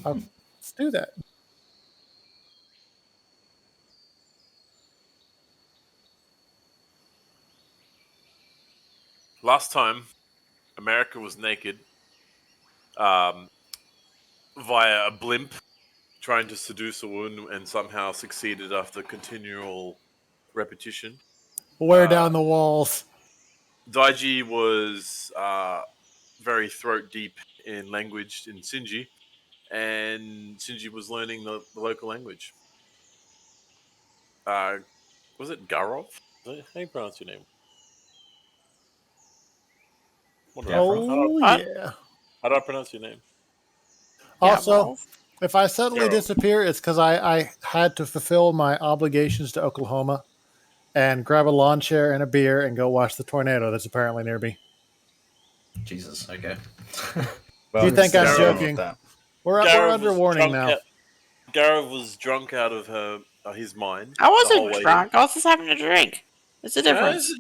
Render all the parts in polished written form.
Let's do that. Last time, America was naked um, via a blimp trying to seduce a woman and somehow succeeded after continual repetition. Wear down the walls. Daiji was very throat deep in language in Sinji, and Sinji was learning the local language. Was it Garov? How do you pronounce your name? What did I, Gavrov? Oh, yeah. how do I pronounce your name? Also, Gavrov? if I suddenly Gerald. disappear, it's because I had to fulfill my obligations to Oklahoma and grab a lawn chair and a beer and go watch the tornado that's apparently near me. Jesus, okay. If you Well, think I'm I don't know about joking, that. we're Garov under was warning drunk now. Garov was drunk out of his mind. I the whole wasn't way drunk. I was just having a drink. There's a difference.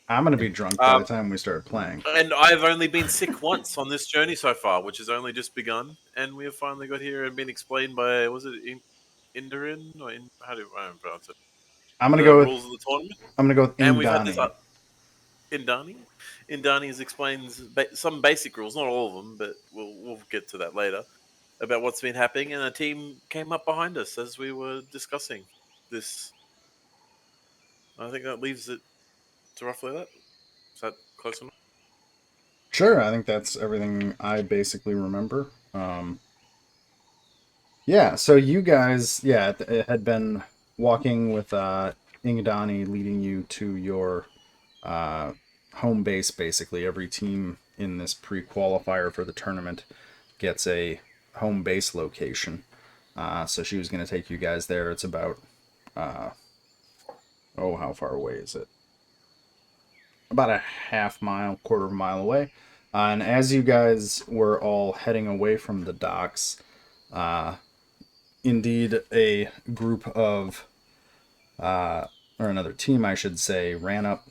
I'm going to be drunk by the time we start playing. And I've only been sick once on this journey so far, which has only just begun. And we have finally got here and been explained by, was it Indarin? Or how do I pronounce it? I'm going to The go with rules of the tournament? I'm going to go with And we've had this Indani. Indani. Indani explains some basic rules, not all of them, but we'll get to that later, about what's been happening. And a team came up behind us as we were discussing this. I think that leaves it to roughly that. Is that close enough? Sure, I think that's everything I basically remember. Yeah, so you guys, had been walking with Ingadani leading you to your home base, basically. Every team in this pre-qualifier for the tournament gets a home base location. So she was going to take you guys there. It's about, how far away is it? About a half mile, quarter of a mile away. And as you guys were all heading away from the docks, indeed a group of, or another team, I should say, ran up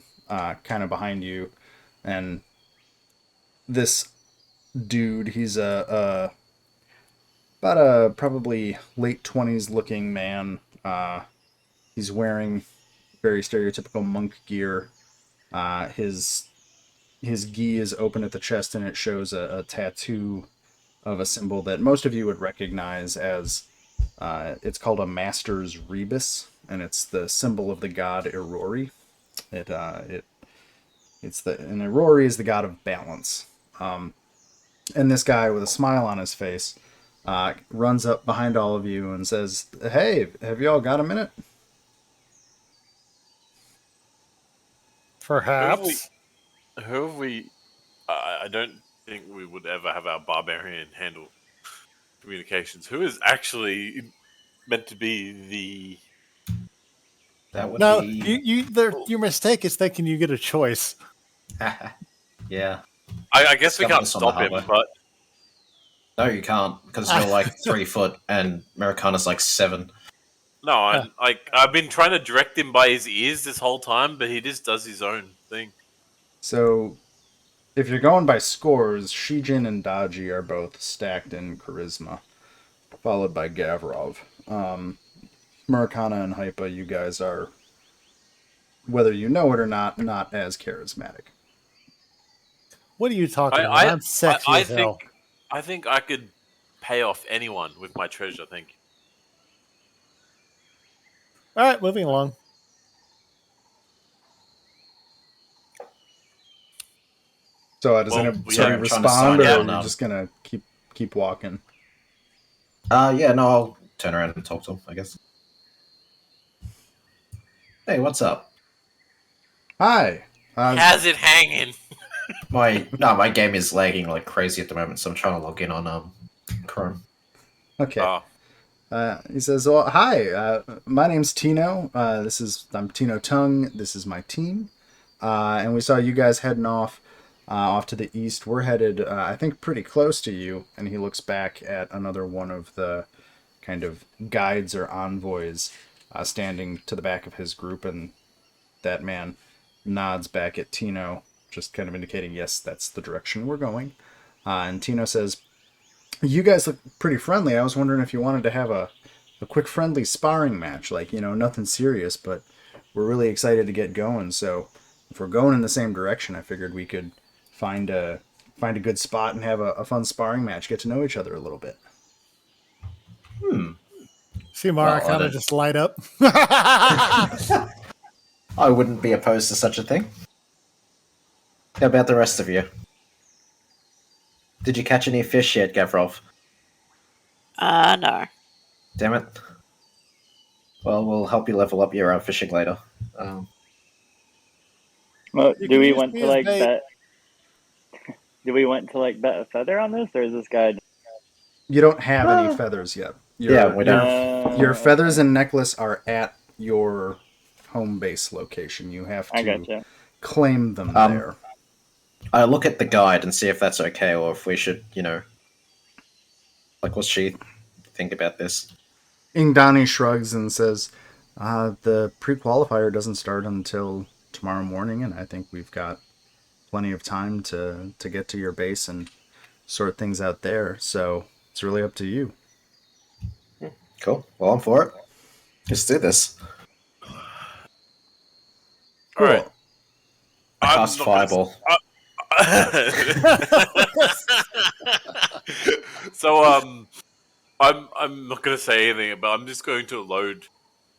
kind of behind you. And this dude, he's about a probably late 20s looking man. He's wearing very stereotypical monk gear. His gi is open at the chest and it shows a tattoo of a symbol that most of you would recognize as it's called a Master's Rebus, and it's the symbol of the god Irori. And Irori is the god of balance. And this guy with a smile on his face runs up behind all of you and says, "Hey, have you all got a minute?" Perhaps. Who have we? I don't think we would ever have our barbarian handle communications. Who is actually meant to be That would No, be... your mistake is thinking you get a choice. Yeah. I guess we Discovered can't this on the stop him, hardware. but No, you can't, because you're like 3 foot and Americana's like 7. no, I've been trying to direct him by his ears this whole time, but he just does his own thing. So, if you're going by scores, Shijin and Daji are both stacked in charisma, followed by Gavrov. Murakana and Hypa, you guys are, whether you know it or not as charismatic. What are you talking about? I'm sexy as hell. I think I could pay off anyone with my treasure. I think. All right, moving along. So does anybody respond, or are you just gonna keep walking? Yeah, no, I'll turn around and talk to him, I guess. Hey, what's up? Hi. How's it hanging? My game is lagging like crazy at the moment, so I'm trying to log in on Chrome. Okay. He says, "Well, hi. My name's Tino. I'm Tino Tung. This is my team. And we saw you guys heading off to the east. We're headed, I think, pretty close to you." And he looks back at another one of the kind of guides or envoys standing to the back of his group, and that man nods back at Tino, just kind of indicating, yes, that's the direction we're going. And Tino says, You guys look pretty friendly. I was wondering if you wanted to have a quick friendly sparring match, like, nothing serious, but we're really excited to get going. So if we're going in the same direction, I figured we could find a good spot and have a fun sparring match, get to know each other a little bit. See Mara Well, I kind of don't- just light up. I wouldn't be opposed to such a thing. How about the rest of you? Did you catch any fish yet, Gavrov? No. Damn it. Well, we'll help you level up your fishing later. Well, You do can we use want me to as like bait. bet? Do we want to like bet a feather on this, or is this guy? You don't have any feathers yet. Yeah, we don't. Your feathers and necklace are at your home base location. You have I to gotcha. claim them there. I look at the guide and see if that's okay, or if we should, like, what's she think about this? Ingdani shrugs and says, the pre-qualifier doesn't start until tomorrow morning, and I think we've got plenty of time to get to your base and sort things out there, so it's really up to you. Cool. Well, I'm for it. Let's do this. All right. I I'm cast not gonna- Fireball. So I'm not going to say anything, but I'm just going to load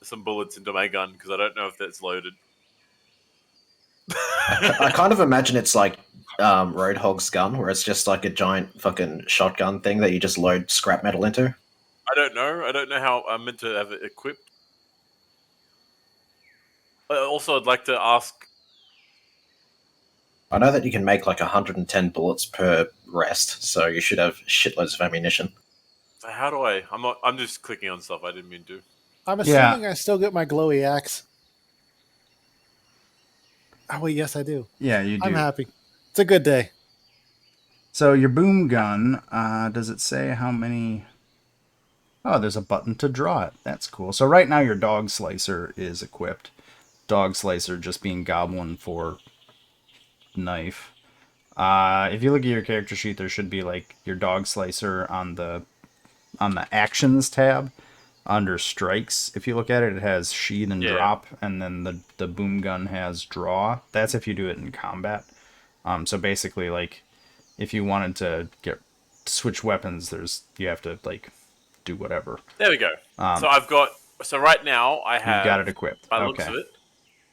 some bullets into my gun because I don't know if that's loaded. I kind of imagine it's like Roadhog's gun, where it's just like a giant fucking shotgun thing that you just load scrap metal into. I don't know. I don't know how I'm meant to have it equipped. Also, I'd like to ask. I know that you can make like 110 bullets per rest, so you should have shitloads of ammunition. How do I? I'm not. I'm just clicking on stuff I didn't mean to. I'm Yeah. assuming I still get my glowy axe. Oh wait, yes I do. Yeah, you do. I'm happy. It's a good day. So your boom gun, does it say how many... Oh, there's a button to draw it. That's cool. So right now your dog slicer is equipped. Dog slicer just being goblin for knife. If you look at your character sheet, there should be like your dog slicer on the actions tab under strikes. If you look at it, it has sheath and Yeah. drop, and then the boom gun has draw. That's if you do it in combat. So basically, like, if you wanted to switch weapons, you have to like do whatever. There we go. So I've got. So right now I have. You've got it equipped. By the looks Okay. of it,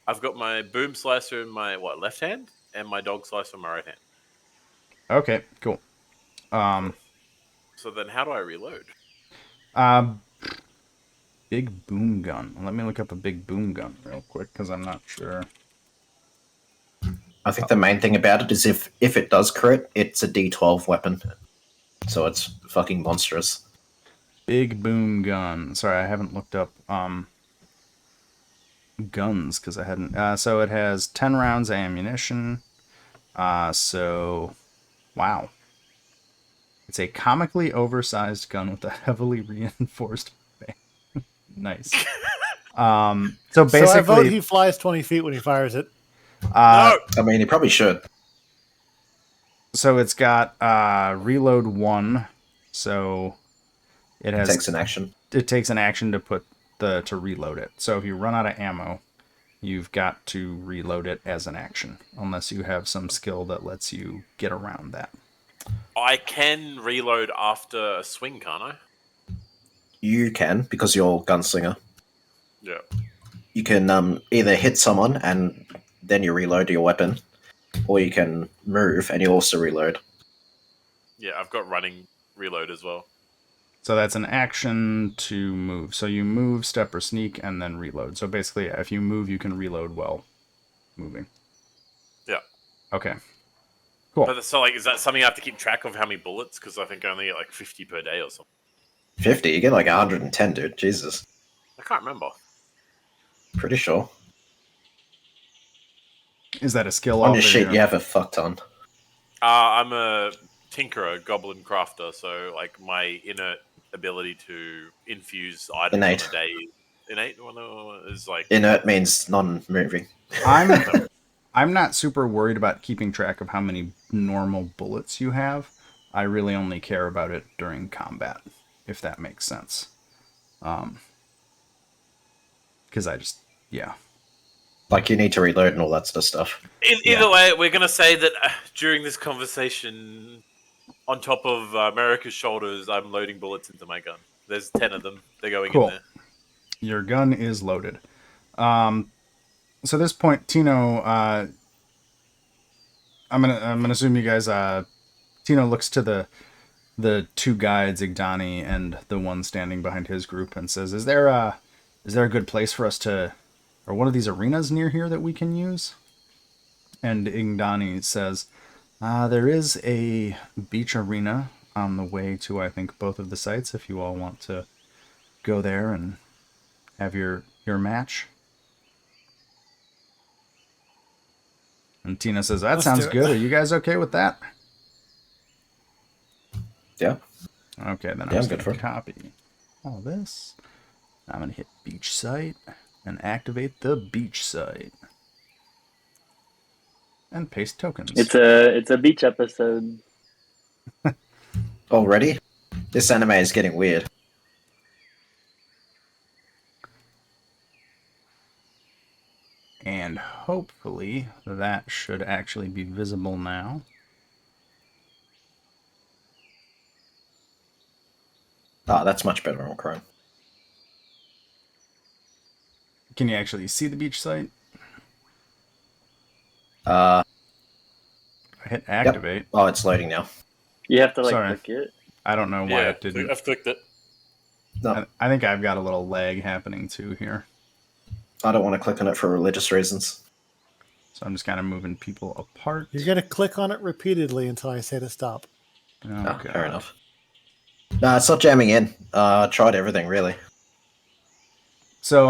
I've got my boom slicer in my left hand and my dog slicer in my right hand. Okay. Cool. So then, how do I reload? Big boom gun. Let me look up a big boom gun real quick because I'm not sure. I think the main thing about it is if it does crit, it's a D12 weapon. So it's fucking monstrous. Big boom gun. Sorry, I haven't looked up guns because I hadn't. So it has 10 rounds of ammunition. So, wow. It's a comically oversized gun with a heavily reinforced bang. Nice. So basically, So I vote he flies 20 feet when he fires it. No. I mean, you probably should. so it's got reload 1. So it has Takes an action. it takes an action to reload it. So if you run out of ammo, you've got to reload it as an action, unless you have some skill that lets you get around that. I can reload after a swing, can't I? You can, because you're gunslinger. Yeah. You can either hit someone and then you reload your weapon, or you can move and you also reload. Yeah, I've got running reload as well. So that's an action to move. So you move, step, or sneak, and then reload. So basically, if you move, you can reload while moving. Yeah. Okay. Cool. But so, like, is that something I have to keep track of how many bullets? Because I think I only get like 50 per day or something. 50? You get like 110, dude. Jesus. I can't remember. Pretty sure. Is that a skill On off your or sheet, your- you have a fuck ton. I'm a tinkerer, goblin crafter, so like my innate ability to infuse items Innate. on a day. Innate is like Inert means non-moving. I'm not super worried about keeping track of how many normal bullets you have. I really only care about it during combat, if that makes sense. Because I just, yeah. Like, you need to reload and all that sort of stuff. Either way, we're going to say that during this conversation, on top of America's shoulders, I'm loading bullets into my gun. There's 10 of them. They're going in Cool. there. Your gun is loaded. So at this point, Tino, I'm gonna assume you guys. Tino looks to the two guides, Igdani and the one standing behind his group, and says, "Is there a good place for us to, or one of these arenas near here that we can use?" And Igdani says, "There is a beach arena on the way to, I think, both of the sites. If you all want to go there and have your match." And Tina says, "That Let's sounds do it." good. Are you guys okay with that?" Yeah. Okay, then Yeah, I'm I'm good going for to it. copy all this. I'm going to hit beach site and activate the beach site. And paste tokens. It's a beach episode. Already? This anime is getting weird. And hopefully that should actually be visible now. Ah, that's much better on Chrome. Can you actually see the beach site? Uh, I hit activate. Oh, it's loading now. You have to like Sorry. click it. I don't know why Yeah, it didn't. I've clicked it. No, I think I've got a little lag happening too here. I don't want to click on it for religious reasons. So I'm just kind of moving people apart. You're going to click on it repeatedly until I say to stop. Oh, Oh, God. fair enough. No, it's not jamming in. I tried everything, really. So,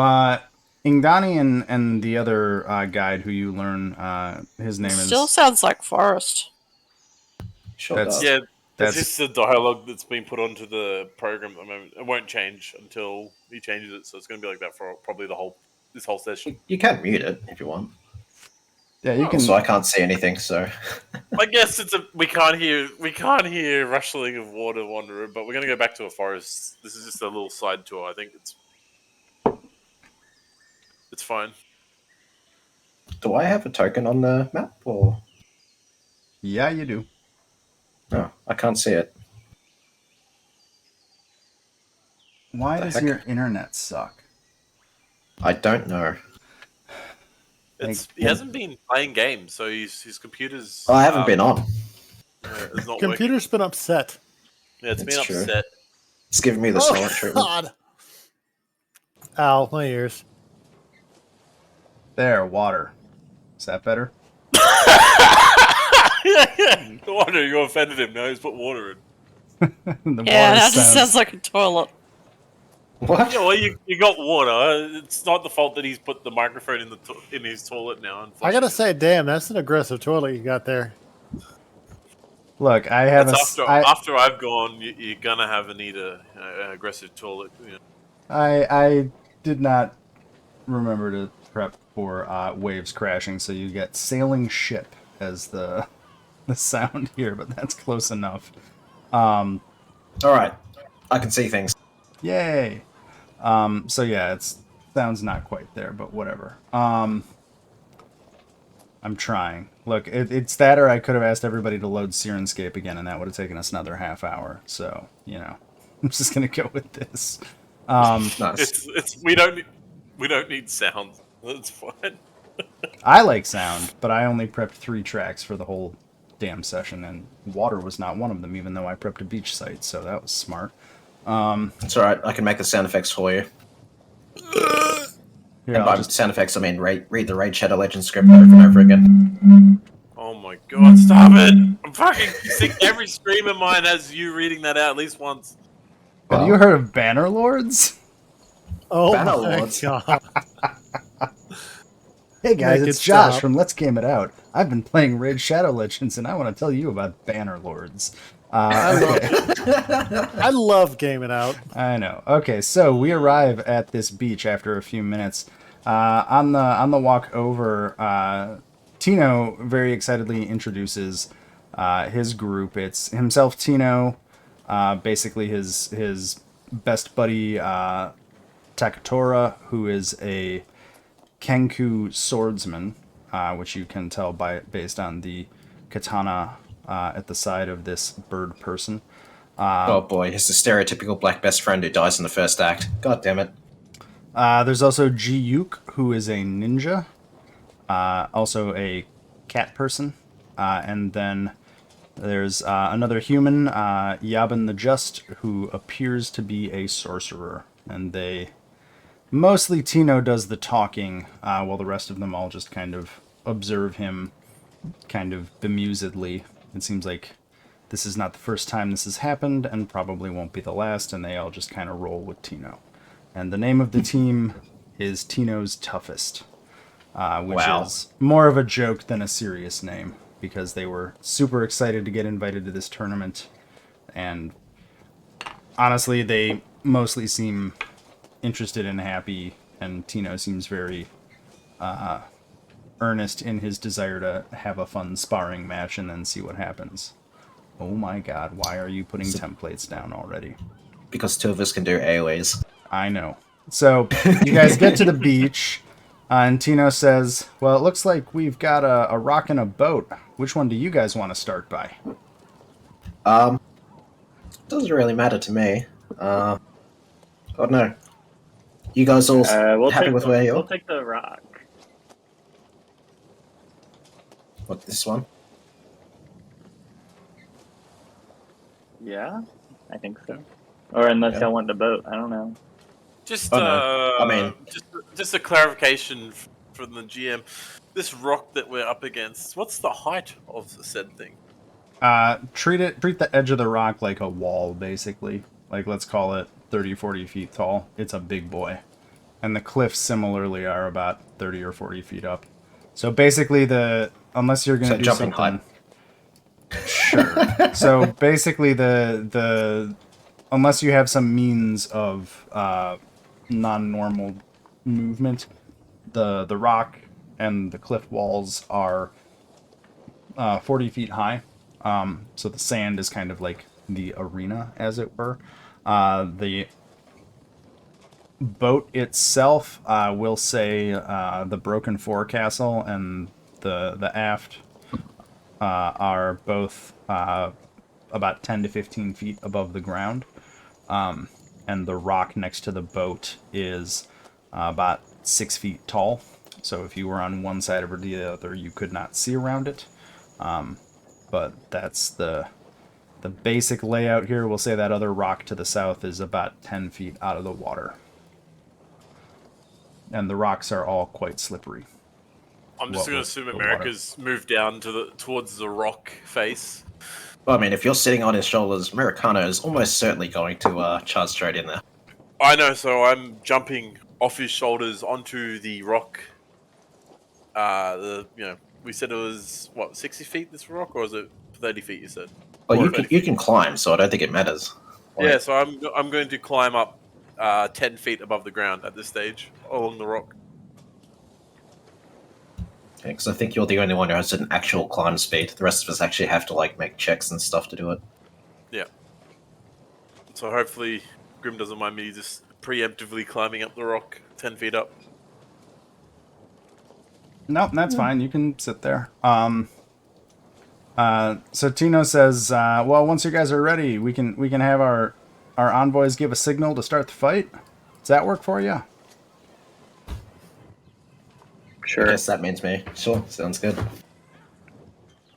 Ingdani and the other guide who you learn, his name Still is... sounds like Forest. Sure That's- does. Yeah, that's That's just the dialogue that's been put onto the program at the moment. It won't change until he changes it, so it's going to be like that for probably this whole session. You can mute it if you want. yeah, you can. Also, I can't see anything, so I guess we can't hear rustling of water wandering, but we're going to go back to a forest. This is just a little side tour. I think it's fine. do I have a token on the map or Yeah, you do. no? I can't see it. Why The does heck? your internet suck? I don't know. He hasn't been playing games, so his computer's. I haven't been on. It's not working. Computer's been upset. Yeah, it's been It's true. upset. It's giving me the silent treatment. God. Ow, my ears. There, water. Is that better? No wonder you offended him. Now he's put water in. The Yeah, water that just sounds like a toilet. What? Yeah, well, you got water. It's not the fault that he's put the microphone in his toilet now. And I gotta say, damn, that's an aggressive toilet you got there. Look, I have after I've gone, you're gonna have an aggressive toilet. You know. I did not remember to prep for waves crashing, so you get sailing ship as the sound here, but that's close enough. All right, I can see things. Yay! So yeah, it's sounds not quite there, but whatever. I'm trying. Look, it's that, or I could have asked everybody to load Sirenscape again, and that would have taken us another half hour. So I'm just gonna go with this. Nice. We don't need sound. That's fine. I like sound, but I only prepped 3 tracks for the whole damn session, and water was not one of them, even though I prepped a beach site, so that was smart. It's all right. I can make the sound effects for you. Here, And I'll by just, sound effects, I mean read the Raid Shadow Legends script over and over again. Oh my god! Stop it! I'm fucking sick. Every stream of mine has you reading that out at least once. have you heard of Banner Lords? Oh Banner my Lords. god. Hey guys, Make it's it Josh stop. from Let's Game It Out. I've been playing Raid Shadow Legends, and I want to tell you about Banner Lords. Okay. I love gaming out. I know. Okay, so we arrive at this beach after a few minutes. On the walk over, Tino very excitedly introduces his group. It's himself, Tino, basically his best buddy, Taktora, who is a Kenku swordsman, which you can tell based on the katana at the side of this bird person. Oh boy, he's the stereotypical black best friend who dies in the first act. God damn it. There's also Ji-Yuk, who is a ninja, also a cat person. And then there's another human, Yabin the Just, who appears to be a sorcerer. And mostly Tino does the talking, while the rest of them all just kind of observe him kind of bemusedly. It seems like this is not the first time this has happened, and probably won't be the last, and they all just kind of roll with Tino. And the name of the team is Tino's Toughest, which is more of a joke than a serious name, because they were super excited to get invited to this tournament, and honestly, they mostly seem interested and happy, and Tino seems very earnest in his desire to have a fun sparring match and then see what happens. Oh my god, why are you putting templates down already? Because two of us can do AoEs. I know. So, you guys get to the beach, and Tino says, well, it looks like we've got a rock and a boat. Which one do you guys want to start by? Doesn't really matter to me. Oh no. You guys all happy with where you are? We'll take the rock. What, this one? Yeah, I think so. Or unless y'all want the boat, I don't know. Just, Oh, no. I mean- just a clarification from the GM. This rock that we're up against, what's the height of the said thing? Treat the edge of the rock like a wall, basically. Like, let's call it 30 or 40 feet tall. It's a big boy. And the cliffs similarly are about 30 or 40 feet up. So basically unless you're going to do jumping something... Sure. So basically unless you have some means of non-normal movement, the rock and the cliff walls are 40 feet high. So the sand is kind of like the arena, as it were. The boat itself, we'll say the Broken Forecastle and the aft are both about 10 to 15 feet above the ground. And the rock next to the boat is about 6 feet tall. So if you were on one side or the other, you could not see around it. But that's the basic layout here. We'll say that other rock to the south is about 10 feet out of the water. And the rocks are all quite slippery. I'm just going to assume America's moved down towards the rock face. Well, I mean, if you're sitting on his shoulders, Americano is almost certainly going to charge straight in there. I know, so I'm jumping off his shoulders onto the rock. We said it was, 60 feet, this rock, or is it 30 feet, you said? Well, you can climb, so I don't think it matters. Yeah, so I'm going to climb up 10 feet above the ground at this stage, along the rock. Because I think you're the only one who has an actual climb speed. The rest of us actually have to make checks and stuff to do it. Yeah. So hopefully Grim doesn't mind me just preemptively climbing up the rock 10 feet up. Nope, that's fine. You can sit there. So Tino says, well, once you guys are ready, we can have our envoys give a signal to start the fight. Does that work for you? Sure. Yes, that means me. Sure, sounds good.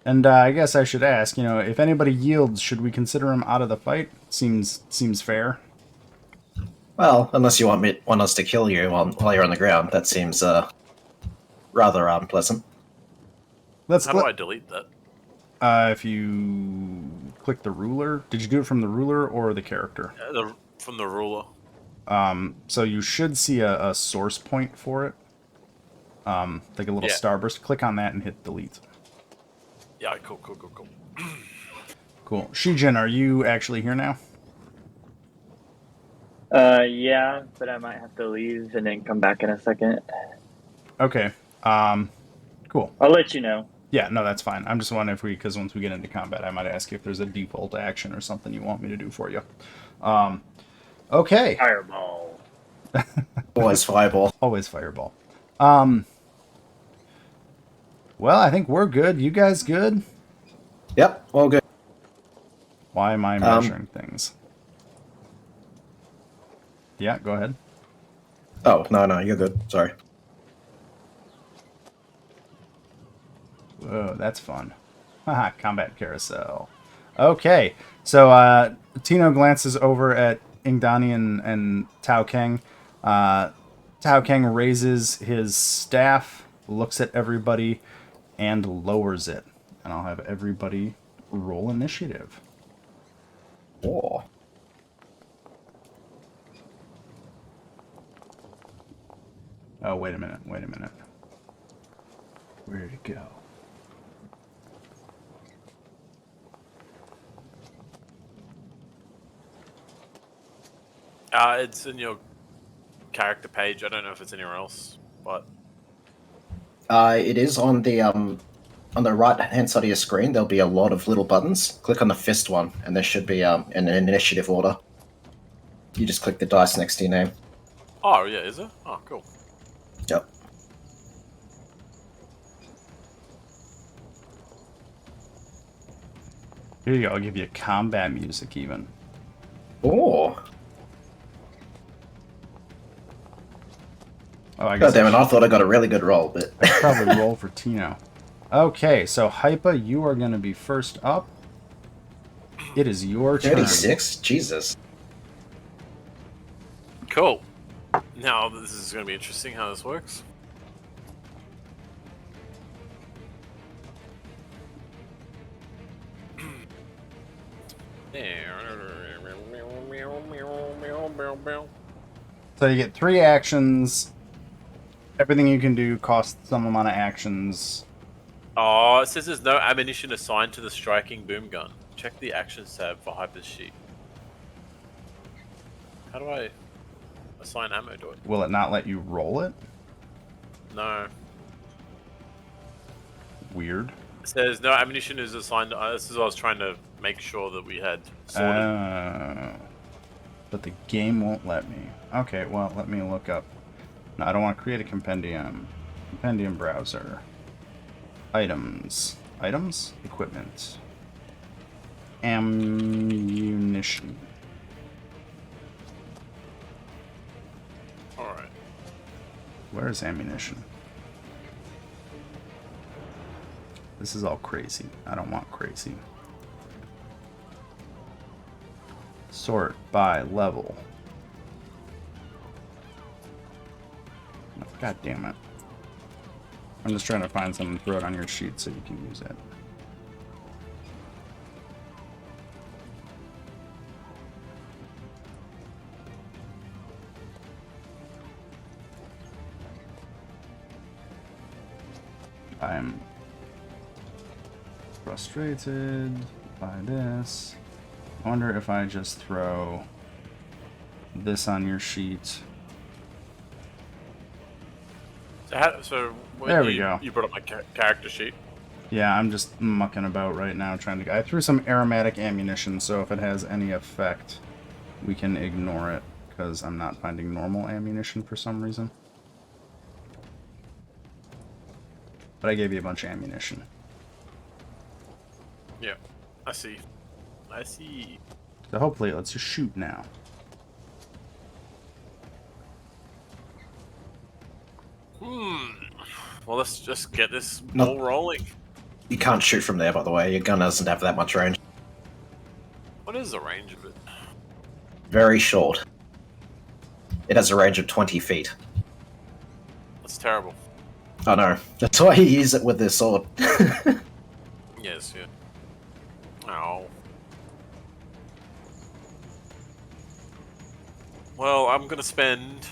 And I guess I should ask, if anybody yields, should we consider him out of the fight? Seems fair. Well, unless you want us to kill you while you're on the ground, that seems rather unpleasant. How do I delete that? If you click the ruler, did you do it from the ruler or the character? From the ruler. So you should see a source point for it. Like a little starburst. Click on that and hit delete. Yeah, cool. Cool. Shijin, are you actually here now? Yeah, but I might have to leave and then come back in a second. Okay. Cool. I'll let you know. Yeah, no, that's fine. I'm just wondering if because once we get into combat, I might ask you if there's a default action or something you want me to do for you. Okay. Fireball. Always fireball. Always fireball. Well, I think we're good. You guys good? Yep, all good. Why am I measuring things? Yeah, go ahead. Oh, no, you're good. Sorry. Whoa, that's fun. Haha, combat carousel. Okay, so Tino glances over at Ingdani and Tao Keng. Tao Keng raises his staff, looks at everybody, and lowers it. And I'll have everybody roll initiative. Oh. Oh, wait a minute. Where did it go? It's in your character page. I don't know if it's anywhere else, but It is on the right hand side of your screen. There'll be a lot of little buttons. Click on the fist one, and there should be an initiative order. You just click the dice next to your name. oh yeah, is it? Oh, cool. Yep. Here you go. I'll give you combat music even. Oh. Oh, I God guess damn it! I thought I got a really good roll, but I should probably roll for Tino. Okay, so Hypa, you are going to be first up. It is your turn. 36. Jesus. Cool. Now this is going to be interesting how this works. So you get 3 actions. Everything you can do costs some amount of actions. Oh, it says there's no ammunition assigned to the striking boom gun. Check the actions tab for Hyper's sheet. How do I assign ammo to it? Will it not let you roll it? No. Weird. It says no ammunition is assigned. This is what I was trying to make sure that we had sorted. But the game won't let me. Okay, well, let me look up. No, I don't want to create a compendium. Compendium browser. Items. Items? Equipment. Ammunition. Alright. Where's ammunition? This is all crazy. I don't want crazy. Sort by level. God damn it. I'm just trying to find something to throw it on your sheet so you can use it. I'm frustrated by this. I wonder if I just throw this on your sheet. So when There we go. You brought up my character sheet. Yeah, I'm just mucking about right now trying to... I threw some aromatic ammunition, so if it has any effect, we can ignore it, because I'm not finding normal ammunition for some reason. But I gave you a bunch of ammunition. Yeah, I see. I see. So hopefully it lets you shoot now. Well, let's just get this ball rolling. You can't shoot from there, by the way. Your gun doesn't have that much range. What is the range of it? Very short. It has a range of 20 feet. That's terrible. I know. That's why you use it with this sword. Yes, yeah. Ow. Well, I'm gonna spend...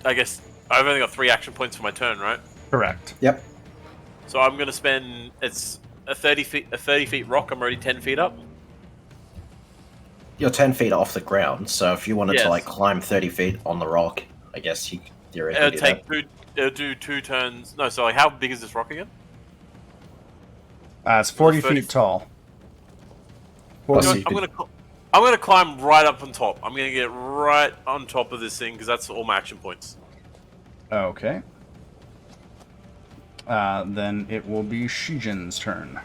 I guess I've only got 3 action points for my turn, right? Correct. Yep. So I'm gonna spend... It's a 30 feet rock. I'm already 10 feet up. You're 10 feet off the ground, so if you wanted Yes. to like climb 30 feet on the rock, I guess you theoretically do that. It'll do 2 turns. No, so like, how big is this rock again? It's 40 30 feet tall. Oh, so 40, you could- I'm gonna climb right up on top. I'm gonna get right on top of this thing because that's all my action points. Okay. Then it will be Shijin's turn.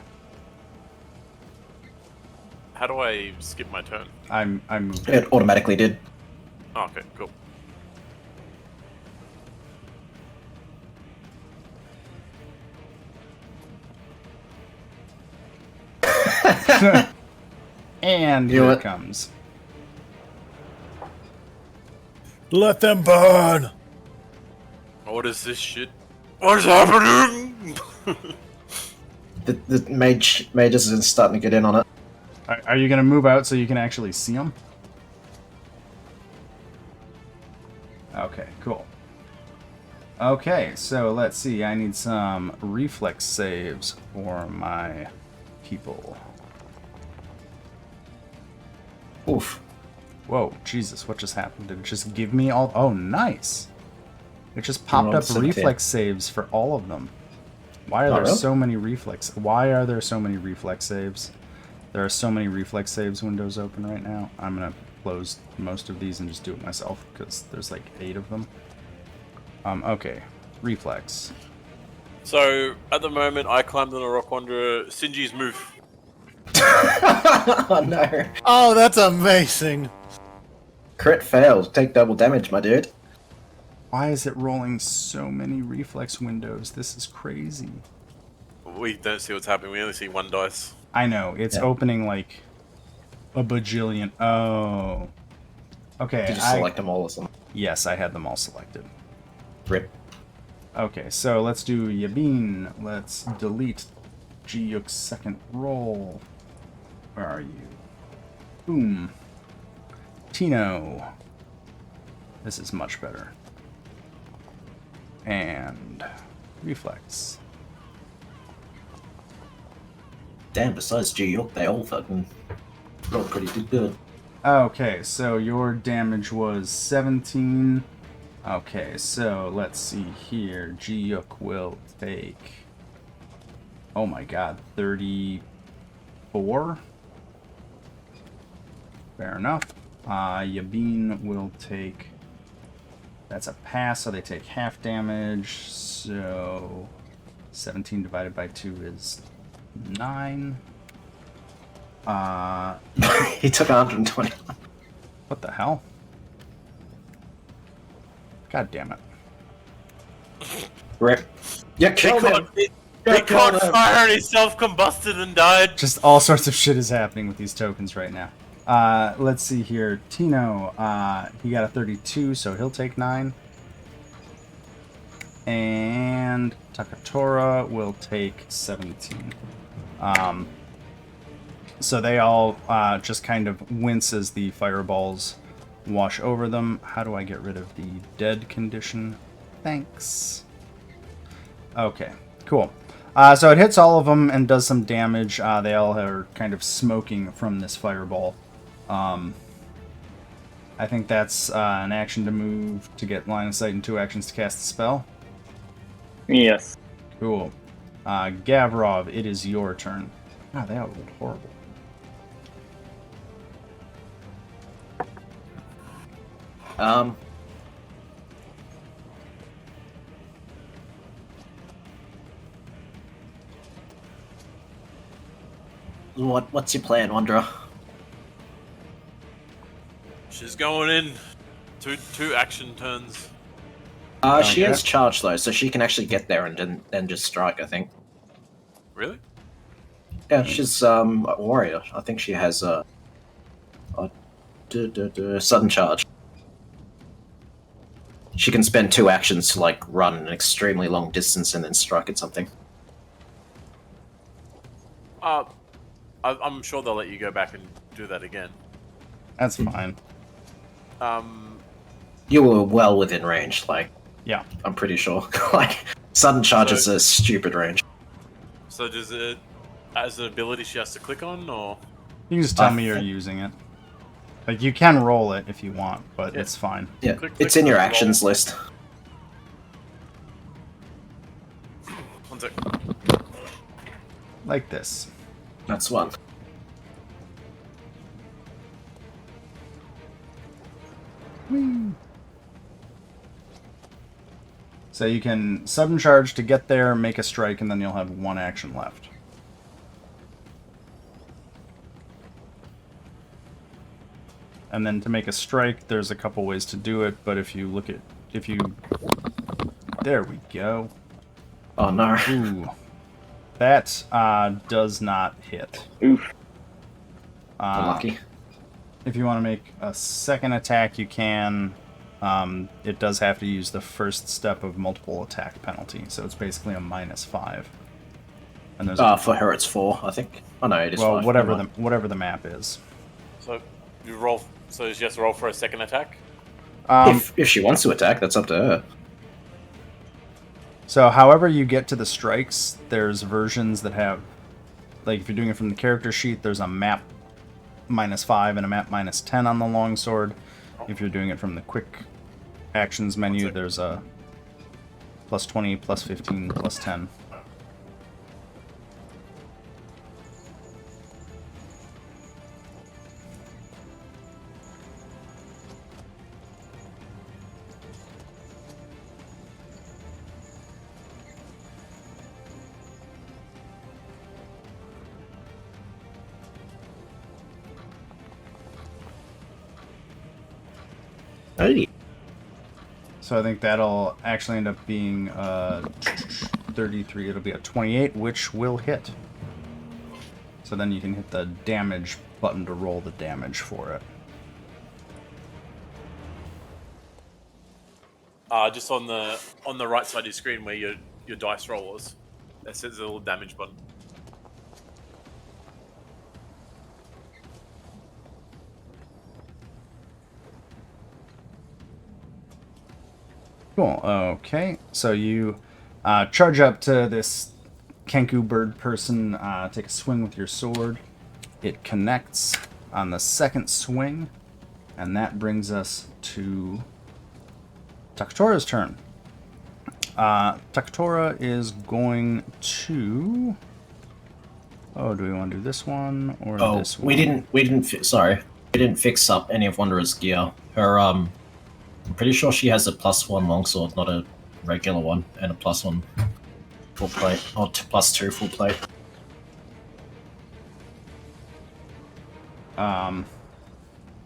How do I skip my turn? I moved. It automatically did. Oh, okay, cool. And You know here it what? comes. Let them burn. What is this shit? What is happening? The mages is starting to get in on it. Are you going to move out so you can actually see them? Okay, cool. Okay, so let's see. I need some reflex saves for my people. Oof. Whoa, Jesus, what just happened? Did it just give me all... Oh, nice! It just popped rolled up 17. reflex saves for all of them. Why are Oh, there really? so many reflex... Why are there so many reflex saves? There are so many reflex saves windows open right now. I'm gonna close most of these and just do it myself, because there's like 8 of them. Okay. Reflex. So at the moment, I climbed on a rock wanderer. Sinji's move. Oh no. Oh, that's amazing. Crit failed. Take double damage, my dude. Why is it rolling so many reflex windows? This is crazy. We don't see what's happening. We only see 1 dice. I know, it's Yeah. opening like a bajillion. Oh. Okay, Did you select them all or something? Yes, I had them all selected. Rip. Okay, so let's do Yabin. Let's delete Ji-Yuk's second roll. Where are you? Boom. Tino. This is much better. And reflex. Damn, besides G-York, they all fucking rolled pretty good. Okay, so your damage was 17. Okay, so let's see here. Ji-Yuk will take... Oh my god, 34? Fair enough. Yabin will take... That's a pass, so they take half damage. So 17 divided by 2 is 9. He took 120. What the hell? God damn it. Rip. You He killed him! caught fire and he self-combusted and died. Just all sorts of shit is happening with these tokens right now. Let's see here. Tino, he got a 32, so he'll take 9. And Taktora will take 17. So they all just kind of wince as the fireballs wash over them. How do I get rid of the dead condition? Thanks. Okay, cool. So it hits all of them and does some damage. They all are kind of smoking from this fireball. I think that's an action to move to get line of sight and 2 actions to cast the spell. Yes. Cool. Gavrov, it is your turn. Ah, they all rolled horrible. What's your plan, Wanderer? She's going in. Two action turns. She Okay. has charge though, so she can actually get there and then just strike, I think. Really? Yeah, she's a warrior. I think she has a sudden charge. She can spend 2 actions to like run an extremely long distance and then strike at something. I'm sure they'll let you go back and do that again. That's fine. You were well within range, like Yeah. I'm pretty sure. Like sudden charge So- is a stupid range. So does it, as an ability, she has to click on, or You can just tell I me you're think- using it. Like, you can roll it if you want, but Yeah. it's fine. Yeah, Click, it's click, in your roll. actions list. sec. Like this. That's one. Whee. So you can sudden charge to get there, make a strike, and then you'll have one action left. And then to make a strike, there's a couple ways to do it, but if you look at... There we go. Oh no. Ooh. That does not hit. Oof. Unlucky. If you want to make a second attack, you can. It does have to use the first step of multiple attack penalty, so it's basically a -5. And there's For her it's 4, I think. Oh no, it is 5. whatever the map is. So you roll. So she has to roll for a second attack. If she wants to attack, that's up to her. So however you get to the strikes, there's versions that have, like if you're doing it from the character sheet, there's a map -5 and a map -10 on the longsword. If you're doing it from the quick actions menu, there's a +20, +15, +10. Hey. So I think that'll actually end up being 33. It'll be a 28, which will hit. So then you can hit the damage button to roll the damage for it. Just on the right side of your screen where your dice roll is. That says a little damage button. Cool. Okay. So you charge up to this Kenku bird person, take a swing with your sword. It connects on the second swing, and that brings us to Takotora's turn. Taktora is going to... Oh, do we want to do this one or this one? we didn't fix up any of Wanderer's gear. Her, I'm pretty sure she has a +1 longsword, not a regular one, and a +1 full plate, or +2 full plate.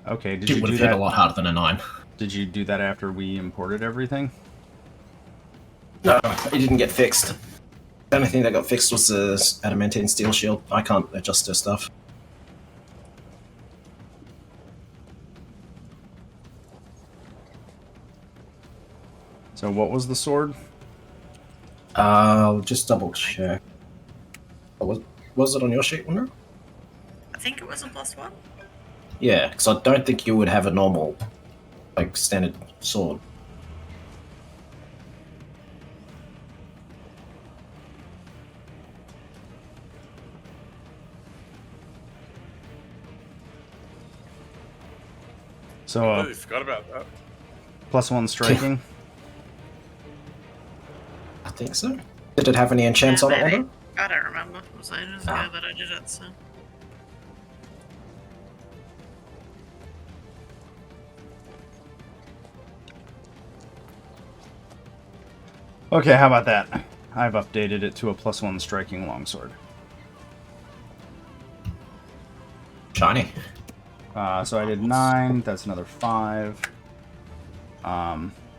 Okay, did She you would do have hit that? a lot harder than a 9. Did you do that after we imported everything? No, it didn't get fixed. The only thing that got fixed was the adamantine steel shield. I can't adjust her stuff. So what was the sword? I'll just double check. Was it on your sheet, Wonder? I think it was a +1. Yeah, because I don't think you would have a normal, like, standard sword. So Oh, forgot about that. +1 striking. I think so. Did it have any enchants on it, maybe. Wonder? I don't remember. It was ages ago that I did it, so... Okay, how about that? I've updated it to a +1 striking longsword. Shiny. So I did 9. That's another 5.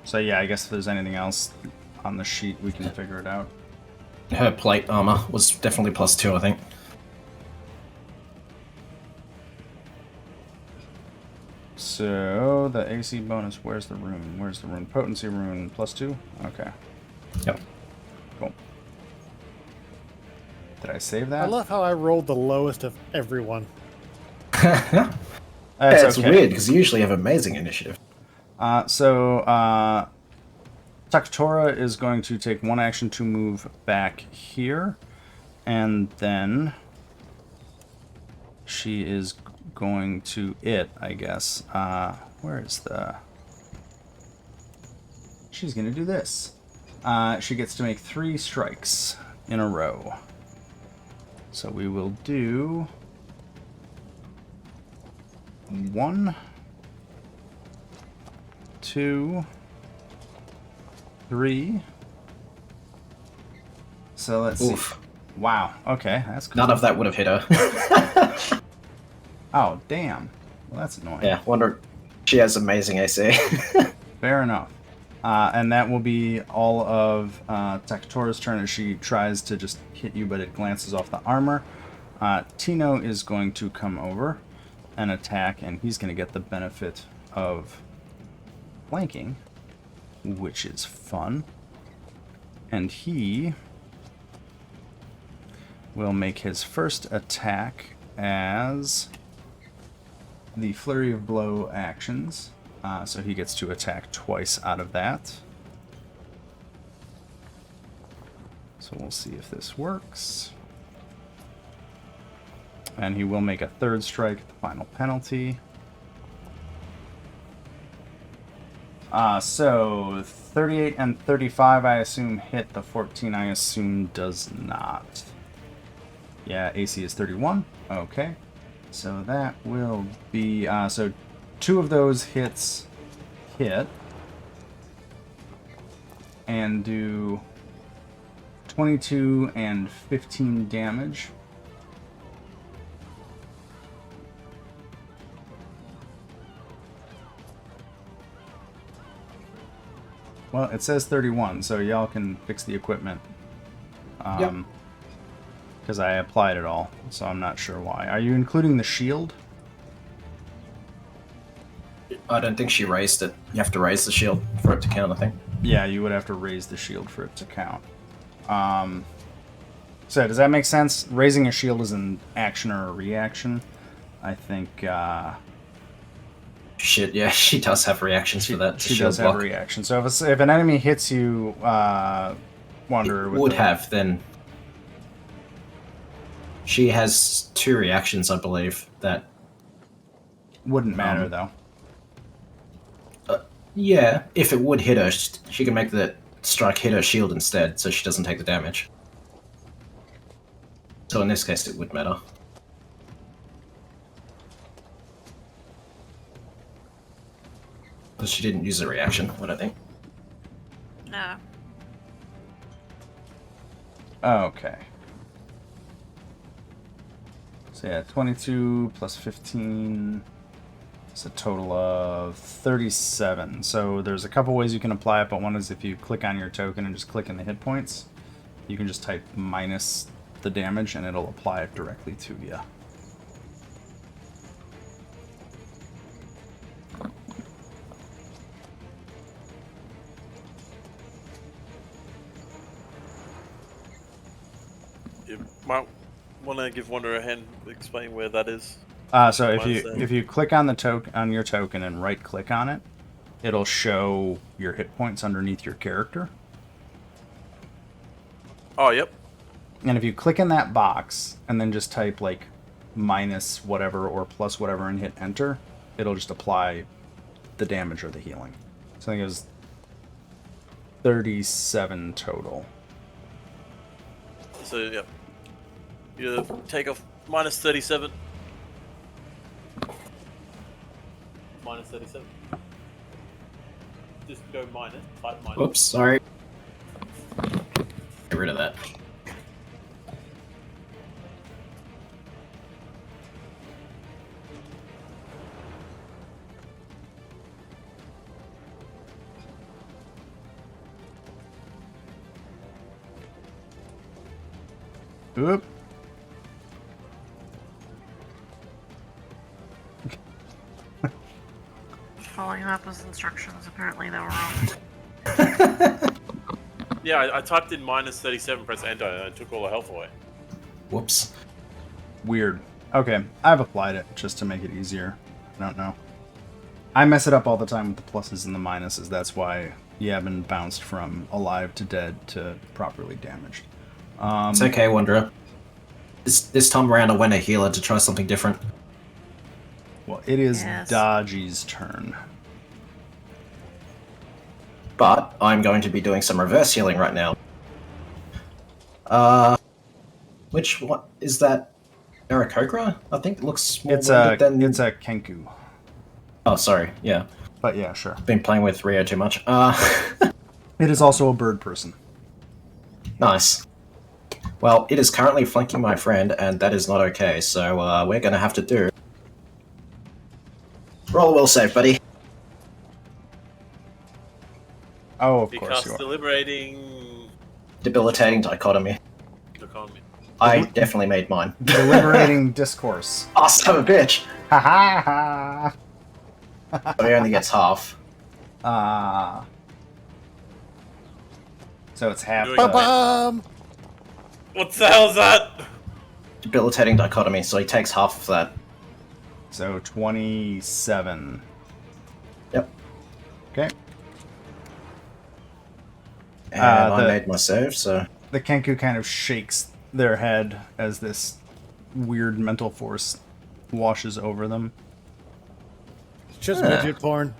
So yeah, I guess if there's anything else on the sheet, we can figure it out. Her plate armor was definitely +2, I think. So the AC bonus. Where's the rune? Where's the rune? Potency rune +2. Okay. Yep. Cool. Did I save that? I love how I rolled the lowest of everyone. That's It's okay. weird because you usually have amazing initiative. So Taktora is going to take one action to move back here, and then she is going to I guess. Where is the... She's going to do this. She gets to make 3 strikes. in a row. So we will do 1, 2, 3. So let's see. Wow. Okay, that's cool. None of that would have hit her. Oh, damn. Well, that's annoying. Yeah, wonder. She has amazing AC. Fair enough. And that will be all of Taktora's turn as she tries to just hit you, but it glances off the armor. Tino is going to come over and attack, and he's going to get the benefit of flanking, which is fun. And he will make his first attack as the Flurry of Blow actions. So he gets to attack twice out of that. So we'll see if this works. And he will make a third strike at the final penalty. So 38 and 35 I assume hit. The 14 I assume does not. Yeah, AC is 31. Okay. So that will be... so 2 of those hits hit. And do 22 and 15 damage. Well, it says 31, so y'all can fix the equipment. Because I applied it all, so I'm not sure why. Are you including the shield? I don't think she raised it. You have to raise the shield for it to count, I think. Yeah, you would have to raise the shield for it to count. So does that make sense? Raising a shield is an action or a reaction. I think... Shit, yeah, she does have reactions for that. She does have a reaction. So if an enemy hits you, Wanderer would have, then... She has 2 reactions, I believe, that... Wouldn't matter, though. Yeah, if it would hit her, she can make the strike hit her shield instead, so she doesn't take the damage. So in this case, it would matter. But she didn't use a reaction, I don't think. No. Okay. So yeah, 22 plus 15 is a total of 37. So there's a couple ways you can apply it, but one is if you click on your token and just click in the hit points, you can just type minus the damage and it'll apply it directly to you. You might want to give Wanderer a hand, explain where that is. So if you click on the on your token and right click on it, it'll show your hit points underneath your character. Oh, yep. And if you click in that box and then just type like minus whatever or plus whatever and hit enter, it'll just apply the damage or the healing. So I think it was 37 total. So, yep. You take off minus 37. Minus 37. Just go minus. Type minus. Oops, sorry. Get rid of that. Oop. Following Appa's instructions, apparently they were wrong. Yeah, I typed in minus 37, press enter, and I took all the health away. Whoops. Weird. Okay, I've applied it just to make it easier. I don't know. I mess it up all the time with the pluses and the minuses. That's why Yabin bounced from alive to dead to properly damaged. It's okay, Wanderer. This time around, I went a healer to try something different. Well, it is Yes. Dodgy's turn. But I'm going to be doing some reverse healing right now. Which what is that? Aarakocra? I think it looks more It's wounded a than. Kenku. Oh, sorry. Yeah, But yeah, sure. been playing with Rio too much. It is also a bird person. Nice. Well, it is currently flanking my friend, and that is not okay. So we're gonna have to do. Roll a will save, buddy. Oh, of He course casts you are. deliberating Debilitating dichotomy. economy. I definitely made mine. Deliberating discourse. Oh, son of a bitch! Ha ha ha! So he only gets half. So it's half. Doing- Ba-bum! What the hell is that? Debilitating dichotomy, so he takes half of that. So 27. Yep. Okay. And I the- made my save, so. The Kenku kind of shakes their head as this weird mental force washes over them. It's just Yeah. midget porn.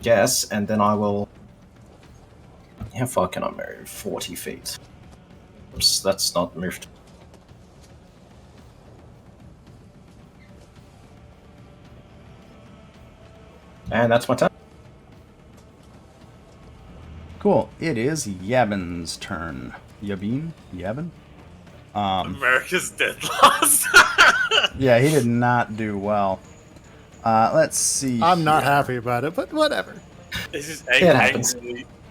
Yes, and then I will. How far can I move? 40 feet. Oops, that's not moved. And that's my turn. Cool. It is Yabin's turn. Yabin? Yabin? America's dead last. Yeah, he did not do well. Let's see. I'm not here. happy about it, but whatever. He's just It happens.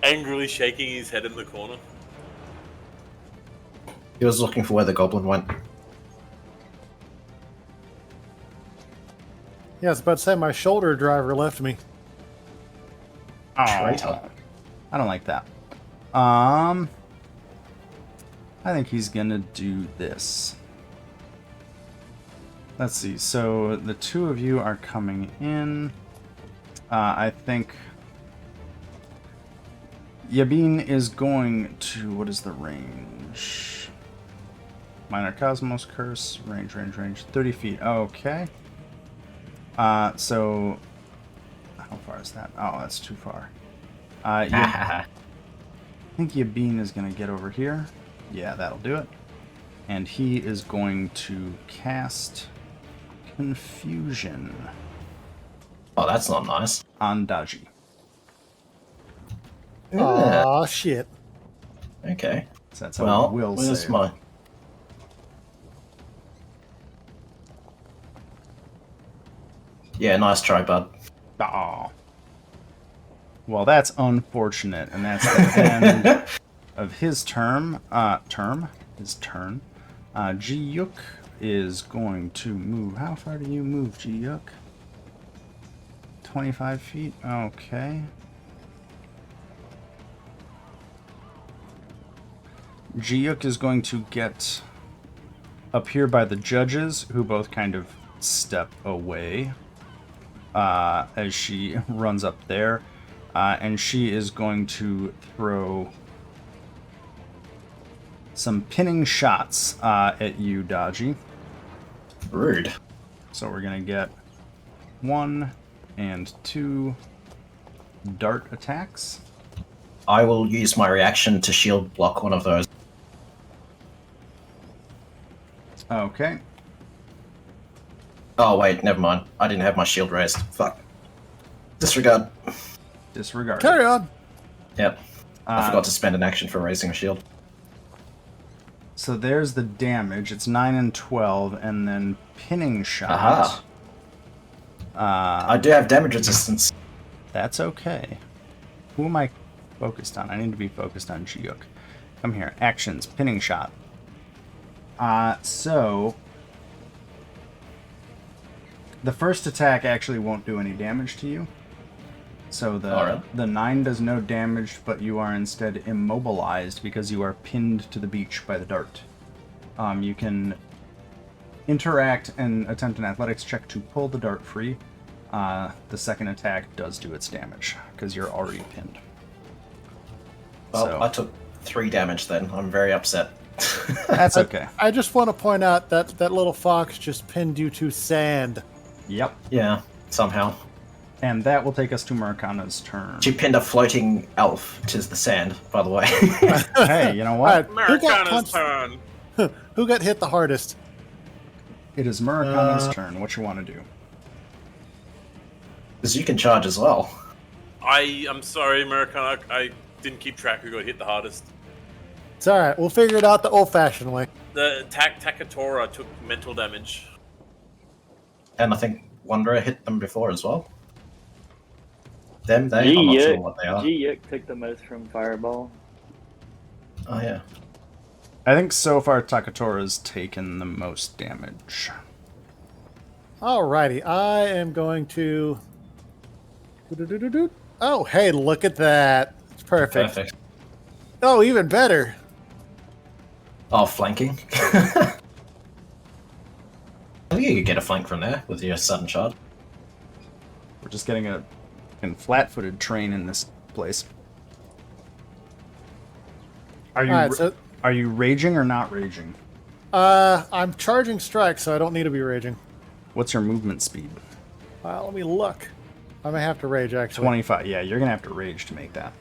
angrily shaking his head in the corner. He was looking for where the goblin went. Yeah, I was about to say my shoulder driver left me. Aw. Traitor. I don't like that. I think he's gonna do this. Let's see. So the two of you are coming in. I think Yabin is going to. What is the range? Minor Cosmos Curse. Range. 30 feet. Okay. So. How far is that? Oh, that's too far. I think Yabin is going to get over here. Yeah, that'll do it. And he is going to cast Confusion Oh, that's not nice. on Daji. Yeah. Aw, shit. Okay. So that's a Well, will where's save. my? Yeah, nice try, bud. Aw. Well, that's unfortunate, and that's the end of his term. His turn. Ji-Yuk is going to move. How far do you move, Ji-Yuk? 25 feet? Okay. Ji-Yuk is going to get up here by the judges, who both kind of step away as she runs up there. And she is going to throw some pinning shots at you, Daji. Rude. So we're going to get 1 and 2 dart attacks. I will use my reaction to shield block one of those. Okay. Oh wait, never mind. I didn't have my shield raised. Fuck. Disregard. Disregard. Carry on. Yep. I forgot to spend an action for raising a shield. So there's the damage. It's 9 and 12, and then pinning shot. Aha. I do have damage resistance. That's okay. Who am I focused on? I need to be focused on Ji-Yuk. Come here. Actions. Pinning shot. So the first attack actually won't do any damage to you. So the 9 does no damage, but you are instead immobilized because you are pinned to the beach by the dart. You can interact and attempt an athletics check to pull the dart free. The second attack does do its damage because you're already pinned. Well, So- I took 3 damage then. I'm very upset. That's okay. I just want to point out that that little fox just pinned you to sand. Yep. Yeah, somehow. And that will take us to Marcana's turn. She pinned a floating elf to the sand, by the way. Hey, you know what? Alright, who got Americana's punched? turn. Who got hit the hardest? It is Marcana's turn. What you want to do? Because you can charge as well. I'm sorry, Americana. I didn't keep track who got hit the hardest. It's alright, we'll figure it out the old-fashioned way. The Taktora took mental damage. And I think Wanderer hit them before as well. They, I'm not sure what they are. G-Yuk took the most from Fireball. Oh, yeah. I think so far Takatora's taken the most damage. Alrighty, I am going to... Oh, hey, look at that. It's perfect. Perfect. Oh, even better. Oh, flanking. I think you could get a flank from there with your sudden charge. We're just getting a flat-footed train in this place. Are you Alright, so are you raging or not raging? I'm charging strike, so I don't need to be raging. What's your movement speed? Let me look. I may have to rage, actually. 25. Yeah, you're gonna have to rage to make that.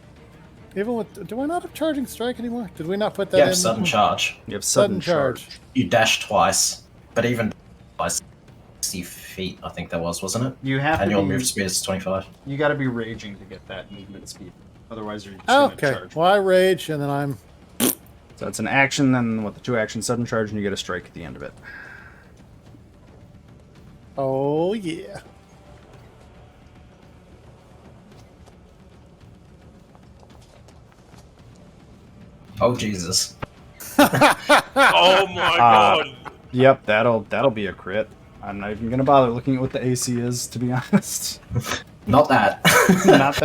Even with... Do I not have charging strike anymore? Did we not put that You in? have sudden charge. You have sudden charge. You dash twice, but even twice, 60 feet, I think that was, wasn't it? You have And to your be, move speed is 25. You got to be raging to get that movement speed. Otherwise, you're just gonna Okay, charge. well, I rage, and then I'm... So it's an action, then what the 2 actions, sudden charge, and you get a strike at the end of it. Oh, yeah. Oh, Jesus. Oh my god! Yep, that'll be a crit. I'm not even gonna bother looking at what the AC is, to be honest. Not that. Not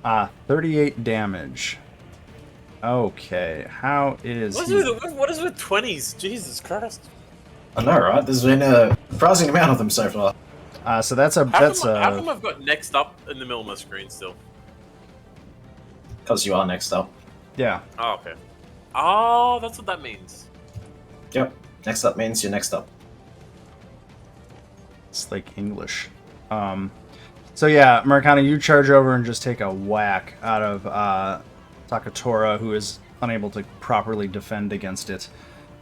that. 38 damage. Okay, how is What he? is with 20s? Jesus Christ! I know, right? There's been a surprising amount of them so far. So that's a How come I've got next up in the middle of my screen still? Because you are next up. yeah. Oh, okay. Oh, that's what that means. Yep. Next up means you're next up. It's like English. So yeah, Marcana, you charge over and just take a whack out of Taktora, who is unable to properly defend against it.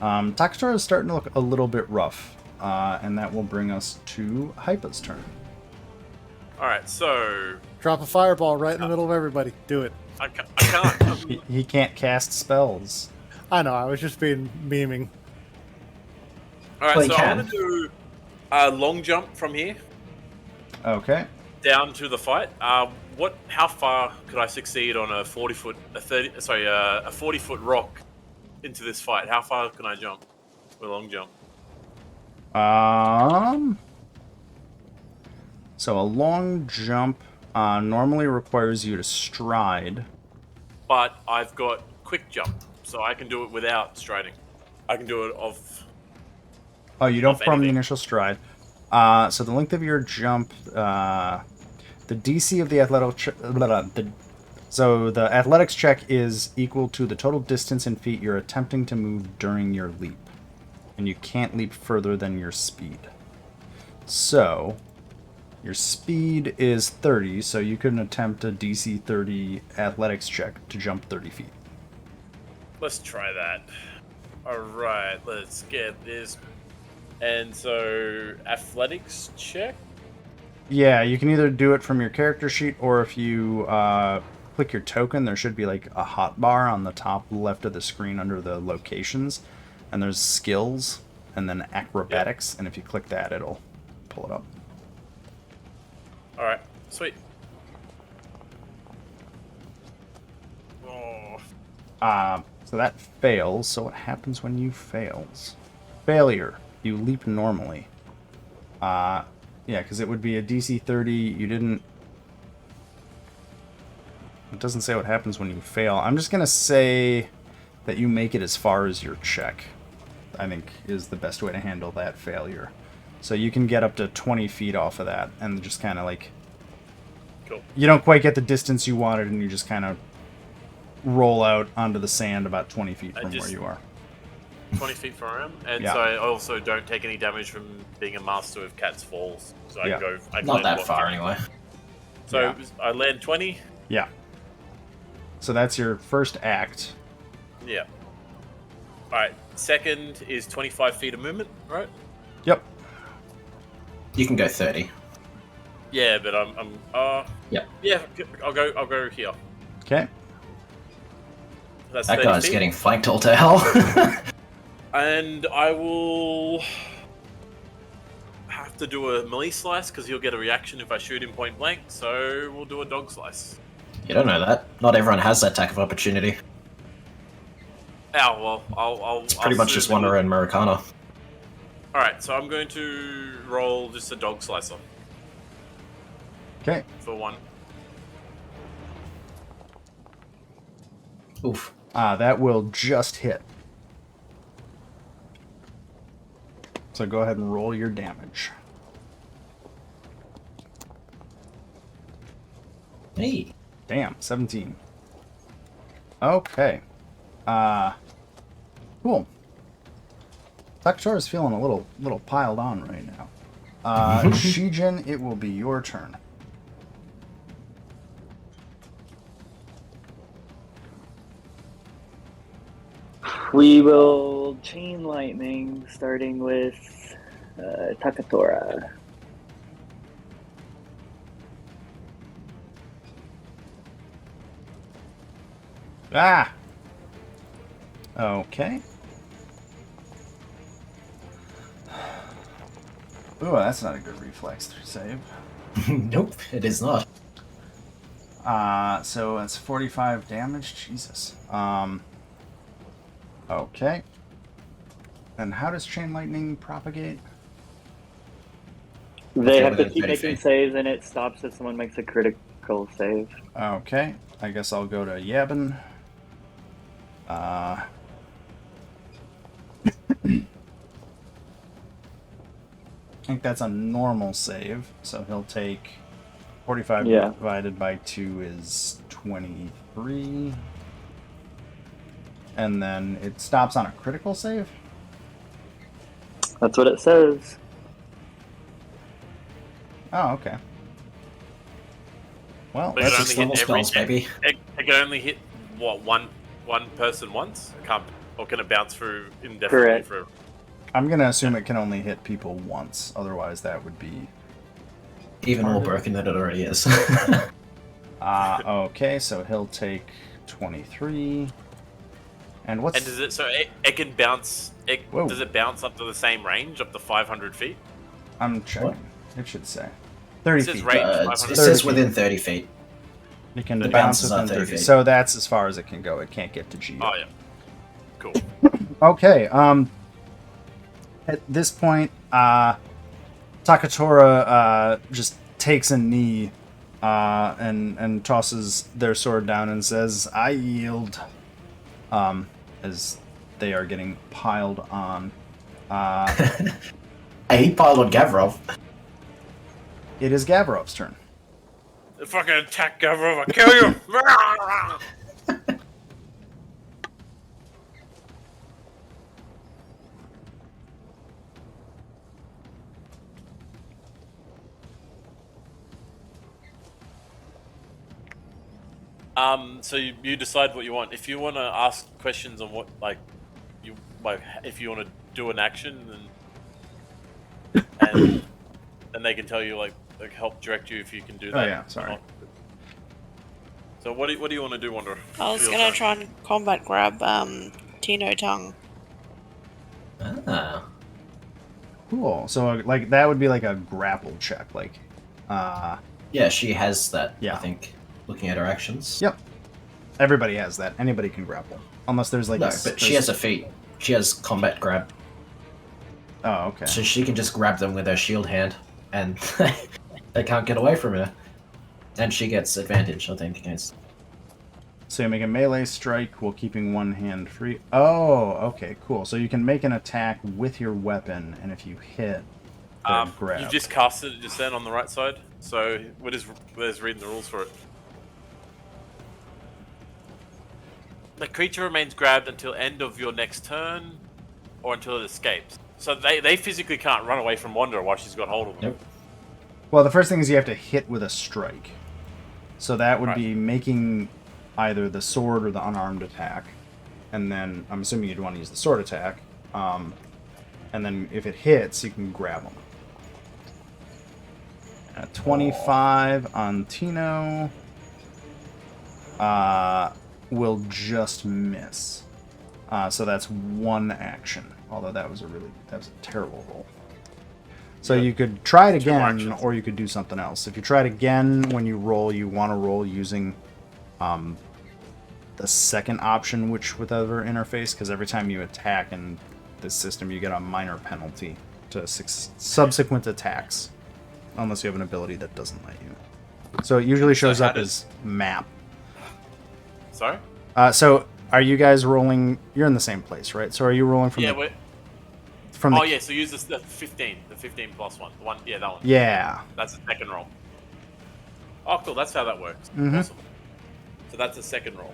Taktora is starting to look a little bit rough, and that will bring us to Hypa's turn. Alright, so... Drop a fireball right in the middle of everybody. Do it. I can't... He can't cast spells. I know, I was just being memeing. Alright, Well, you so I can. want to do a long jump from here Okay. down to the fight. How far could I succeed on a 40-foot rock into this fight? How far can I jump with a long jump? So a long jump normally requires you to stride. But I've got quick jump, so I can do it without striding. I can do it off. Oh, you don't Of perform the anything. initial stride. So the length of your jump, the DC of the the athletics check is equal to the total distance in feet you're attempting to move during your leap, and you can't leap further than your speed. So your speed is 30, so you can attempt a DC 30 athletics check to jump 30 feet. Let's try that. Alright, let's get this. And so, athletics check? Yeah, you can either do it from your character sheet, or if you click your token, there should be like a hotbar on the top left of the screen under the locations, and there's skills, and then acrobatics, and if you click that, it'll pull it up. Alright, sweet. Oh. So that fails. So what happens when you fails? Failure. You leap normally. Yeah, because it would be a DC 30. You didn't... It doesn't say what happens when you fail. I'm just going to say that you make it as far as your check, I think, is the best way to handle that failure. So you can get up to 20 feet off of that, and just kind of like... Cool. You don't quite get the distance you wanted, and you just kind of roll out onto the sand about 20 feet from where you are. 20 feet from him, and Yeah. so I also don't take any damage from being a master of Cat's Falls. So I Yeah. can go. I can Not land that what, far 50? anyway. So Yeah. I land 20. Yeah. So that's your first act. Yeah. All right. Second is 25 feet of movement, right? Yep. You can go 30. Yeah, but I'm. Yep. Yeah, I'll go here. Okay. That's That 30 guy's feet. getting flanked all to hell. And I will have to do a melee slice because he'll get a reaction if I shoot him point blank. So we'll do a dog slice. You don't know that. Not everyone has that attack of opportunity. Oh well, I'll. It's pretty much just Wanderer and Marikana. All right, so I'm going to roll just a dog slicer Okay. for one. Oof. That will just hit. So go ahead and roll your damage. Hey. Damn, 17. Okay. Cool. Taktora's feeling a little piled on right now. Shijin, it will be your turn. We will chain lightning, starting with Taktora. Ah! Okay. Ooh, that's not a good reflex save. Nope, it is not. So that's 45 damage. Jesus. Okay. And how does chain lightning propagate? They Okay, have to within keep 30 making feet. saves, and it stops if someone makes a critical save. Okay. I guess I'll go to Yabin. I think that's a normal save, so he'll take 45 Yeah. divided by 2 is 23. And then it stops on a critical save? That's what it says. Oh, okay. Well, But That's it six only level hit every. spells, baby. It can only hit what one person once. It can't, or can it bounce through indefinitely Correct. forever? I'm going to assume it can only hit people once. Otherwise, that would be... Even more broken than it already is. Okay, so he'll take 23. And what's... And does it? So it can bounce. Whoa. Does it bounce up to the same range, up to 500 feet? I'm checking. What? It should say. 30 It says feet. range it 500. says 30 feet. within 30 feet. It can The bounce bounces are within 30 30 feet. feet. So that's as far as it can go. It can't get to G. Oh yeah. Cool. Okay, at this point, Taktora just takes a knee and tosses their sword down and says, "I yield," as they are getting piled on. He piled on Gavrov. It is Gavrov's turn. Fucking attack, Gavrov! I kill you! So you decide what you want. If you want to ask questions on what, if you want to do an action, and they can tell you, like help direct you if you can do that. Oh yeah, sorry. or not. So what do you want to do, Wanderer? I was Your gonna turn. try and combat grab Tino tongue. Ah. Cool. So like that would be like a grapple check, like. Yeah, she has that, Yeah. I think, looking at her actions. Yep. Everybody has that. Anybody can grapple, unless there's like No, a. but she has a feat. She has combat grab. Oh, okay. So she can just grab them with her shield hand, and they can't get away from her. And she gets advantage, I think, against. So you make a melee strike while keeping one hand free. Oh, okay, cool. So you can make an attack with your weapon, and if you hit, they're grabbed. You just casted it just then on the right side. So we're just reading the rules for it. The creature remains grabbed until end of your next turn. or until it escapes. So they physically can't run away from Wanderer while she's got hold of them. Nope. Well, the first thing is you have to hit with a strike. So that would Right. be making either the sword or the unarmed attack. And then I'm assuming you'd want to use the sword attack. And then if it hits, you can grab them. 25 on Tino. Will just miss. So that's one action. Although that was a terrible roll. So Yeah. you could try it Two more again, actions. or you could do something else. If you try it again, when you roll, you want to roll using the second option, whichever interface, because every time you attack in this system, you get a minor penalty to subsequent attacks, unless you have an ability that doesn't let you. So it usually shows how up does- as map. Sorry? So are you guys rolling? You're in the same place, right? So are you rolling from Yeah, the we're... from the? Oh, yeah, so use the 15. The 15 plus one. The one, yeah, that one. Yeah. That's the second roll. Oh, cool. That's how that works. Mhm. Awesome. So that's the second roll.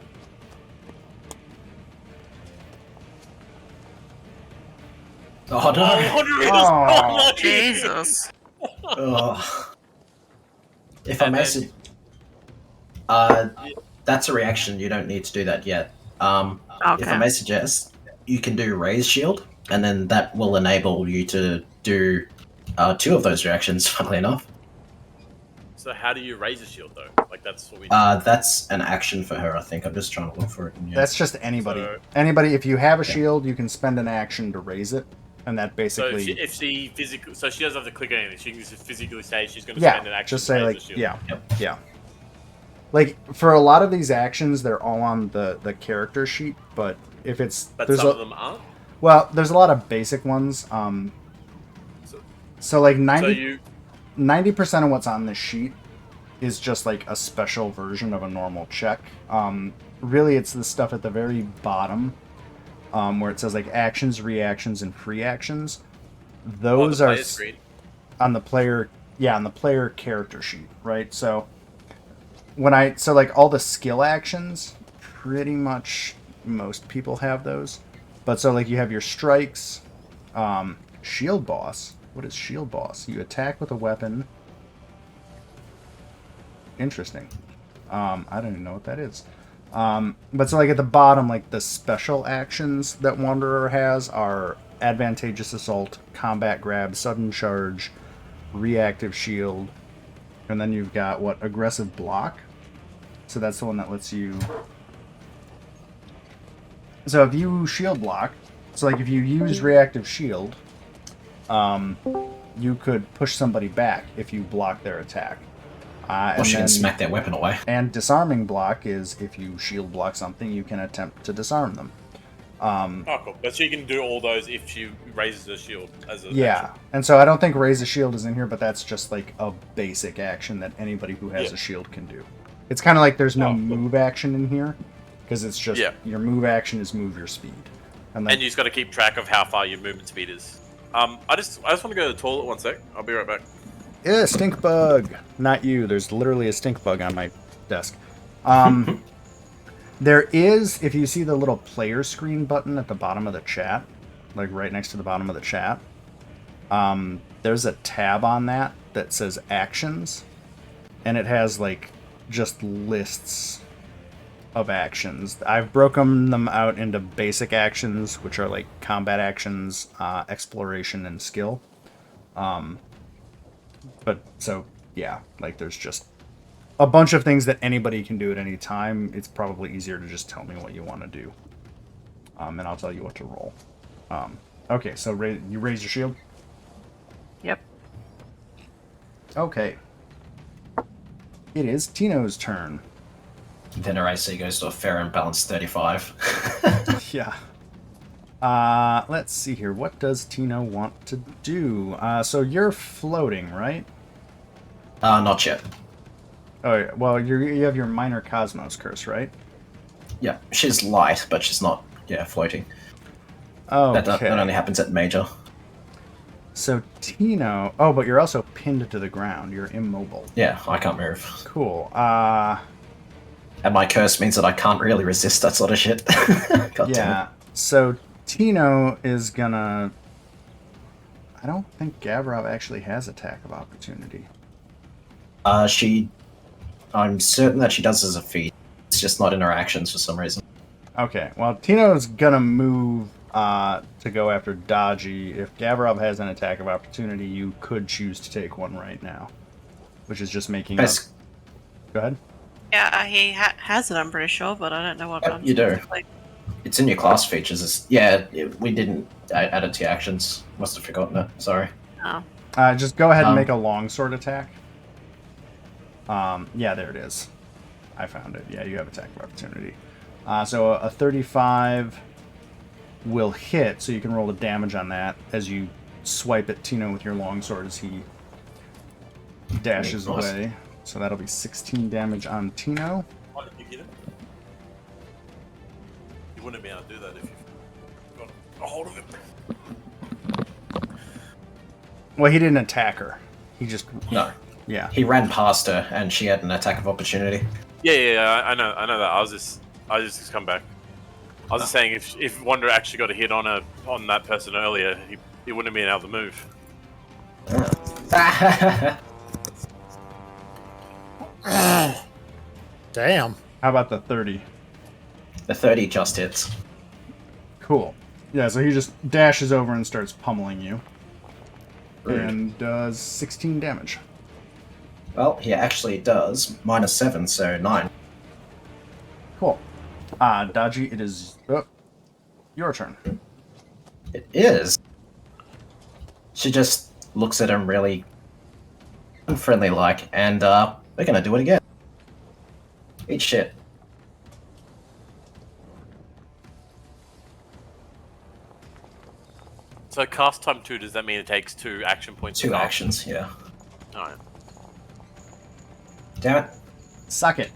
Oh no! Wanderer is Oh, unlucky! Jesus. Ugh. If I And may, then- that's a reaction. You don't need to do that yet. If I Okay. may suggest, you can do Raise Shield, and then that will enable you to do 2 of those reactions. Funnily enough, So how do you raise a shield, though? Like, that's what we... that's an action for her. I think I'm just trying to look for it. Yeah. That's just anybody. So- Anybody. If you have a shield, you can spend an action to raise it, and that So basically. if she physically... So she doesn't have to click anything. She can just physically say she's going to Yeah, spend an action just to say raise like, the shield. yeah, Yep. yeah. Like for a lot of these actions, they're all on the character sheet. But if it's But there's some a, of them aren't. well, there's a lot of basic ones. So like So 90% of what's on this sheet is just like a special version of a normal check. Really, it's the stuff at the very bottom where it says like actions, reactions, and free actions. Those on the are player screen. on the player, yeah, on the player character sheet, right? So like all the skill actions, pretty much most people have those. But so like you have your strikes, shield boss. What is shield boss? You attack with a weapon. Interesting. I don't even know what that is. But so like at the bottom, like the special actions that Wanderer has are advantageous assault, combat grab, sudden charge, reactive shield, and then you've got aggressive block. So that's the one that lets you. So if you shield block, so like if you use reactive shield, you could push somebody back if you block their attack. Or she can smack their weapon away. And disarming block is if you shield block something, you can attempt to disarm them. Oh, cool. But she can do all those if she raises her shield as a Yeah, action. and so I don't think raise a shield is in here, but that's just like a basic action that anybody who has Yeah. a shield can do. It's kind of like there's no Oh, cool. move action in here, because it's just Yeah. your move action is move your speed. And then, And you just got to keep track of how far your movement speed is. I just want to go to the toilet 1 sec. I'll be right back. yeah, stink bug. Not you. There's literally a stink bug on my desk. There is, if you see the little player screen button at the bottom of the chat, like right next to the bottom of the chat, there's a tab on that says actions, and it has like just lists of actions. I've broken them out into basic actions, which are like combat actions, exploration, and skill. But so yeah, like there's just a bunch of things that anybody can do at any time. It's probably easier to just tell me what you want to do, and I'll tell you what to roll. Okay, so you raise your shield. Yep. Okay. It is Tino's turn. Then her AC goes to a fair and balanced 35. Yeah. Let's see here. What does Tino want to do? So you're floating, right? Not yet. Oh, yeah. Well, you have your minor Cosmos curse, right? Yeah, she's light, but she's not, floating. Okay. That only happens at major. So Tino. Oh, but you're also pinned to the ground. You're immobile. Yeah, I can't move. Cool. And my curse means that I can't really resist that sort of shit. God damn Yeah. So Tino is gonna... I don't think Gavrov actually has attack of opportunity. I'm certain that she does as a feat. It's just not in her actions for some reason. Okay, well, Tino's gonna move to go after Dodgy. If Gavrov has an attack of opportunity, you could choose to take one right now, which is just making up. Go ahead. Yeah, he has it, I'm pretty sure, but I don't know what I'm You do. supposed to click. It's in your class features. We didn't add it to your actions. Must have forgotten it. Sorry. Oh. Just go ahead and make a longsword attack. Yeah, there it is. I found it. Yeah, you have attack of opportunity. So a 35 will hit, so you can roll the damage on that as you swipe at Tino with your longsword as he dashes away. So that'll be 16 damage on Tino. Why did you get him? You wouldn't be able to do that if you got a hold of him. Well, he didn't attack her. He just... No. Yeah. He ran past her, and she had an attack of opportunity. Yeah, I know that. I was just come back. I was just saying if Wonder actually got a hit on that person earlier, he wouldn't have been able to move. Damn. How about the 30? The 30 just hits. Cool. Yeah, so he just dashes over and starts pummeling you. Rude. And does 16 damage. Well, he actually does. -7, so 9. Cool. Dodgy, it is your turn. It is. She just looks at him really unfriendly-like, and we're gonna do it again. Eat shit. So cast time 2, does that mean it takes 2 action points? 2 to cast? actions, yeah. Alright. Damn it. Suck it.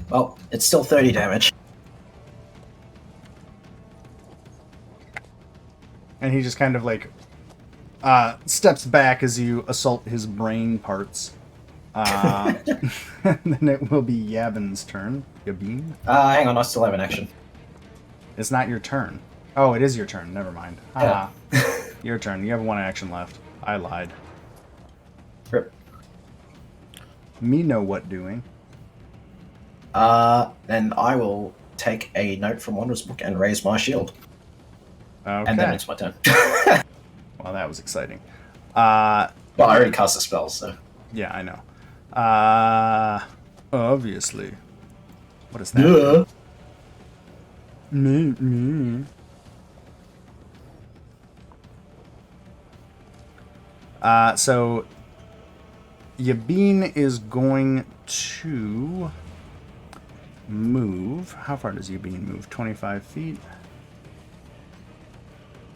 Well, it's still 30 damage. And he just kind of like steps back as you assault his brain parts. And then it will be Yabin's turn. Yabin? Hang on, I still have an action. It's not your turn. Oh, it is your turn. Never mind. Yeah. Your turn. You have 1 action left. I lied. Rip. Me know what doing. Then I will take a note from Wanderer's Book and raise my shield. Okay. And then it's my turn. Well, that was exciting. Well, I already cast a spell, so... Yeah, I know. Obviously. What is that? Me. So Yabin is going to move. How far does Yabin move? 25 feet.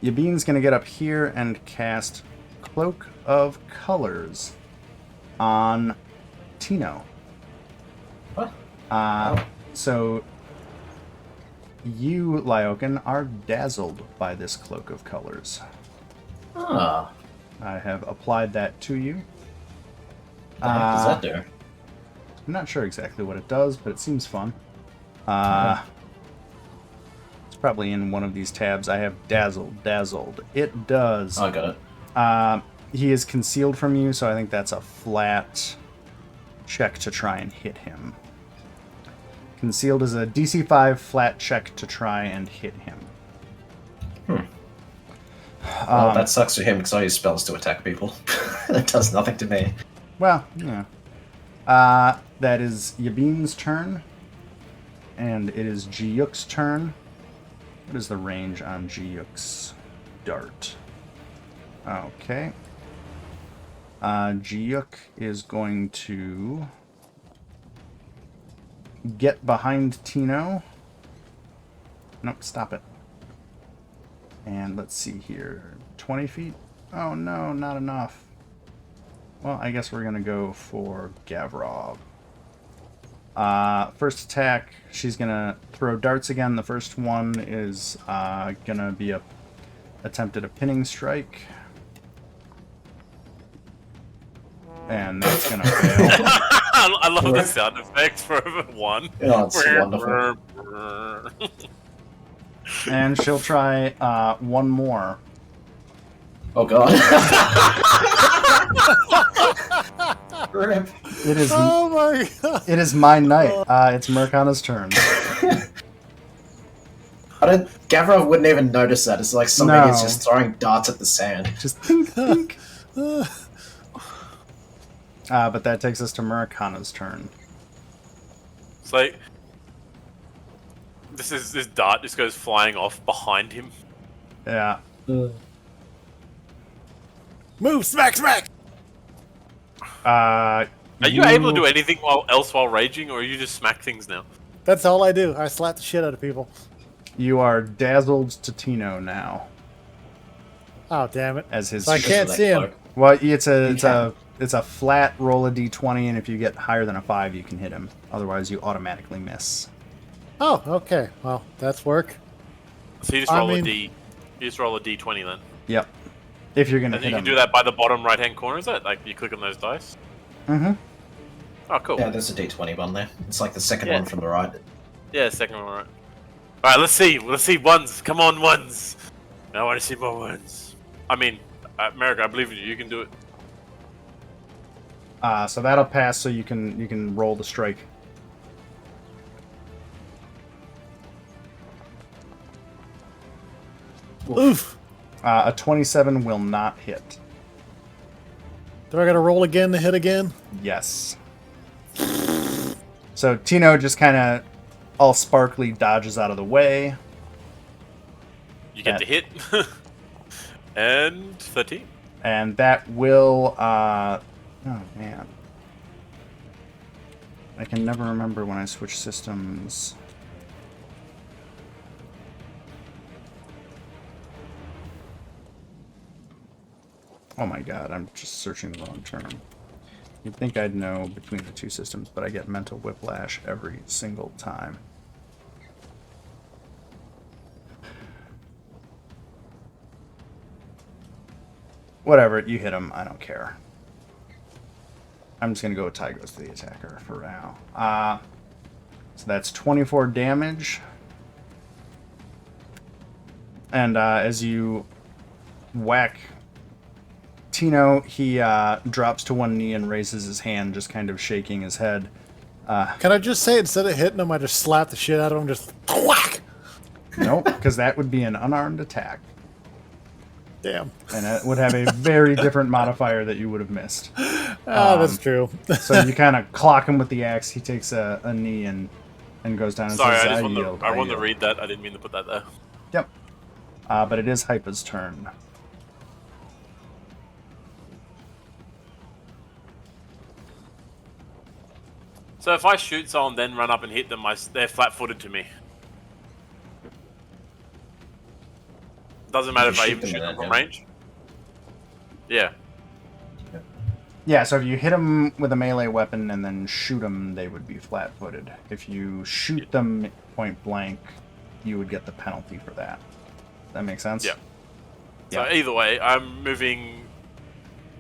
Yabin's going to get up here and cast Cloak of Colors on Tino. What? So you, Lyokin, are dazzled by this Cloak of Colors. Ah. I have applied that to you. What the heck does that do? I'm not sure exactly what it does, but it seems fun. It's probably in one of these tabs. I have dazzled. It does. I got it. He is concealed from you, so I think that's a flat check to try and hit him. Concealed is a DC 5 flat check to try and hit him. Well, that sucks for him because I use spells to attack people. That does nothing to me. Well, yeah. That is Yabin's turn. And it is Jiyuk's turn. What is the range on Jiyuk's dart? Okay. Jiyuk is going to get behind Tino. Nope, stop it. And let's see here. 20 feet? Oh no, not enough. Well, I guess we're going to go for Gavrov. First attack, she's going to throw darts again. The first one is going to be attempted a pinning strike. And that's going to fail. I love the sound effects for one. Oh, it's wonderful. And she'll try one more. Oh god. Rip. It is. Oh my god. It is my night. It's Mercana's turn. Gavrov wouldn't even notice that. It's like some No. idiot's just throwing darts at the sand. Just pink, pink. But that takes us to Murakana's turn. It's like this dart just goes flying off behind him. Yeah. Move, smack, smack. Are you able to do anything else while raging, or you just smack things now? That's all I do. I slap the shit out of people. You are dazzled to Tino now. Oh damn it! As his. So I can't see him. Well, it's a flat roll a d20, and if you get higher than a 5, you can hit him. Otherwise, you automatically miss. Oh, okay. Well, that's work. So you just roll a d. You just roll a d20 then. Yep. If you're gonna And hit you him. can do that by the bottom right hand corner. Is that like you click on those dice? Mm-hmm. Oh, cool. Yeah, there's a d20 one there. It's like the second one from the right. Yeah, second one, right. All right, let's see. Let's see ones. Come on, ones. I want to see more ones. I mean, America, I believe in you. You can do it. So that'll pass. So you can roll the strike. Oof. A 27 will not hit. Do I got to roll again to hit again? Yes. So Tino just kind of all sparkly dodges out of the way. You get to hit. And 13. And that will... oh, man. I can never remember when I switch systems. Oh my god, I'm just searching the wrong term. You'd think I'd know between the two systems, but I get mental whiplash every single time. Whatever, you hit him, I don't care. I'm just gonna go with Ty goes to the attacker for now. So that's 24 damage. And as you whack Tino, he drops to one knee and raises his hand, just kind of shaking his head. Can I just say instead of hitting him, I just slap the shit out of him, just whack? Nope, because that would be an unarmed attack. Damn. And it would have a very different modifier that you would have missed. That's true. So you kind of clock him with the axe. He takes a knee and goes down and Sorry, says, I yield, wanted to yield." read that. I didn't mean to put that there. Yep. But it is Hypa's turn. So if I shoot someone, then run up and hit them, they're flat-footed to me. Doesn't matter if I even shoot them from range. Yeah. Yeah, so if you hit them with a melee weapon and then shoot them, they would be flat-footed. If you shoot them point blank, you would get the penalty for that. That makes sense? Yeah. So either way, I'm moving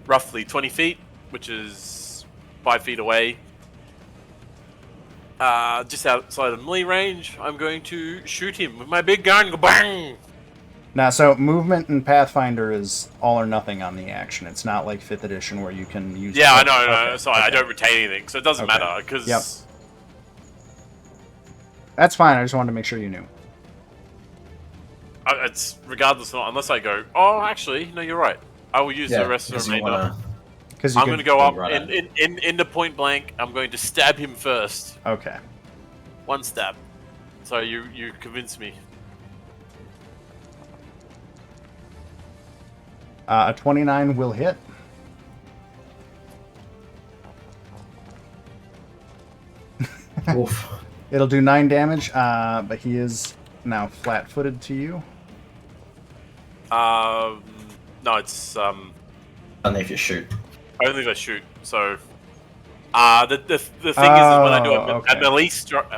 roughly 20 feet, which is 5 feet away. Just outside of melee range, I'm going to shoot him with my big gun. Go bang! Now, so movement in Pathfinder is all or nothing on the action. It's not like 5th edition where you can use... Yeah, I know. Okay. Sorry, I don't retain anything, so it doesn't matter, because... Yep. That's fine, I just wanted to make sure you knew. It's regardless of... Unless I go, oh, actually, no, you're right. I will use the rest of the remainder. I'm going to go up into point blank. I'm going to stab him first. Okay. One stab. So you convinced me. A 29 will hit. Oof. It'll do 9 damage, but he is now flat-footed to you. No, it's Only if you shoot. only if I shoot. So, the thing is when I do a melee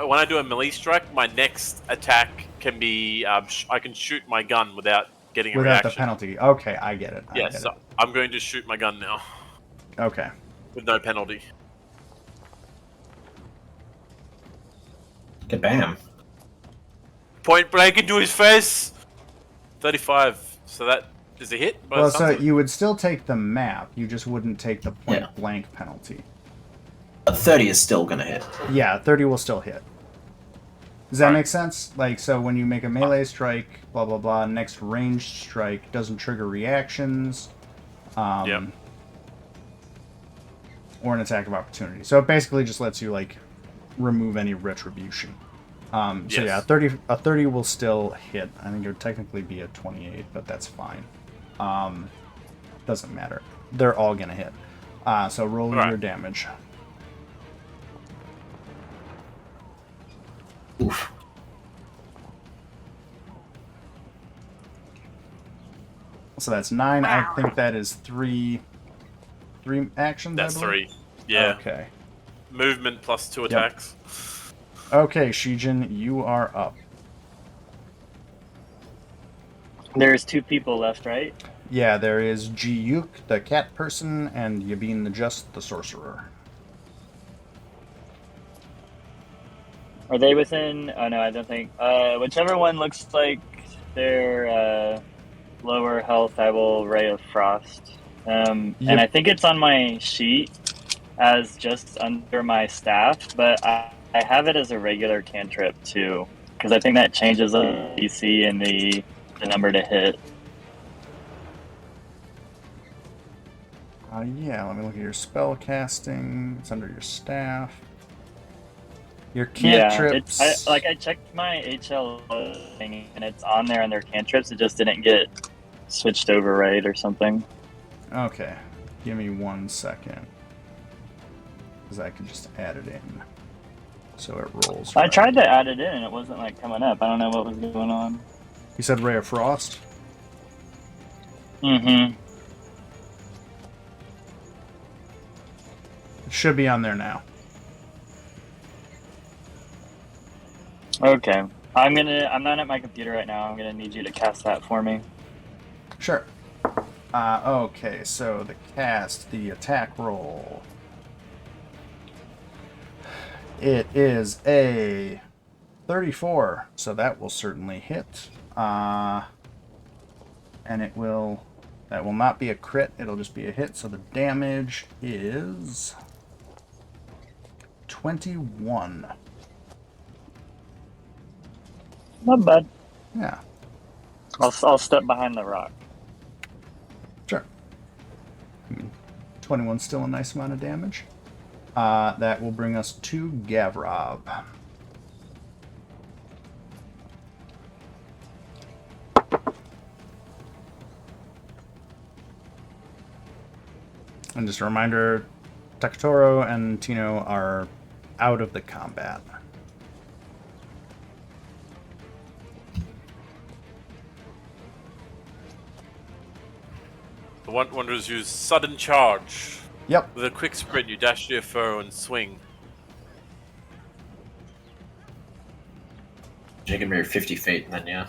when I do a melee strike, my next attack can be I can shoot my gun without getting a Without reaction. the penalty. Okay, I get it. Yes, so I'm going to shoot my gun now Okay. with no penalty. Kabam. Point blank into his face. 35. So that is a hit. By Well, the so sounds of it. you would still take the map. You just wouldn't take the point Yeah. blank penalty. A 30 is still gonna hit. Yeah, 30 will still hit. Does that Right. make sense? Like, so when you make a melee strike, blah, blah, blah, next ranged strike doesn't trigger reactions. Yep. Or an attack of opportunity. So it basically just lets you, like, remove any retribution. So Yes. yeah, a 30 will still hit. I think it would technically be a 28, but that's fine. Doesn't matter. They're all gonna hit. So roll Right. your damage. Oof. So that's 9. Wow. I think that is three actions. That's I believe? 3. Yeah. Okay. Movement plus 2 attacks. Okay, Shijin, you are up. There's 2 people left, right? Yeah, there is Ji-Yuk, the cat person, and Yabin the Just, the sorcerer. Are they within? Oh no, I don't think. Whichever one looks like they're lower health, I will Ray of Frost. And I think it's on my sheet as just under my staff, but I have it as a regular cantrip too, because I think that changes the DC and the number to hit. Yeah, let me look at your spell casting. It's under your staff. Your cantrips. Yeah, I checked my HL thing and it's on there under cantrips. It just didn't get switched over right or something. Okay, give me 1 second. Because I can just add it in. So it rolls. I right. tried to add it in and it wasn't like coming up. I don't know what was going on. You said Ray of Frost? Mm-hmm. It should be on there now. Okay. I'm not at my computer right now. I'm gonna need you to cast that for me. Sure. Okay, so the cast, the attack roll. It is a 34, so that will certainly hit. And that will not be a crit, it'll just be a hit, so the damage is 21. Not bad. Yeah, I'll step behind the rock. sure. 21's still a nice amount of damage. That will bring us to Gavrov. And just a reminder, Taktora and Tino are out of the combat. The Wanderers use sudden charge. Yep. With a quick sprint, you dash to your foe and swing. You can move 50 feet, and then yeah.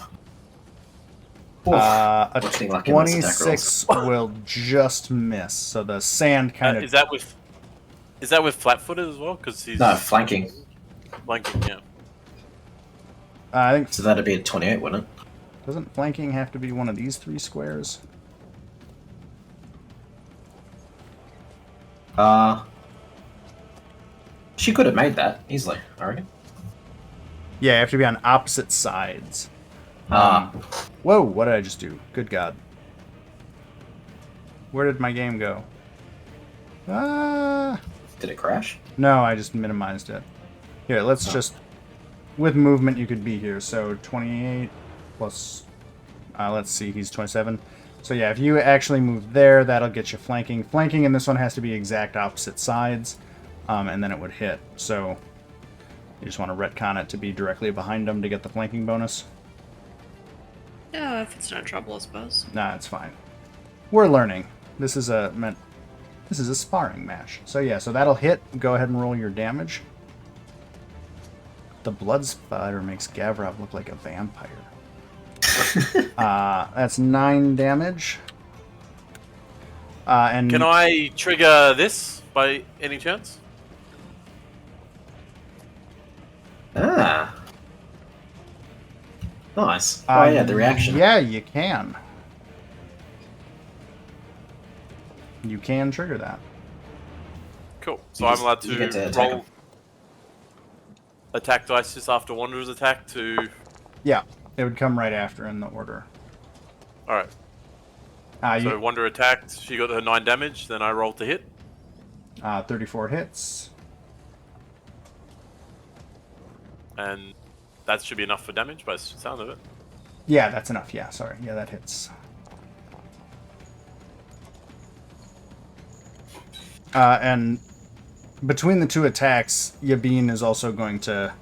A Looking like in this attack 26 will just miss. So the sand kind of. Is that with flat-footed as well? Because he's No, flanking. flanking. Yeah. I think. So that'd be a 28, wouldn't it? Doesn't flanking have to be one of these 3 squares? She could have made that easily, I reckon. Yeah, you have to be on opposite sides. Whoa, what did I just do? Good God. Where did my game go? Did it crash? No, I just minimized it. Here, let's just... With movement, you could be here. So 28 plus... let's see, he's 27. So yeah, if you actually move there, that'll get you flanking. Flanking in this one has to be exact opposite sides, and then it would hit. So you just want to retcon it to be directly behind them to get the flanking bonus. Yeah, if it's no trouble, I suppose. Nah, it's fine. We're learning. This is a sparring match. So yeah, so that'll hit. Go ahead and roll your damage. The blood spider makes Gavrov look like a vampire. That's 9 damage. And Can I trigger this by any chance? Ah. Nice. Oh yeah, the reaction. Yeah, you can. You can trigger that. Cool. So You I'm just- allowed you get to to attack roll 'em. attack dice just after Wanderer's attack to. Yeah, it would come right after in the order. All right. You, So Wanderer attacked. She got her 9 damage. Then I rolled to hit. 34 hits. And that should be enough for damage by the sound of it. Yeah, that's enough. Yeah, sorry. Yeah, that hits. And between the two attacks, Yabin is also going to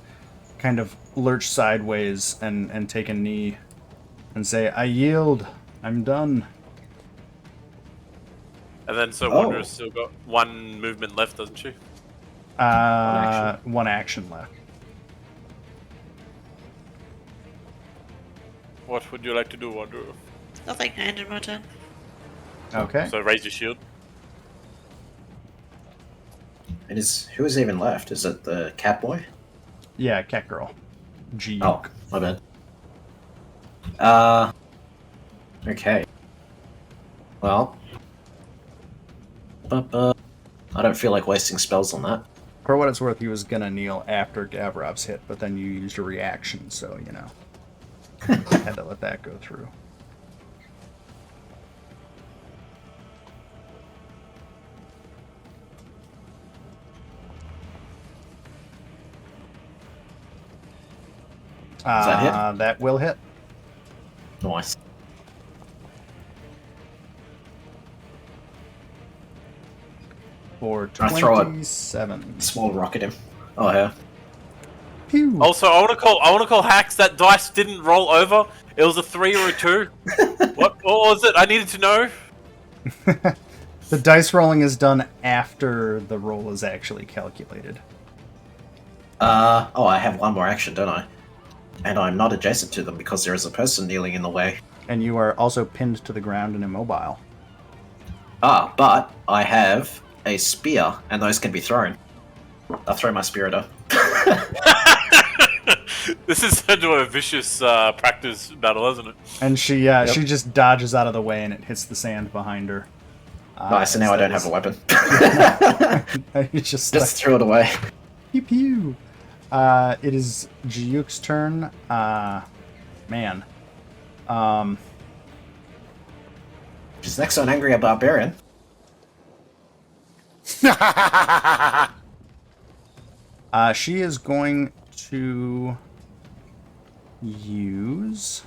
kind of lurch sideways and take a knee and say, I yield. I'm done. And then so Oh. Wanderer's still got 1 movement left, doesn't she? One action left. What would you like to do, Wanderer? Nothing. I ended my turn. Okay. So raise your shield. And who is even left? Is it the cat boy? Yeah, cat girl. G. Oh, my bad. Okay. Well. I don't feel like wasting spells on that. For what it's worth, he was gonna kneel after Gavrov's hit, but then you used a reaction, so, you know. Had to let that go through. that hit? That will hit. Nice. For I throw a 27. small rock at him. Oh yeah. Pew! Also, I want to call hacks. That dice didn't roll over. It was a 3 or a 2. What was it? I needed to know. The dice rolling is done after the roll is actually calculated. Oh, I have one more action, don't I? And I'm not adjacent to them because there is a person kneeling in the way. And you are also pinned to the ground and immobile. Ah, but I have a spear, and those can be thrown. I'll throw my spear at her. This is turned into a vicious practice battle, hasn't it? And she she just dodges out of the way and it hits the sand behind her. Nice, and now I don't have a weapon. You just Just threw it away. pew pew. It is Jiuk's turn. Man. She's next to an angry barbarian. She is going to use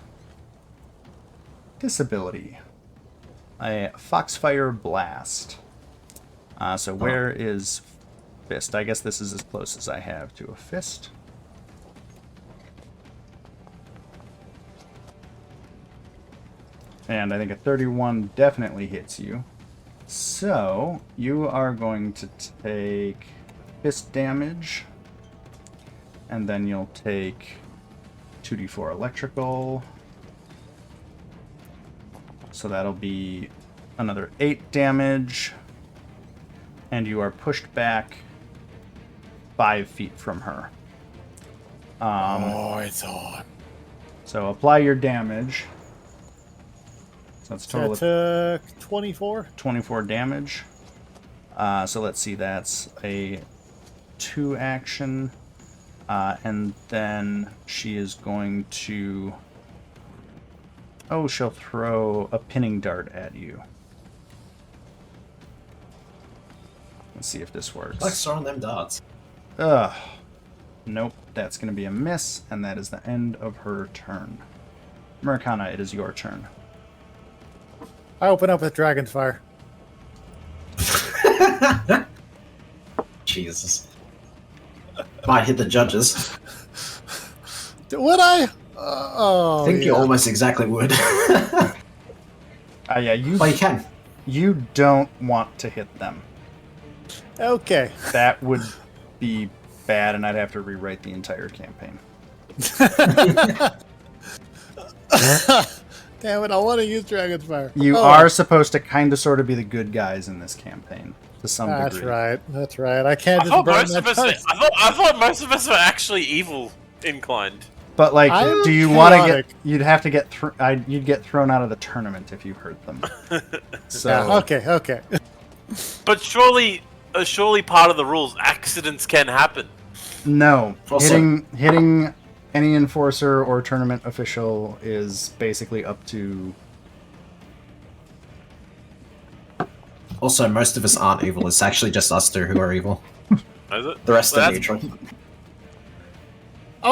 disability. A Foxfire Blast. So where is fist? I guess this is as close as I have to a fist. And I think a 31 definitely hits you. So you are going to take fist damage. And then you'll take 2d4 electrical. So that'll be another 8 damage. And you are pushed back 5 feet from her. Oh, it's on. So apply your damage. So that's a So total that of took 24. 24 damage. So let's see, that's a 2 action. And then she is going to... Oh, she'll throw a pinning dart at you. Let's see if this works. Like throwing them darts. Ugh. Nope, that's going to be a miss, and that is the end of her turn. Murakana, it is your turn. I open up with Dragon's Fire. Jesus. Might hit the judges. Would I? Oh, I think you almost exactly would. Yeah, you Well, you can. you don't want to hit them. Okay. That would be bad, and I'd have to rewrite the entire campaign. Damn it! I want to use Dragon's Fire. You Oh, are supposed to kind of sort of be the good guys in this campaign to some That's degree. right. That's right. I can't I just thought burn most that of us. dice. I thought most of us are actually evil inclined. But like, I'm do you want to chaotic. get? You'd have to get. You'd get thrown out of the tournament if you hurt them. So Yeah, okay. But surely part of the rules, accidents can happen. no, Also- hitting any enforcer or tournament official is basically up to. Also, most of us aren't evil. It's actually just us two who are evil. Is it? The rest Well, are that's- neutral.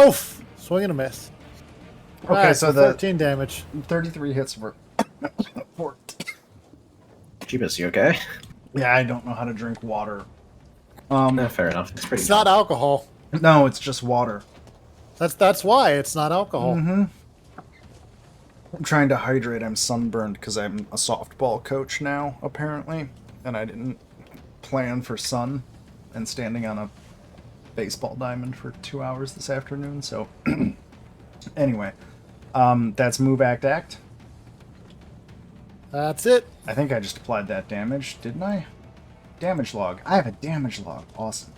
Oof! Swing and a miss. Okay, Alright, so the 13 damage. 33 hits for. Jeebus, you okay? Yeah, I don't know how to drink water. No, fair enough. It's pretty. It's not alcohol. No, it's just water. That's why it's not alcohol. Mm-hmm. I'm trying to hydrate. I'm sunburned because I'm a softball coach now, apparently, and I didn't plan for sun and standing on a baseball diamond for 2 hours this afternoon. So, anyway, that's move, act. That's it. I think I just applied that damage, didn't I? Damage log. I have a damage log. Awesome.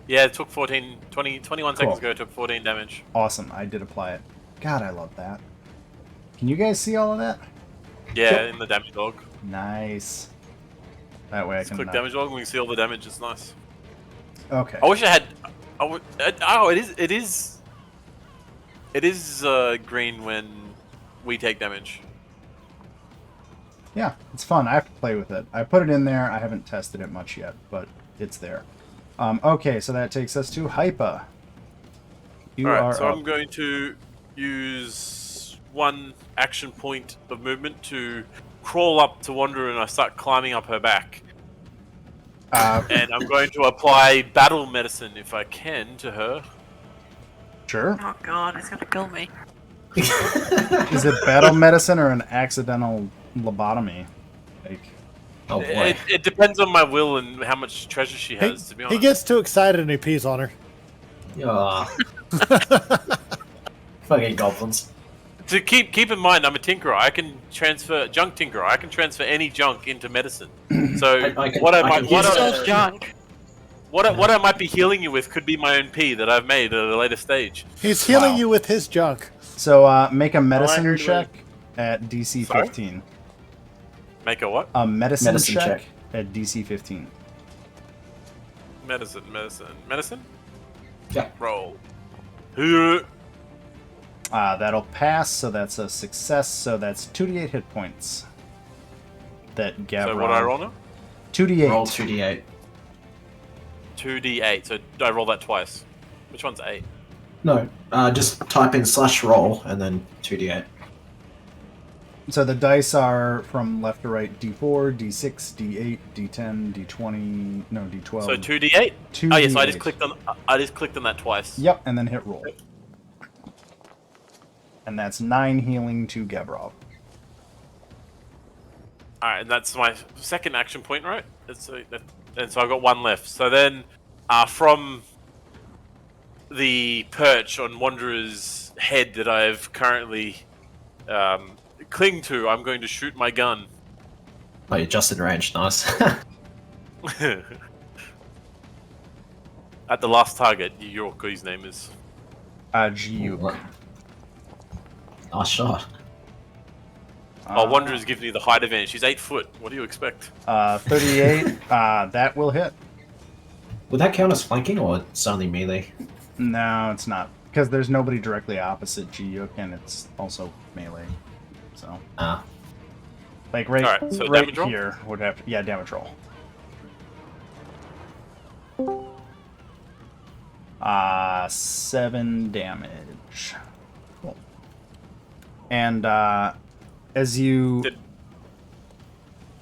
Yeah, it took 21 Cool. seconds ago. It took 14 damage. Awesome. I did apply it. God, I love that. Can you guys see all of that? Yeah, in the damage log. Nice. That way I Just can. click damage log and we can see all the damage. It's nice. Okay. I wish I had. Oh, it is green when we take damage. Yeah, it's fun. I have to play with it. I put it in there. I haven't tested it much yet, but it's there. Okay, so that takes us to Hypa. You Alright, are so up. I'm going to use one action point of movement to crawl up to Wanderer and I start climbing up her back. And I'm going to apply battle medicine if I can to her. Sure. Oh god, he's gonna kill me. Is it battle medicine or an accidental lobotomy? Like, Oh boy. It depends on my will and how much treasure she has, to be honest. He gets too excited and he pees on her. Ah. Fucking goblins. To keep in mind, I'm a tinkerer. I can transfer junk tinkerer. I can transfer any junk into medicine. So I can- what I I might can what use I, that. Junk. what I might be healing you with could be my own pee that I've made at a later stage. He's healing Wow. you with his junk. so make a medicine heard check at DC Sorry? 15. Make a what? A medicine Medicine check check. at DC 15. Medicine. Yeah. Roll. That'll pass, so that's a success. So that's 2d8 hit points. That Gavron. So what I roll now? 2d8. Roll 2d8. 2d8. So I roll that twice. Which one's 8? No, just type in /roll and then 2d8. So the dice are from left to right: D4, D6, D8, D10, D20, no D12. So 2d8. 2d8. Oh yes, I just clicked on that twice. Yep, and then hit roll. And that's 9 healing to Gavrov. Alright, and that's my second action point, right? And so I've got one left. So then, from the perch on Wanderer's head that I've currently cling to, I'm going to shoot my gun. Oh, you're just in range. Nice. At the last target, Yorko's name is. Jiuk. Nice shot. Wanderer's giving me the height advantage. She's 8 foot. What do you expect? 38. That will hit. Would that count as flanking or it's only melee? No, it's not. Because there's nobody directly opposite Jiuk, and it's also melee. So, like right, Alright, so right damage roll? here would have to, yeah, damage roll. 7 damage. Cool. And as you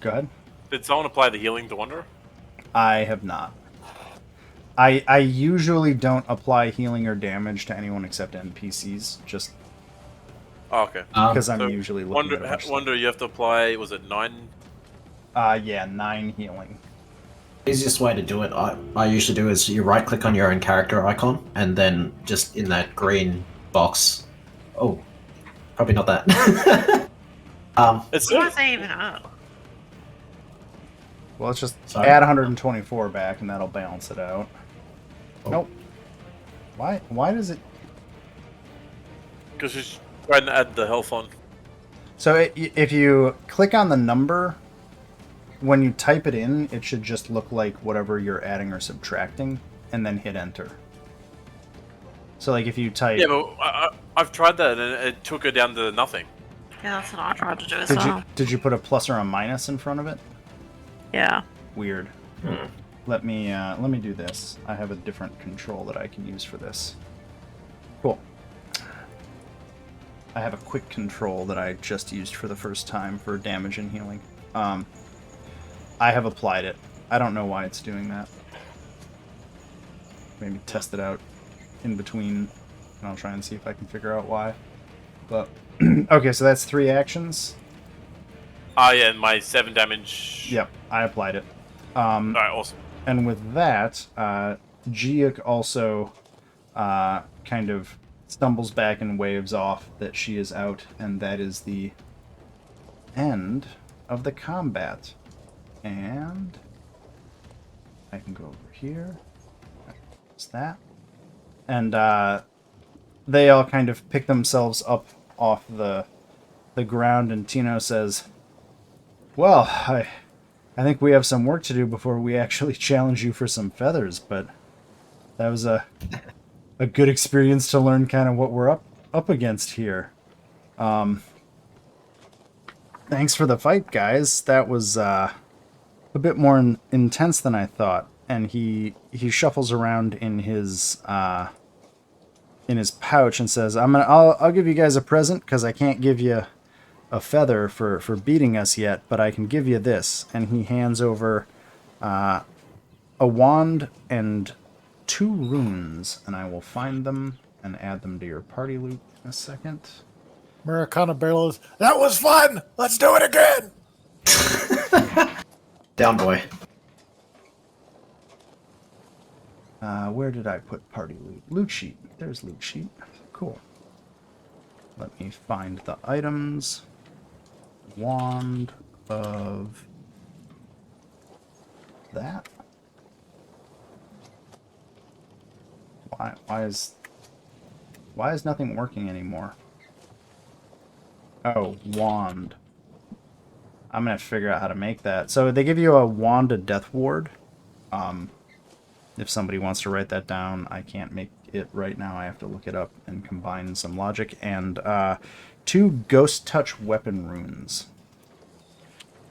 go ahead. Did someone apply the healing to Wanderer? I have not. I usually don't apply healing or damage to anyone except NPCs, just Oh, okay. because I'm So usually looking at other stuff. Wanderer, you have to apply. Was it 9? Yeah, 9 healing. Easiest way to do it, I usually do is you right click on your own character icon and then just in that green box. Oh, Probably not that. It's What was I even up? Well, let's just Sorry? add 124 back, and that'll balance it out. Oh. Nope. Why does it... because she's trying to add the health on. So if you click on the number, when you type it in, it should just look like whatever you're adding or subtracting, and then hit enter. So like if you type... Yeah, but I've tried that and it took her down to nothing. Yeah, that's what I tried to do as well. Did you put a plus or a minus in front of it? Yeah. Weird. Let me do this. I have a different control that I can use for this. Cool. I have a quick control that I just used for the first time for damage and healing. I have applied it. I don't know why it's doing that. Maybe test it out in between, and I'll try and see if I can figure out why. But okay, so that's 3 actions. Yeah, and my 7 damage. Yep, I applied it. Alright, awesome. And with that, Jiuk also kind of stumbles back and waves off that she is out, and that is the end of the combat. And I can go over here. What's that? And they all kind of pick themselves up off the ground, and Tino says, "Well, I think we have some work to do before we actually challenge you for some feathers, but that was a good experience to learn kind of what we're up against here. Thanks for the fight, guys. That was a bit more intense than I thought." And he shuffles around in his pouch and says, "I'll give you guys a present because I can't give you a feather for beating us yet, but I can give you this." And he hands over a wand and 2 runes, and I will find them and add them to your party loot in a second. Murakana bellows, "That was fun! Let's do it again!" Down, boy. Where did I put party loot? Loot sheet. There's loot sheet. Cool. Let me find the items. Wand of that. Why is nothing working anymore? Oh, wand. I'm gonna figure out how to make that. So they give you a wand of death ward. If somebody wants to write that down, I can't make it right now. I have to look it up and combine some logic. And 2 ghost touch weapon runes.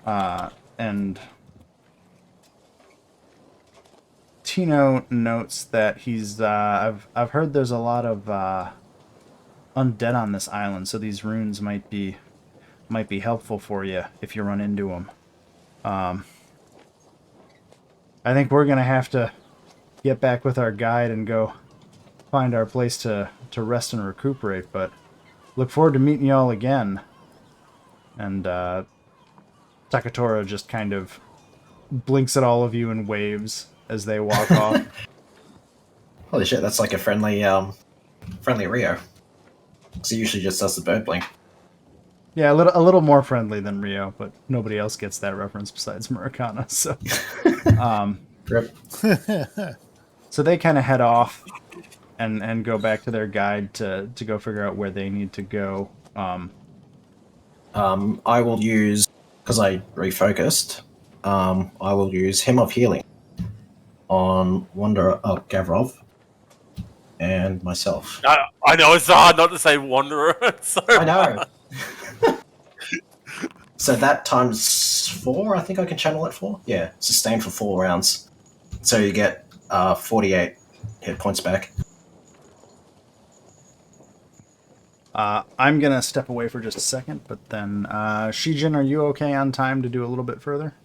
And Tino notes that he's I've heard there's a lot of undead on this island, so these runes might be helpful for you if you run into them. I think we're gonna have to get back with our guide and go find our place to rest and recuperate, but look forward to meeting y'all again. And Taktora just kind of blinks at all of you and waves as they walk off. Holy shit, that's like a friendly Rio. Because he usually just does the bird blink. Yeah, a little more friendly than Rio, but nobody else gets that reference besides Murakana. So, Rip. so they kind of head off and go back to their guide to go figure out where they need to go. I will use, because I refocused, I will use Hymn of Healing on Wanderer Gavrov and myself. I know it's hard not to say Wanderer. So I know. So that times 4, I think I can channel it for. Yeah, sustain for 4 rounds. So you get 48 hit points back. I'm going to step away for just a second, but then Shijin, are you okay on time to do a little bit further?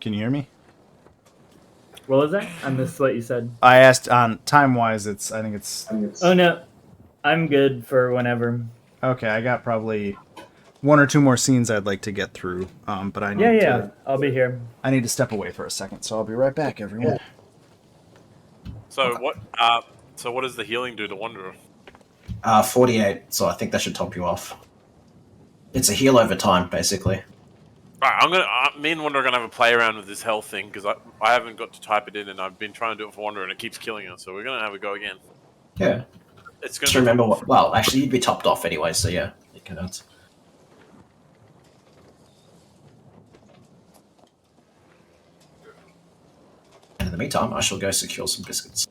Can you hear me? What was that? I missed what you said. I asked on time-wise, I think it's... Oh no, I'm good for whenever. Okay, I got probably one or two more scenes I'd like to get through, but I need Yeah. I'll be here. I need to step away for a second, so I'll be right back, everyone. So what? So what does the healing do to Wanderer? 48, so I think that should top you off. It's a heal over time, basically. Right, me and Wanderer are gonna have a play around with this health thing because I haven't got to type it in, and I've been trying to do it for Wanderer, and it keeps killing us. So we're gonna have a go again. Yeah. It's gonna Just remember what. Well, actually, you'd be topped off anyway, so yeah, it counts. And in the meantime, I shall go secure some biscuits.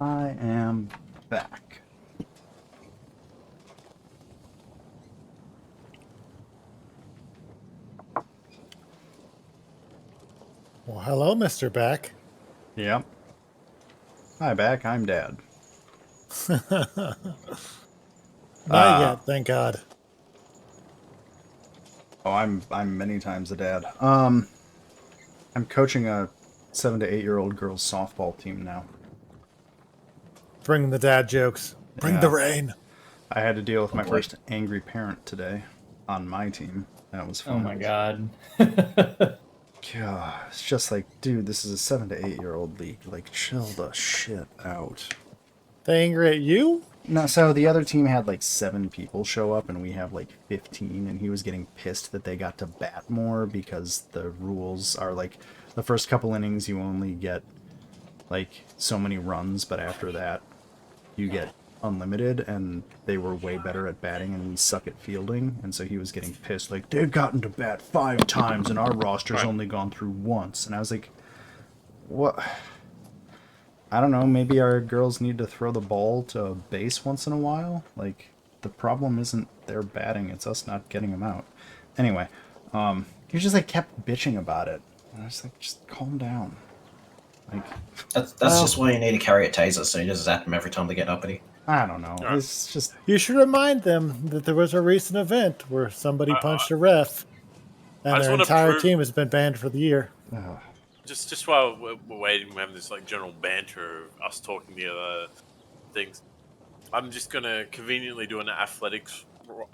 I am back. Well, hello, Mr. Back. Yep. Hi, back. I'm Dad. Not yet, thank God. Oh, I'm many times a dad. I'm coaching a 7 to 8-year-old girls softball team now. Bring the dad jokes. Bring the rain. I had to deal with my first angry parent today on my team. That was fun. Oh my god. God, it's just like, dude, this is a 7 to 8-year-old league. Like, chill the shit out. They angry at you? No, so the other team had like 7 people show up, and we have like 15, and he was getting pissed that they got to bat more because the rules are like, the first couple innings you only get like so many runs, but after that you get unlimited, and they were way better at batting and we suck at fielding, and so he was getting pissed like, they've gotten to bat 5 times and our roster's only gone through once. And I was like, what? I don't know, maybe our girls need to throw the ball to base once in a while. Like, the problem isn't their batting, it's us not getting them out. Anyway, he just like kept bitching about it, and I was like, just calm down. Like, That's just why you need to carry a taser, so you just zap them every time they get uppity. I don't know. It's just, You should remind them that there was a recent event where somebody punched a ref, I and just their wanna entire prove- team has been banned for the year. Just while we're waiting, we're having this like general banter of us talking the other things. I'm just gonna conveniently do an acrobatics roll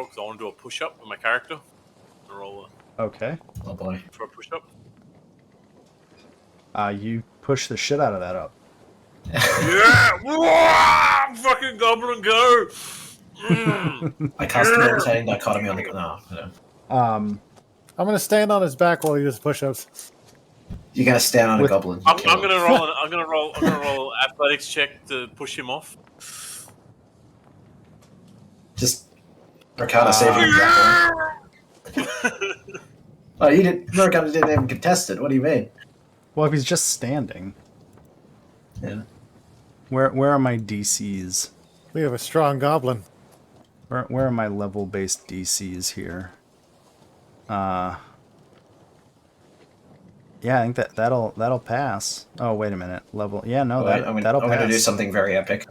because I want to do a push up with my character. I'm gonna roll okay. Oh boy. for a push up. You push the shit out of that up. Yeah! Whoa! Fucking goblin go! I cast a meditating dichotomy on the. No. I'm gonna stand on his back while he does push-ups. You're gonna stand on a With- goblin. I'm gonna roll. I'm gonna roll athletics check to push him off. Just Mercado saving him grappling. Oh, you didn't. Mercado didn't even contest it. What do you mean? Well, if he's just standing, Yeah. where are my DCs? We have a strong goblin. Where are my level-based DCs here? Yeah, I think that'll pass. Oh, wait a minute. Level. Yeah, no, Wait, I'm that'll pass. going to do something very epic.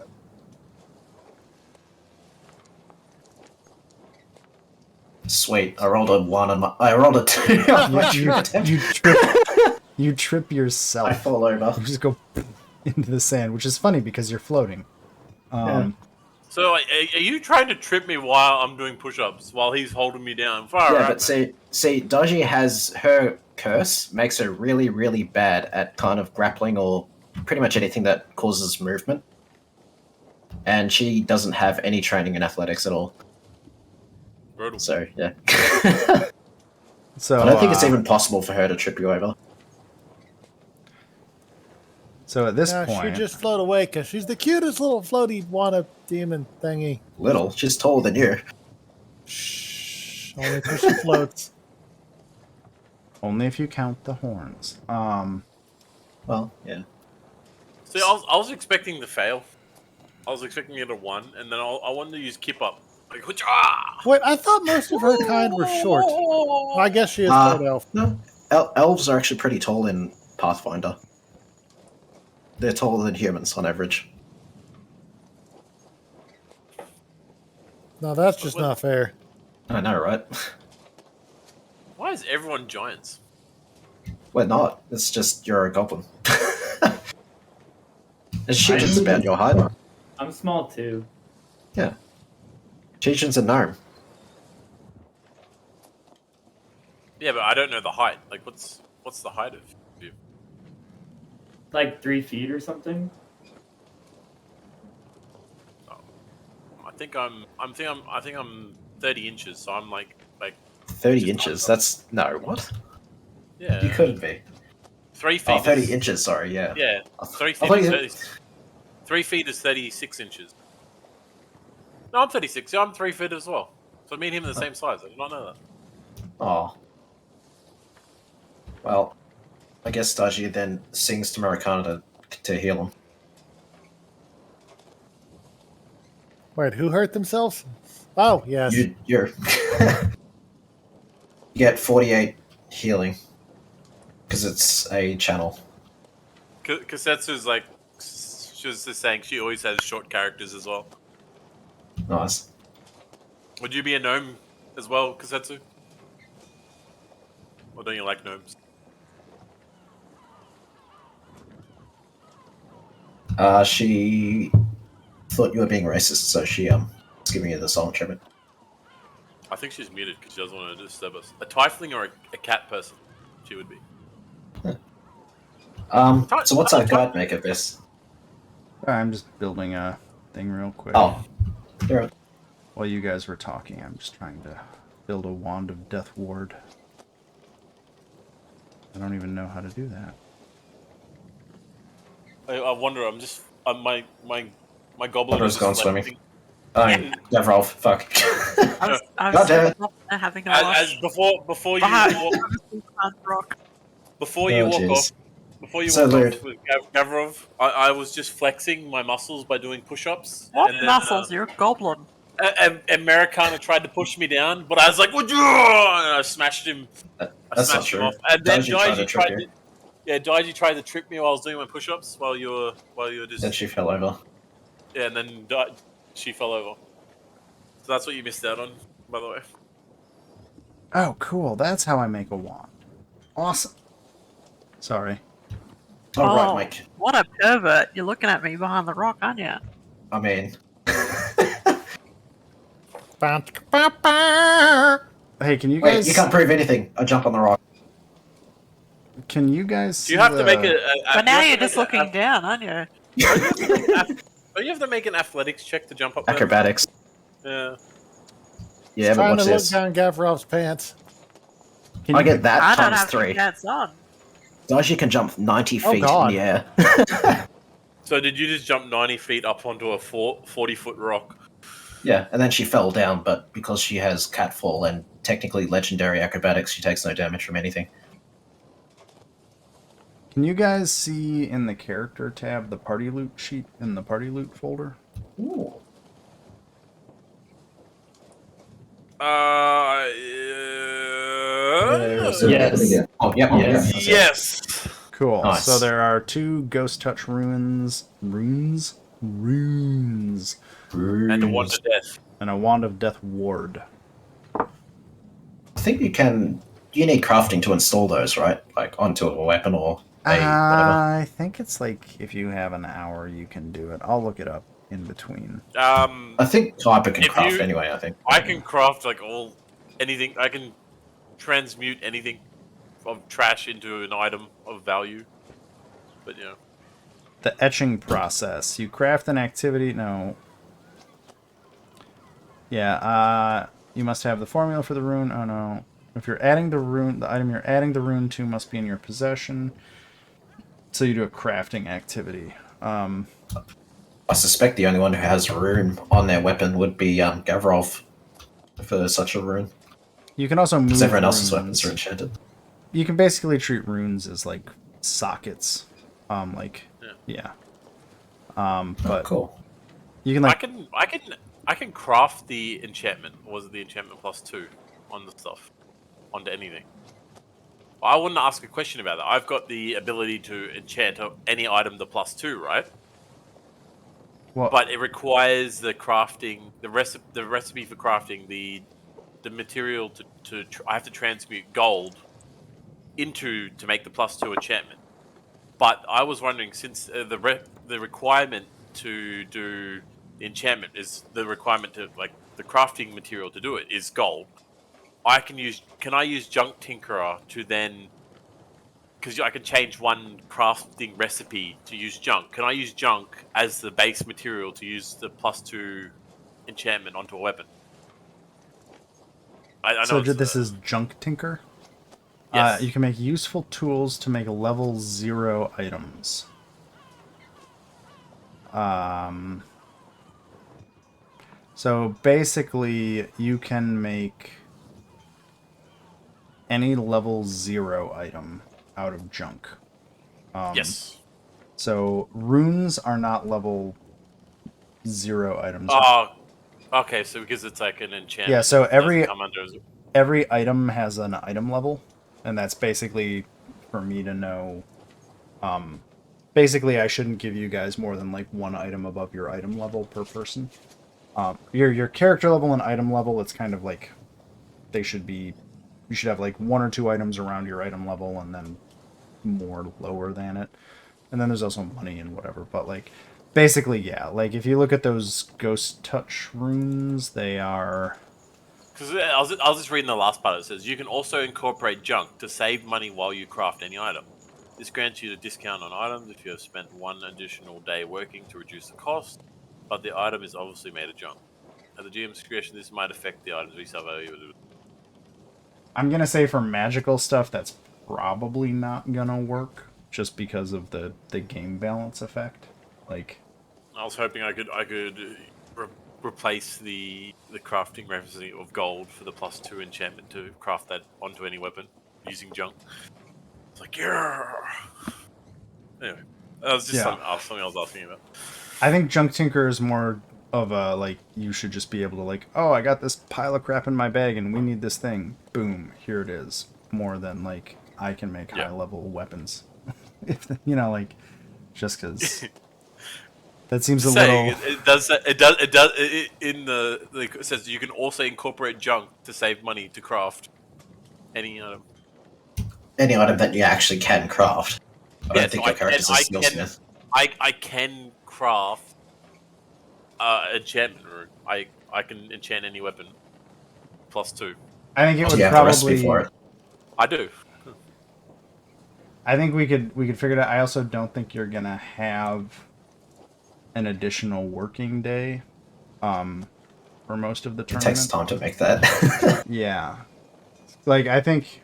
Sweet. I rolled a 1 and I rolled a 2 on my attempt. You trip yourself. I fall over. You just go into the sand, which is funny because you're floating. So, like, are you trying to trip me while I'm doing push-ups while he's holding me down? Far Yeah, out, but see, Daji has her curse makes her really, really bad at kind of grappling or pretty much anything that causes movement, and she doesn't have any training in athletics at all. Brutal. So yeah, So I don't think it's even possible for her to trip you over. So at this She point, just float away because she's the cutest little floaty wanna demon thingy. Little, she's taller than you. Shh. Only because she floats. only if you count the horns. Well, yeah. See, I was expecting to fail. I was expecting it a 1, and then I wanted to use keep up. Like, Wait, I thought most of her kind were short. Well, I guess she is part elf. No, elves are actually pretty tall in Pathfinder. They're taller than humans on average. No, that's just not fair. I know, right? Why is everyone giants? We're not. It's just you're a goblin. Shijin's about your height. I'm small too. Yeah. Shijin's a gnome. Yeah, but I don't know the height. Like, what's the height of you? Like 3 feet or something. I think I'm 30 inches. So I'm like 30 just inches? under. That's... No, what? Yeah. You couldn't be. 3 feet. Oh, 30 inches, sorry, yeah. Yeah. 3 I feet. thought Is you- 30, 3 feet is 36 inches. No, I'm 36. Yeah, I'm 3 feet as well. So me and him are the same size. I did not know that. Oh. Well, I guess Daji then sings to Marikana to heal him. Wait, who hurt themselves? Oh, yes. You're... you get 48 healing. Because it's a channel. Kasetsu's like, she was just saying she always has short characters as well. Nice. Would you be a gnome as well, Kasetsu? Or don't you like gnomes? She thought you were being racist, so she was giving you the silent treatment. I think she's muted because she doesn't want to disturb us. A tiefling or a cat person, she would be. So what's our guide make of this? I'm just building a thing real quick. Oh, there. While you guys were talking, I'm just trying to build a wand of death ward. I don't even know how to do that. I wonder. I'm just my goblin Otter's is gone just swimming. Oh, never off. Fuck. I God was damn it. having a as wash. before you Behind- walk, rock. before you Oh, walk jeez. off. Before you So walk weird. off with Gavrov, I was just flexing my muscles by doing push-ups. What and then, muscles? You're a goblin. And Marikana tried to push me down, but I was like, "Would you?" And I smashed him. I That's not smashed him true. off. And then Daiji tried to trip you. Daiji tried to trip me while I was doing my push-ups while you were just Then she fell over. yeah, and then she fell over. So that's what you missed out on, by the way. Oh, cool. That's how I make a wand. Awesome. Sorry. Oh, right, Mike. What a pervert. You're looking at me behind the rock, aren't you? I mean... Hey, can you Wait, guys... you can't prove anything. I jump on the rock. Can you guys Do you have to make a But now you you're have to just make looking down, aren't you? Don't you have to make an athletics check to jump up there? Acrobatics. Yeah. Yeah, but Trying watch to look this. down Gavrov's pants. Can I you- get that I don't times have 3. any pants on. Daiji can jump 90 Oh, feet in God. the air. So did you just jump 90 feet up onto a 40-foot rock? Yeah, and then she fell down, but because she has catfall and technically legendary acrobatics, she takes no damage from anything. Can you guys see in the character tab the party loot sheet in the party loot folder? Ooh. So Yes. Oh, yep. Yes. That's it. Yes. Cool. Nice. So there are 2 Ghost Touch runes, And a wand of death. and a Wand of Death ward. I think you need crafting to install those, right? Like onto a weapon or whatever. I think it's like if you have an hour, you can do it. I'll look it up in between. I think Typer can If craft you- anyway, I think. I can craft like anything. I can transmute anything of trash into an item of value. But yeah. The etching process. You craft an activity. No. Yeah. You must have the formula for the rune. Oh no. If you're adding the rune, the item you're adding the rune to must be in your possession. So you do a crafting activity. I suspect the only one who has rune on their weapon would be Gavrov for such a rune. You can also move Because everyone runes. else's weapons are enchanted. You can basically treat runes as like sockets. Yeah. But Cool. you can like I can craft the enchantment. Or was it the enchantment +2 on the stuff onto anything? I want to ask a question about that. I've got the ability to enchant any item the +2, right? well, But it requires the crafting, the recipe for crafting the material I have to transmute gold to make the +2 enchantment. But I was wondering, since the requirement to do the enchantment is the requirement to like the crafting material to do it is gold. Can I use Junk Tinkerer to then, because I can change one crafting recipe to use junk. Can I use junk as the base material to use the +2 enchantment onto a weapon? I so know this is Junk Tinker. Yes. You can make useful tools to make level 0 items. So basically, you can make any level 0 item out of junk. Yes. So runes are not level 0 items. Oh, okay. So because it's like an enchantment. Yeah, so it doesn't come under every item has an item level, and that's basically for me to know. Basically, I shouldn't give you guys more than like one item above your item level per person. Your character level and item level, it's kind of like you should have like 1 or 2 items around your item level, and then more lower than it. And then there's also money and whatever. But like, basically, yeah. Like if you look at those Ghost Touch runes, they are. Because I was just reading the last part. It says you can also incorporate junk to save money while you craft any item. This grants you a discount on items if you have spent 1 additional day working to reduce the cost, but the item is obviously made of junk. At the GM's suggestion, this might affect the item's resale value. I'm gonna say for magical stuff, that's probably not gonna work, just because of the game balance effect. Like, I was hoping I could replace the crafting reference of gold for the +2 enchantment to craft that onto any weapon using junk. It's like, yeah. Anyway, that was just something I was asking about. I think Junk Tinker is more of a like you should just be able to like, oh, I got this pile of crap in my bag and we need this thing. Boom, here it is. More than like I can make high level weapons. If like just because that seems a little. It says you can also incorporate junk to save money to craft any item. Any item that you actually can craft. I don't think your character's a steelsmith. I can craft enchantment rune. I can enchant any weapon +2. I think it would You have the recipe for probably. it. I do. I think we could figure it out. I also don't think you're gonna have an additional working day for most of the It tournament. takes time to make that. Yeah. Like I think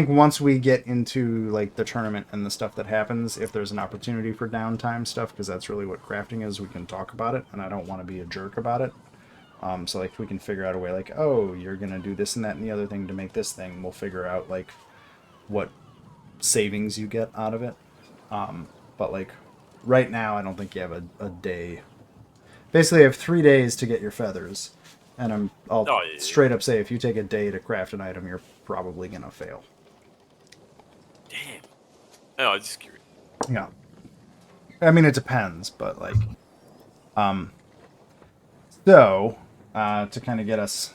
once we get into like the tournament and the stuff that happens, if there's an opportunity for downtime stuff, because that's really what crafting is, we can talk about it, and I don't want to be a jerk about it. So like if we can figure out a way like, oh, you're gonna do this and that and the other thing to make this thing, we'll figure out like what savings you get out of it. But like right now, I don't think you have a day. Basically, you have 3 days to get your feathers, And I'll Oh, yeah. straight up say, if you take a day to craft an item, you're probably gonna fail. Damn. Oh, I'm just curious. Yeah. I mean, it depends, but like, so to kind of get us,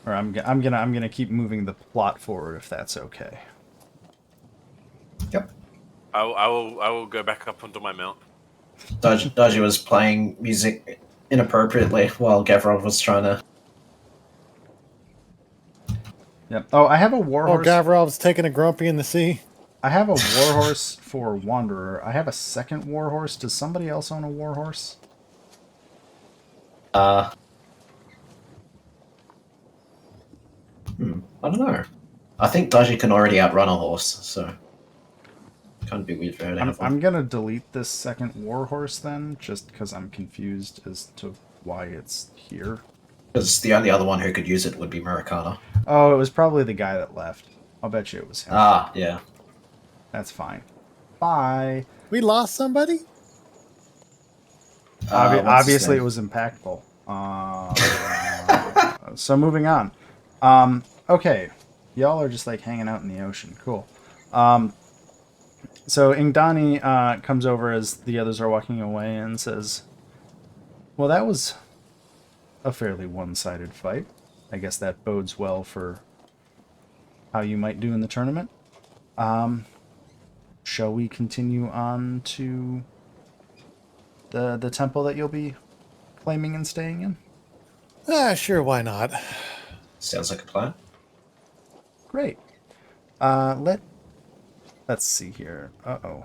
or I'm gonna keep moving the plot forward if that's okay. Yep. I will go back up onto my mount. Daji was playing music inappropriately while Gavrov was trying to. Yep. Oh, I have a Oh, warhorse. Gavrov's taking a grumpy in the sea. I have a warhorse for Wanderer. I have a second warhorse. Does somebody else own a warhorse? I don't know. I think Daji can already outrun a horse, so kind of be weird for her to have one. I'm gonna delete this second warhorse then, just because I'm confused as to why it's here. Because the only other one who could use it would be Murakata. Oh, it was probably the guy that left. I'll bet you it was him. Ah, yeah. That's fine. Bye. We lost somebody? What's his Obviously, it name? was impactful. So moving on. Okay, y'all are just like hanging out in the ocean. Cool. So Ingdani comes over as the others are walking away and says, "Well, that was a fairly one-sided fight. I guess that bodes well for how you might do in the tournament. Shall we continue on to the temple that you'll be claiming and staying in?" Sure, why not? Sounds like a plan. Great. Let's see here. Uh-oh.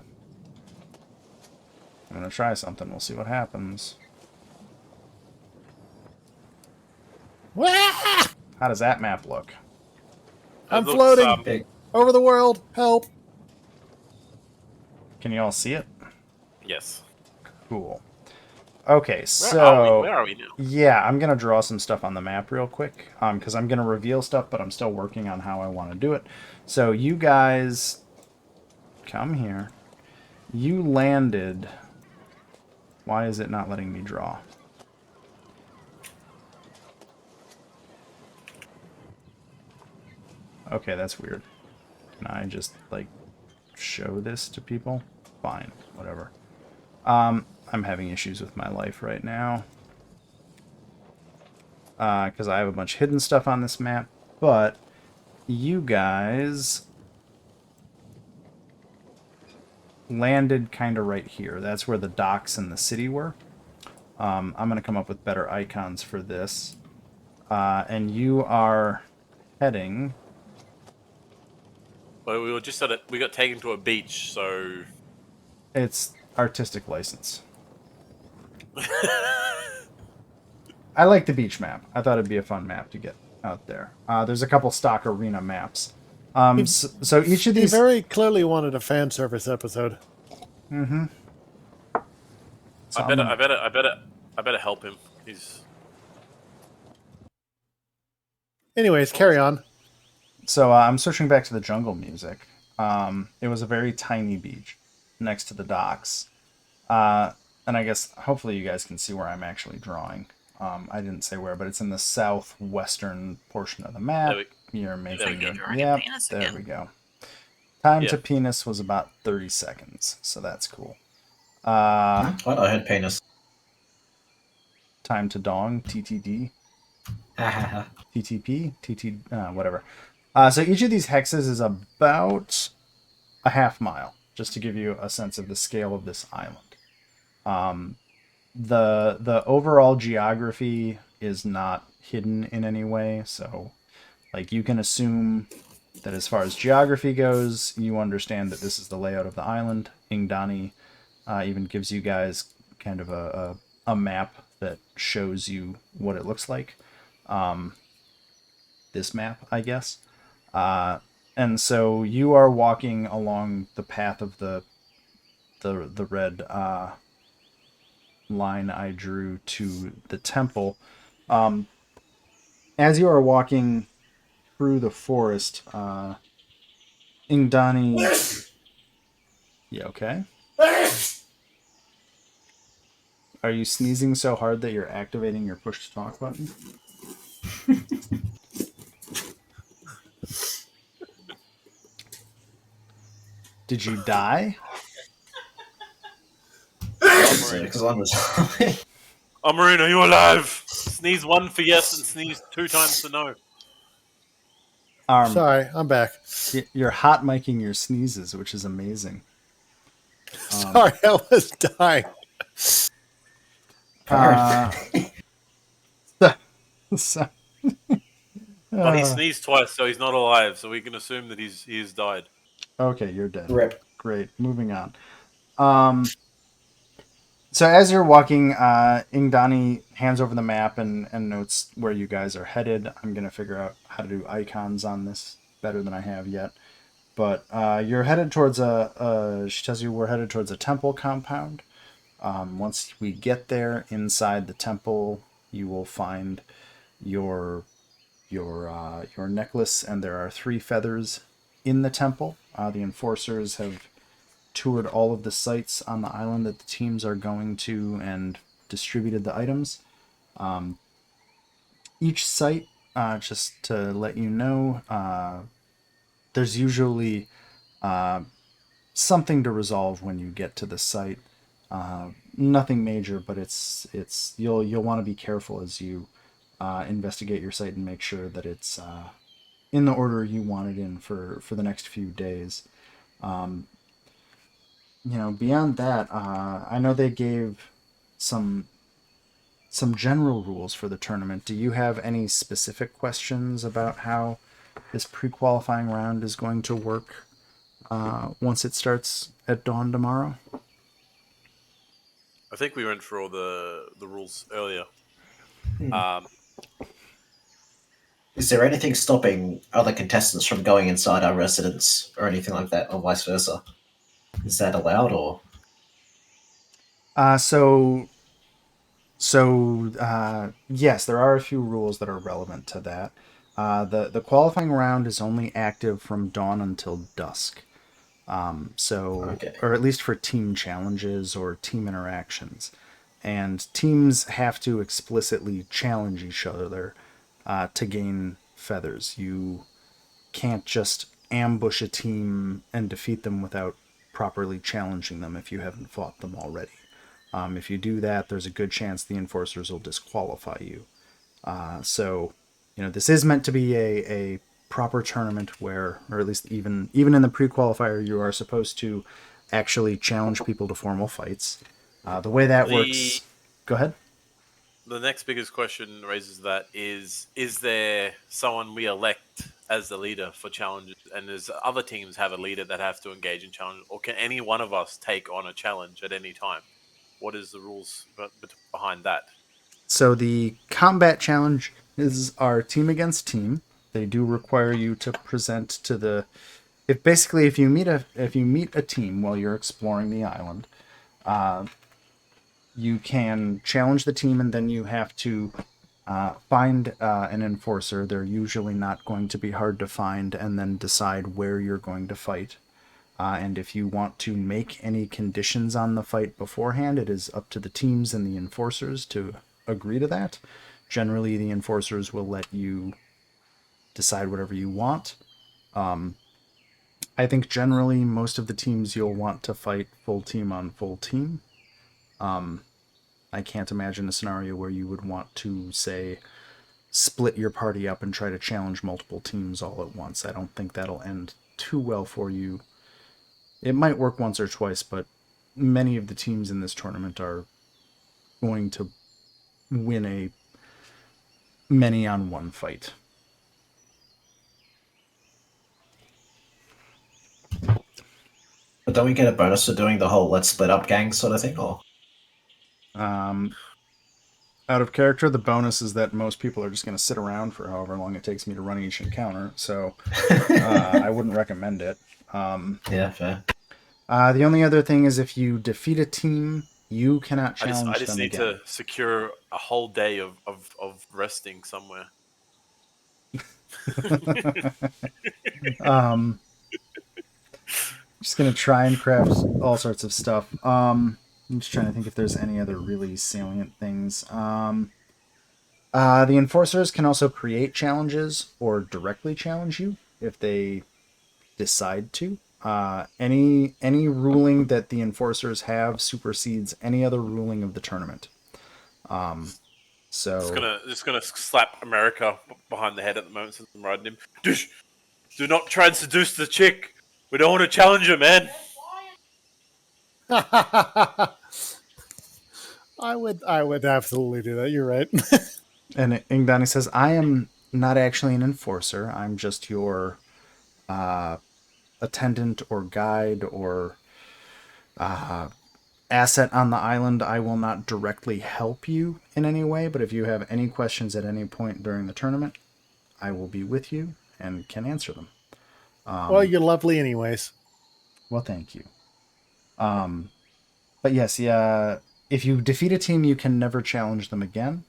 I'm gonna try something. We'll see what happens. Wah! How does that map look? I'm It looks, floating Big. over the world. Help! Can you all see it? yes. Cool. Okay, Where so are we? Where are we now? yeah, I'm gonna draw some stuff on the map real quick, because I'm gonna reveal stuff, but I'm still working on how I want to do it. So you guys come here. You landed. Why is it not letting me draw? Okay, that's weird. Can I just like show this to people? Fine, whatever. I'm having issues with my life right now. Because I have a bunch of hidden stuff on this map, but you guys landed kind of right here. That's where the docks and the city were. I'm going to come up with better icons for this. And you are heading... Well, we were just at it. We got taken to a beach, so It's artistic license. I like the beach map. I thought it'd be a fun map to get out there. There's a couple stock arena maps. So each of He these... very clearly wanted a fan service episode. Mm-hmm. So I better help him. He's Anyways, carry on. So I'm switching back to the jungle music. It was a very tiny beach next to the docks. And I guess hopefully you guys can see where I'm actually drawing. I didn't say where, but it's in the southwestern portion of the map. You're making go. it. Drawing a Yep, penis there again. we go. Time Yeah. to penis was about 30 seconds, so that's cool. What? I heard penis. Time to dong, TTD. Ah, TTP, TT, whatever. So each of these hexes is about a half mile, just to give you a sense of the scale of this island. The overall geography is not hidden in any way, so like you can assume that as far as geography goes, you understand that this is the layout of the island. Ingdani even gives you guys kind of a map that shows you what it looks like. This map, I guess. And so you are walking along the path of the red line I drew to the temple. As you are walking through the forest, Ingdani... Yeah, okay? Are you sneezing so hard that you're activating your push to talk button? Did you die? Because I'm just... Marine, are you alive? Sneeze 1 for yes and sneeze 2 times for no. Sorry, I'm back. You're hot miking your sneezes, which is amazing. Sorry, I was dying. So, Well, he sneezed twice, so he's not alive. So we can assume that he's died. okay, you're dead. Rip. Great. Moving on. So as you're walking, Ingdani hands over the map and notes where you guys are headed. I'm going to figure out how to do icons on this better than I have yet. But you're headed towards she tells you we're headed towards a temple compound. Once we get there, inside the temple, you will find your necklace, and there are 3 feathers in the temple. The enforcers have toured all of the sites on the island that the teams are going to and distributed the items. Each site, just to let you know, there's usually something to resolve when you get to the site. Nothing major, but it's you'll want to be careful as you investigate your site and make sure that it's in the order you want it in for the next few days. Beyond that, I know they gave some general rules for the tournament. Do you have any specific questions about how this pre-qualifying round is going to work once it starts at dawn tomorrow? I think we went through all the rules earlier. Is there anything stopping other contestants from going inside our residence or anything like that, or vice versa? Is that allowed, or? Yes, there are a few rules that are relevant to that. The qualifying round is only active from dawn until dusk. Okay. Or at least for team challenges or team interactions. And teams have to explicitly challenge each other to gain feathers. You can't just ambush a team and defeat them without properly challenging them if you haven't fought them already. If you do that, there's a good chance the enforcers will disqualify you. This is meant to be a proper tournament where, or at least even in the pre-qualifier, you are supposed to actually challenge people to formal fights. The way that works... Go ahead. The next biggest question raises that is there someone we elect as the leader for challenges, and does other teams have a leader that have to engage in challenges, or can any one of us take on a challenge at any time? What is the rules behind that? So the combat challenge is our team against team. They do require you to present to the... If you meet a team while you're exploring the island, you can challenge the team, and then you have to find an enforcer. They're usually not going to be hard to find, and then decide where you're going to fight. And if you want to make any conditions on the fight beforehand, it is up to the teams and the enforcers to agree to that. Generally, the enforcers will let you decide whatever you want. I think generally most of the teams you'll want to fight full team on full team. I can't imagine a scenario where you would want to, say, split your party up and try to challenge multiple teams all at once. I don't think that'll end too well for you. It might work once or twice, but many of the teams in this tournament are going to win a many-on-one fight. But don't we get a bonus for doing the whole let's split up gang sort of thing, or? Out of character, the bonus is that most people are just going to sit around for however long it takes me to run each encounter, so I wouldn't recommend it. Yeah, fair. The only other thing is if you defeat a team, you cannot challenge them again. I just need to secure a whole day of resting somewhere. Just going to try and craft all sorts of stuff. I'm just trying to think if there's any other really salient things. The enforcers can also create challenges or directly challenge you if they decide to. Any ruling that the enforcers have supersedes any other ruling of the tournament. So Just gonna slap America behind the head at the moment since I'm riding him. Dush, do not try and seduce the chick. We don't want to challenge her, man. I would absolutely do that. You're right. and Ingdani says, "I am not actually an enforcer. I'm just your attendant or guide or asset on the island. I will not directly help you in any way, but if you have any questions at any point during the tournament, I will be with you and can answer them." Well, you're lovely anyways. Well, thank you. But yes, yeah, if you defeat a team, you can never challenge them again,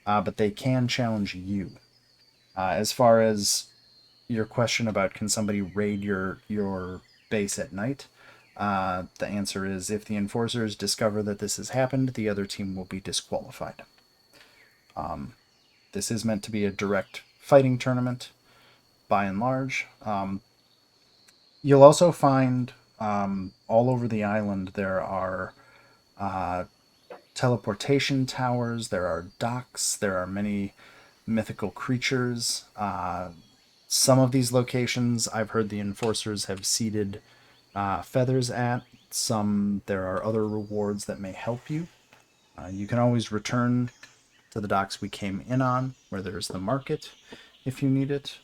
but they can challenge you. As far as your question about can somebody raid your base at night, the answer is if the enforcers discover that this has happened, the other team will be disqualified. This is meant to be a direct fighting tournament, by and large. You'll also find all over the island there are teleportation towers, there are docks, there are many mythical creatures. Some of these locations I've heard the enforcers have seeded feathers at. Some there are other rewards that may help you. You can always return to the docks we came in on, where there's the market, if you need it.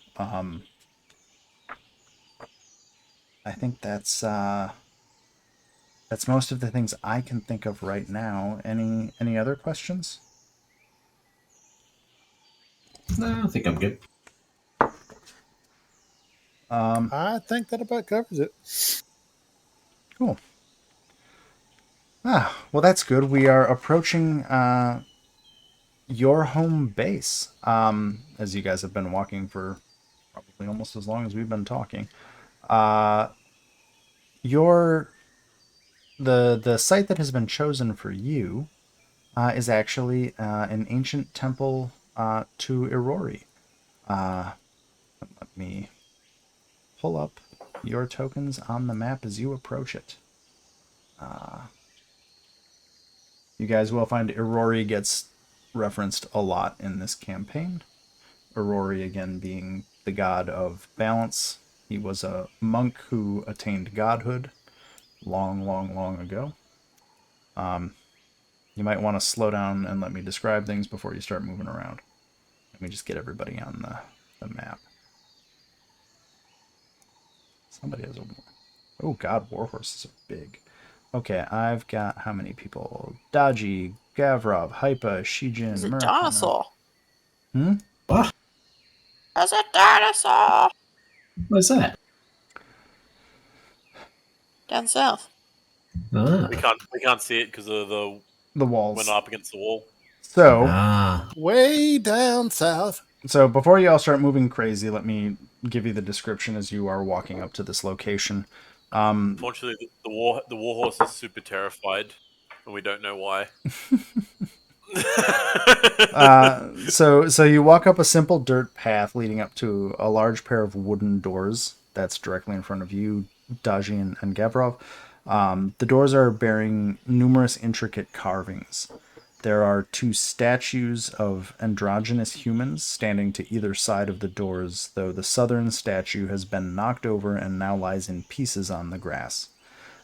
I think that's most of the things I can think of right now. Any other questions? No, I think I'm good. I think that about covers it. Cool. Well, that's good. We are approaching your home base. As you guys have been walking for probably almost as long as we've been talking. The site that has been chosen for you is actually an ancient temple to Irori. Let me pull up your tokens on the map as you approach it. You guys will find Irori gets referenced a lot in this campaign. Irori, again, being the god of balance. He was a monk who attained godhood long, long, long ago. You might want to slow down and let me describe things before you start moving around. Let me just get everybody on the map. Somebody has a... Oh god, warhorses are big. Okay, I've got how many people? Daji, Gavrov, Hypa, Shijin, It's a Murakana. dinosaur. What? It's a dinosaur. Where's that? Down south. Ah. We can't see it because of The walls. went up against the wall. So, Way down south. So before you all start moving crazy, let me give you the description as you are walking up to this location. Unfortunately, the warhorse is super terrified, and we don't know why. So you walk up a simple dirt path leading up to a large pair of wooden doors that's directly in front of you, Daji and Gavrov. The doors are bearing numerous intricate carvings. There are two statues of androgynous humans standing to either side of the doors, though the southern statue has been knocked over and now lies in pieces on the grass.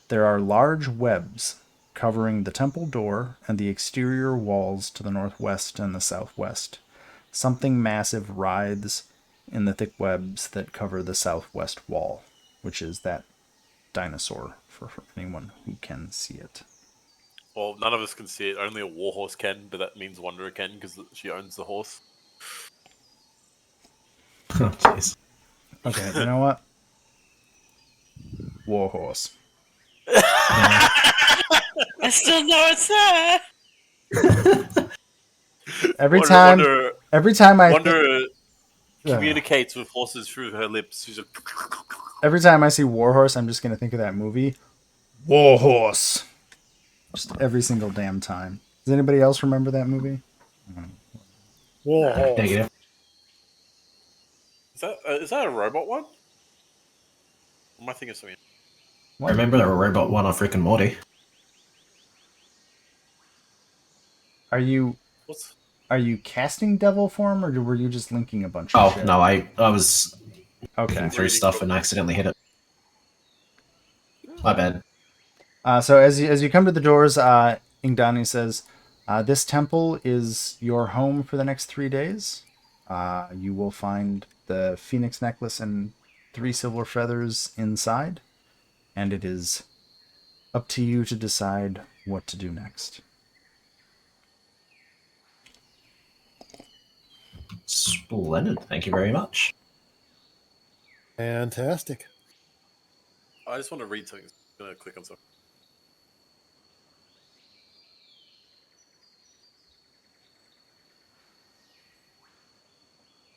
There are large webs covering the temple door and the exterior walls to the northwest and the southwest. Something massive writhes in the thick webs that cover the southwest wall, which is that dinosaur for anyone who can see it. Well, none of us can see it. Only a warhorse can, but that means Wanderer can because she owns the horse. Oh, jeez. Okay, you know what? Warhorse. I still know it's there. Every time I Wanderer communicates with horses through her lips. She's like, every time I see Warhorse, I'm just gonna think of that movie, Warhorse. Just every single damn time. Does anybody else remember that movie? Whoa. Negative. Is that a robot one? Or am I thinking of something? What? Remember the robot one of Rick and Morty? Are you What's casting devil form, or were you just linking a bunch of Oh shit? no, I was Okay. looking through Reading stuff from- and accidentally hit it. My bad. So as you come to the doors, Ingdani says, "This temple is your home for the next 3 days. You will find the phoenix necklace and 3 silver feathers inside, and it is up to you to decide what to do next." Splendid. Thank you very much. Fantastic. I just want to read something. I'm gonna click on something.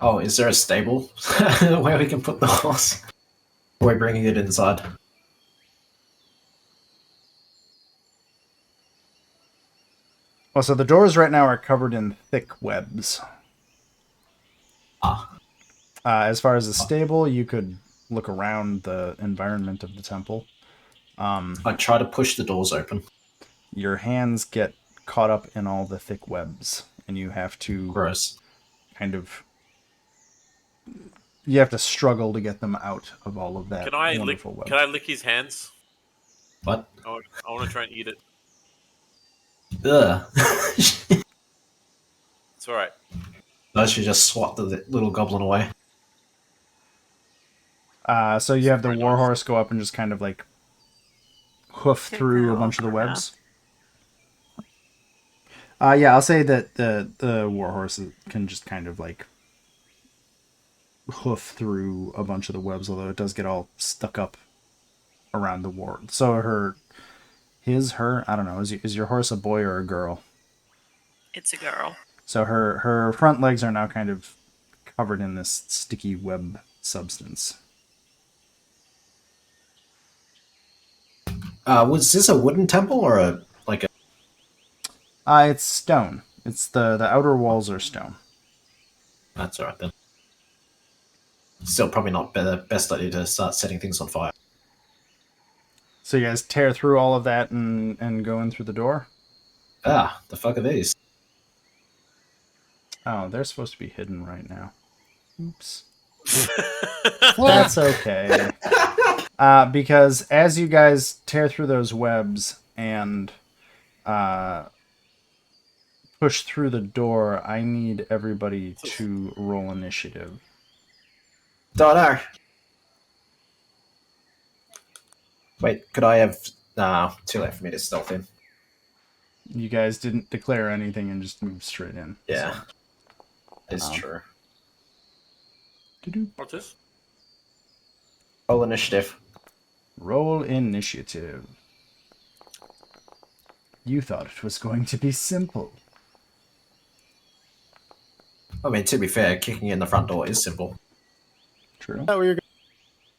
Oh, is there a stable where we can put the horse? Or we're bringing it inside? Well, so the doors right now are covered in thick webs. Ah, As far as the stable, you could look around the environment of the temple. I try to push the doors open. Your hands get caught up in all the thick webs, and you have to Gross. kind of you have to struggle to get them out of all of that Can I lick? wonderful web. Can I lick his hands? What? I want to try and eat it. Ugh. It's all right. I should just swat the little goblin away. So you have the Very nice. warhorse go up and just kind of like hoof Take through that a bunch of the over, webs. Yeah, I'll say that the warhorse can just kind of like hoof through a bunch of the webs, although it does get all stuck up around the ward. So her, I don't know. Is your horse a boy or a girl? It's a girl. So her front legs are now kind of covered in this sticky web substance. Was this a wooden temple or a It's stone. It's the outer walls are stone. That's alright then. Still probably not the best idea to start setting things on fire. So you guys tear through all of that and go in through the door? Ah, the fuck are these? Oh, they're supposed to be hidden right now. Oops. What? That's okay. Because as you guys tear through those webs and push through the door, I need everybody to roll initiative. Don't know. Wait, could I have... Nah, too late for me to stealth in. You guys didn't declare anything and just moved straight in. Yeah. So. It's true. Doo-doo. What's this? Roll initiative. Roll initiative. You thought it was going to be simple. I mean, to be fair, kicking in the front door is simple. True.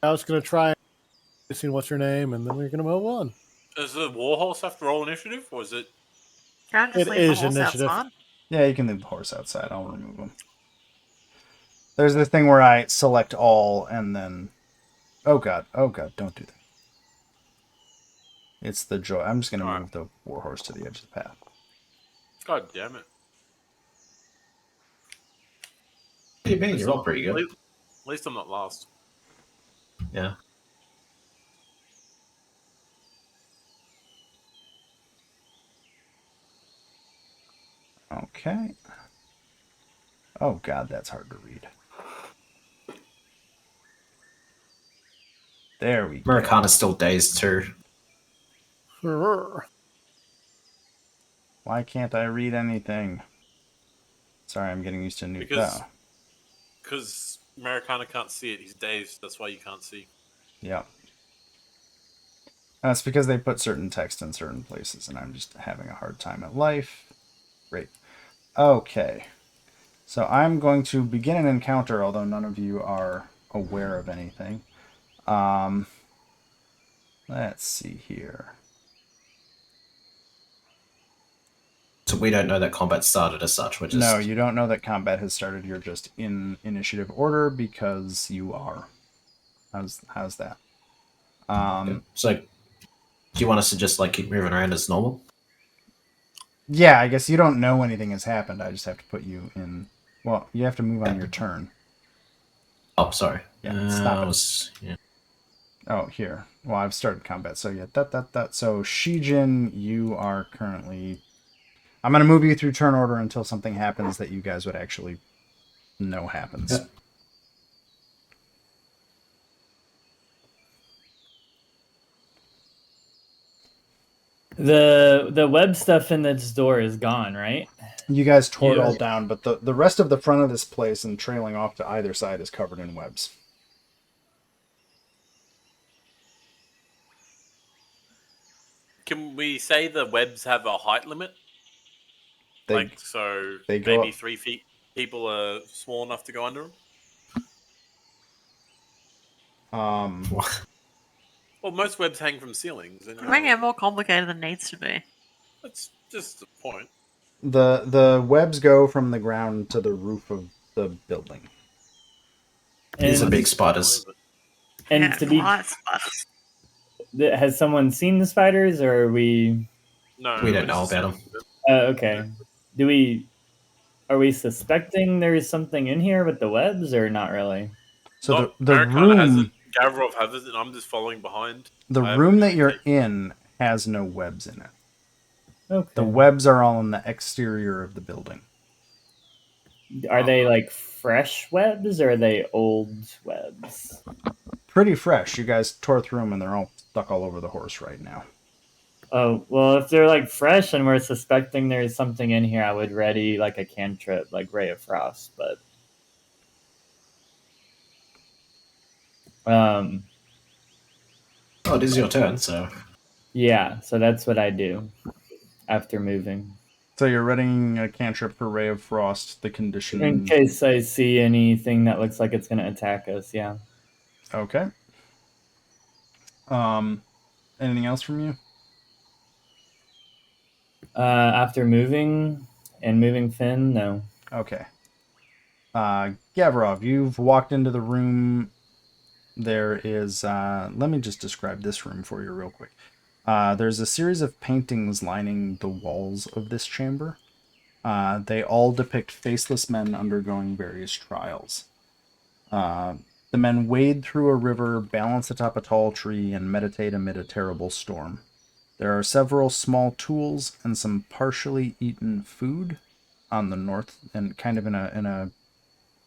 I was going to try see what's your name, and then we're going to move on. Does the warhorse have to roll initiative, or is it? Can I just It leave is the horse initiative. outside? Yeah, you can leave the horse outside. I'll remove him. There's this thing where I select all and then... Oh god, don't do that. It's the joy. I'm just going to Alright. move the warhorse to the edge of the path. God damn it! What do you mean? You're all pretty At good. least I'm not last. Yeah. Okay. Oh god, that's hard to read. There we go. Americana's still dazed too. Why can't I read anything? Sorry, I'm getting used to new... Because Americana can't see it. He's dazed. That's why you can't see. Yeah. That's because they put certain text in certain places, and I'm just having a hard time at life. Great. Okay. So I'm going to begin an encounter, although none of you are aware of anything. Let's see here. So we don't know that combat started as such. We're just No, you don't know that combat has started. You're just in initiative order because you are. How's that? So, do you want us to just like keep moving around as normal? Yeah, I guess you don't know anything has happened. I just have to put you in. Well, you have to move on your turn. Oh, sorry. Yeah, stop it. Yeah. Oh, here. Well, I've started combat, so yeah, that. So Shijin, you are currently. I'm gonna move you through turn order until something happens that you guys would actually know happens. Yeah. The web stuff in this door is gone, right? You guys tore it Yeah. all down, but the rest of the front of this place and trailing off to either side is covered in webs. Can we say the webs have a height limit? They So they go maybe up- 3 feet. People are small enough to go under them. Well, most webs hang from ceilings, and Making it more complicated than it needs to be. that's just the point. the webs go from the ground to the roof of the building. These are And, big spiders. and Yeah, to be, quiet spiders. has someone seen the spiders, or are we? No, We we're don't know just about assuming that- Okay. Are we suspecting there's something in here with the webs, or not really? So Not- the Americana has room it, Gavrov has it, and I'm just following behind. the I room haven't that really you're taken- in has no webs in it. Okay. The webs are all on the exterior of the building. Are they like fresh webs, or are they old webs? Pretty fresh. You guys tore through them and they're all stuck all over the horse right now. Oh, well, if they're like fresh and we're suspecting there's something in here, I would ready like a cantrip, like Ray of Frost, but Oh, it is your turn, so yeah, so that's what I do after moving. So you're readying a cantrip for Ray of Frost, the condition. In case I see anything that looks like it's gonna attack us, yeah. Okay. Anything else from you? After moving and moving Finn, no. Okay. Gavrov, you've walked into the room. There is, let me just describe this room for you real quick. There's a series of paintings lining the walls of this chamber. They all depict faceless men undergoing various trials. The men wade through a river, balance atop a tall tree, and meditate amid a terrible storm. There are several small tools and some partially eaten food on the north, and kind of in a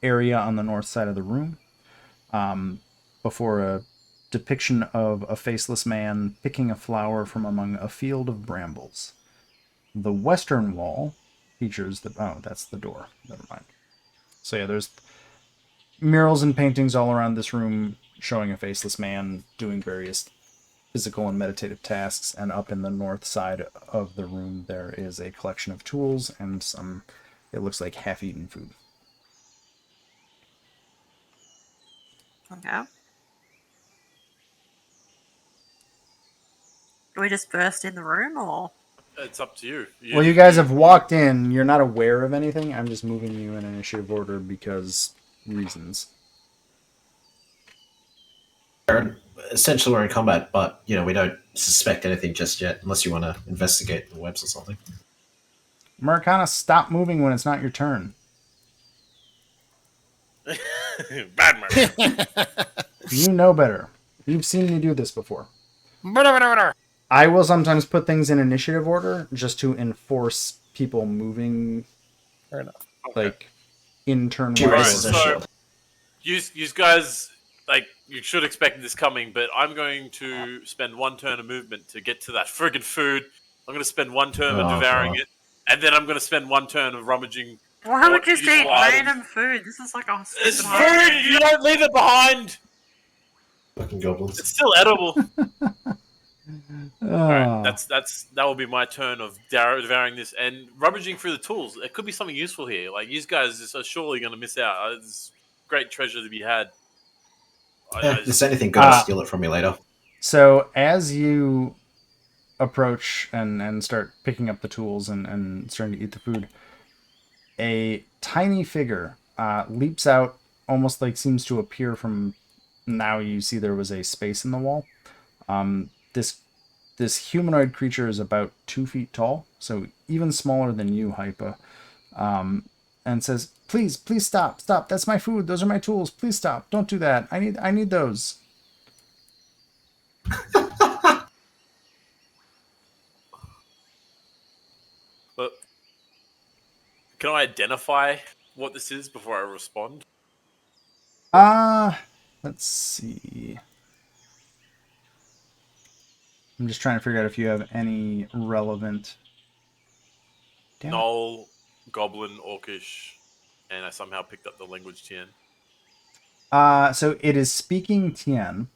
area on the north side of the room. Before a depiction of a faceless man picking a flower from among a field of brambles. The western wall features that's the door. Never mind. So yeah, there's murals and paintings all around this room showing a faceless man doing various physical and meditative tasks, and up in the north side of the room there is a collection of tools and some, it looks like, half-eaten food. Okay. Do we just burst in the room, or? It's up to you. Well, you guys have walked in. You're not aware of anything. I'm just moving you in initiative order because reasons. essentially we're in combat, but you know we don't suspect anything just yet, unless you want to investigate the webs or something. Americana, stop moving when it's not your turn. Bad man. You know better. You've seen me do this before. I will sometimes put things in initiative order just to enforce people moving, Fair enough. like, in turn She Alright, raises her so- shield. You guys, like, you should expect this coming, but I'm going to spend one turn of movement to get to that friggin' food. I'm going to spend one turn of Oh, devouring God. it, and then I'm going to spend one turn of rummaging. Why would What you just useful eat items? random food? This is like a It's stupid holiday. food! You don't leave it behind! Fucking goblins. It's still edible. Alright, Ah. that will be my turn of devouring this and rummaging through the tools. It could be something useful here. Like, you guys are surely going to miss out. There's great treasure to be had. If there's anything good, I'll steal it from you later. So as you approach and start picking up the tools and starting to eat the food, a tiny figure leaps out, almost like seems to appear from. Now you see there was a space in the wall. This humanoid creature is about 2 feet tall, so even smaller than you, Hypa, and says, "Please, please stop, stop! That's my food. Those are my tools. Please stop! Don't do that. I need those." But can I identify what this is before I respond? Let's see. I'm just trying to figure out if you have any relevant. Damn it. Knoll, Goblin, Orcish, and I somehow picked up the language Tien. So it is speaking Tien.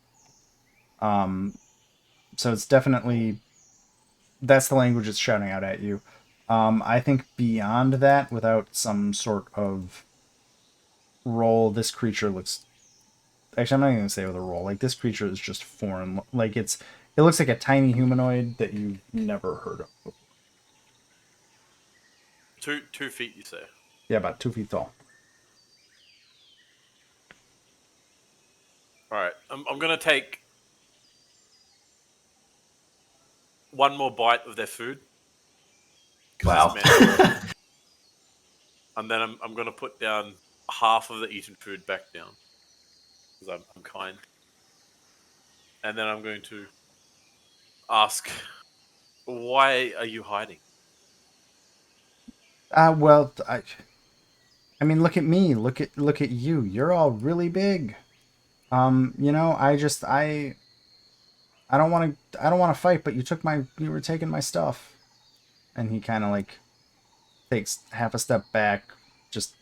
So it's definitely that's the language it's shouting out at you. I think beyond that, without some sort of roll, this creature looks. Actually, I'm not even gonna say with a roll. Like this creature is just foreign. Like it looks like a tiny humanoid that you've never heard of before. 2 feet, you say? Yeah, about 2 feet tall. All right, I'm gonna take one more bite of their food. 'Cause Wow. it's meant- and then I'm gonna put down half of the eaten food back down because I'm kind. And then I'm going to ask, why are you hiding? Well, I mean, look at me. Look at you. You're all really big. You know, I don't want to fight, but you were taking my stuff. And he kind of like takes half a step back, just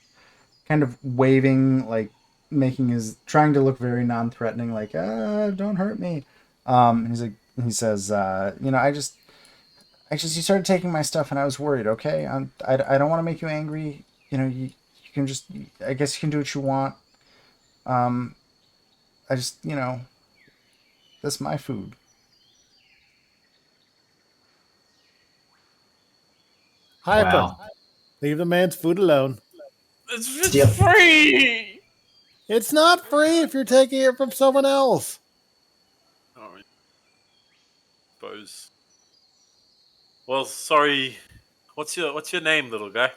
kind of waving, like trying to look very non-threatening, like, don't hurt me. He says, you know, I just you started taking my stuff and I was worried. Okay. I don't want to make you angry. You know, you can just, I guess you can do what you want. I just, you know, that's my food. Hyper. Wow. Leave the man's food alone. It's Steal. free! It's not free if you're taking it from someone else. All right. Suppose. Well, sorry. What's your name, little guy?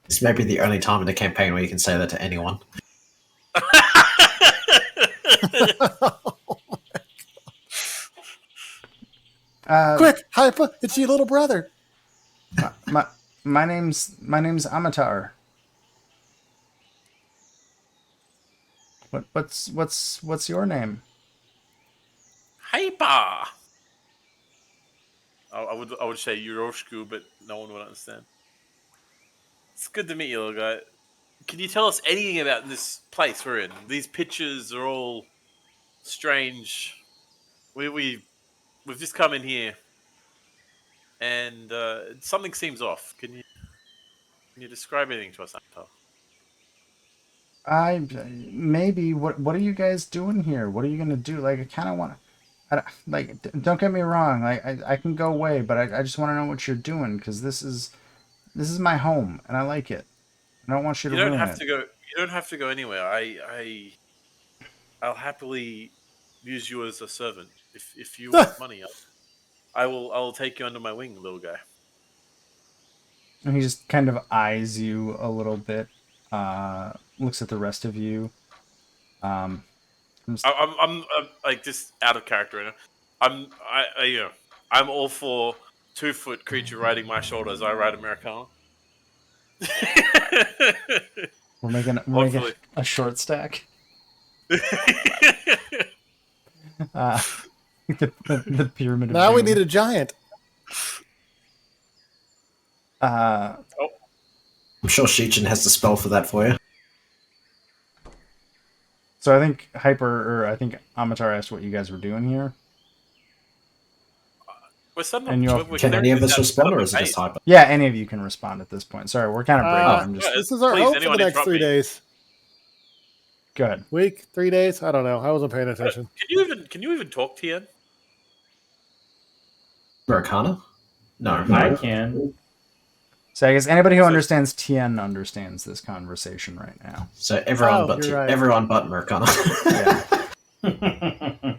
This may be the only time in the campaign where you can say that to anyone. Quick, Hyper, it's your little brother. My name's Amatar. What's your name? Hyper. I would say Yuroshku, but no one would understand. It's good to meet you, little guy. Can you tell us anything about this place we're in? These pictures are all strange. We've just come in here, and something seems off. Can you describe anything to us, Amatar? Maybe what are you guys doing here? What are you gonna do? Like I kind of want to, like don't get me wrong. Like I can go away, but I just want to know what you're doing because this is my home and I like it. I don't want you to You don't ruin have it. to go. You don't have to go anywhere. I'll happily use you as a servant. If you want money, I'll take you under my wing, little guy. And he just kind of eyes you a little bit. Looks at the rest of you. I'm like just out of character right now. You know, I'm all for 2-foot creature riding my shoulders. I ride Americana. We're making Hopefully. a short stack. The pyramid. Now we doom. need a giant. I'm sure Shichin has the spell for that for you. So I think Amatar asked what you guys were doing here. We're setting And up. Can any of us respond, or is it just Hyper? Yeah, any of you can respond at this point. Sorry, we're kind of breaking. I'm just yeah. This is our Please, hope for anyone the next interrupt 3 me. days. go ahead. Week, 3 days? I don't know. I wasn't paying attention. Can you even talk, Tien? Americana? No. I can. So I guess anybody who So- understands Tien understands this conversation right now. So everyone Oh, but you're right. everyone but Americana. Yeah.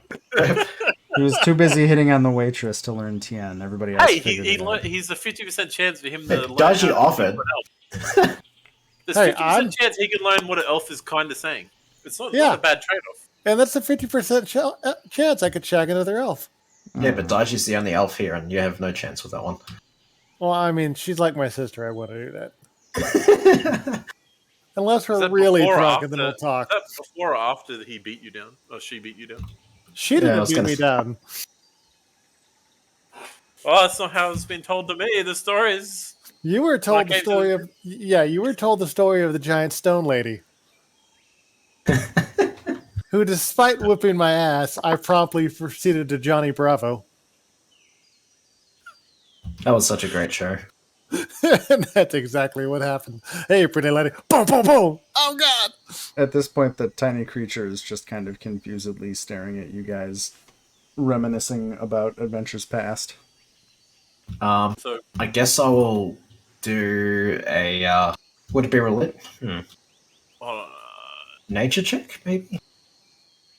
He was too busy hitting on the waitress to learn Tien. Everybody else Hey, figured it out. he's a 50% chance for him Hey, to learn. Daiji how to offered. do an elf. There's Hey, 50% chance he can learn what an elf is kind of saying. It's not Yeah. a bad trade-off. And that's a 50% chance I could shag another elf. Yeah, but Daiji's the only elf here, and you have no chance with that one. Well, I mean, she's like my sister. I want to do that. Unless Is we're that really before or drunk after- and then we'll talk. Is that before or after he beat you down? Or she beat you down? She Yeah, I didn't was beat gonna me s- down. Well, that's not how it's been told to me. The stories. You were told the came to story the- of you were told the story of the giant stone lady. Who, despite whipping my ass, I promptly proceeded to Johnny Bravo. That was such a great show. And that's exactly what happened. Hey, pretty lady. Boom, boom, boom. Oh, God. At this point, the tiny creature is just kind of confusedly staring at you guys, reminiscing about adventures past. So I guess I will do a. Would it be roulette? uh, Nature check, maybe?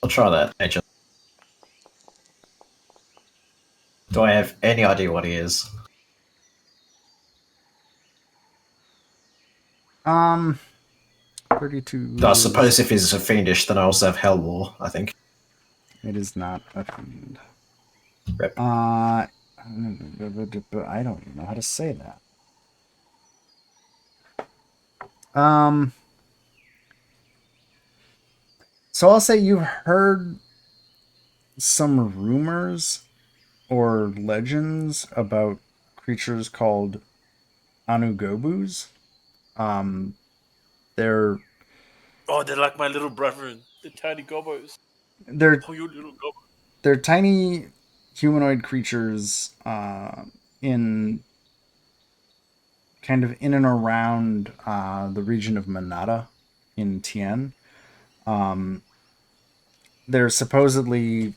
I'll try that. Nature. Do I have any idea what he is? 32. I suppose if he's a fiendish, then I also have Hellwar, I think. It is not a fiend. Rip. I don't even know how to say that. So I'll say you've heard some rumors or legends about creatures called Anugobus. They're they're like my little brethren, the tiny gobos. they're Oh, you little gobo. they're tiny humanoid creatures in kind of in and around the region of Manada in Tien. They're supposedly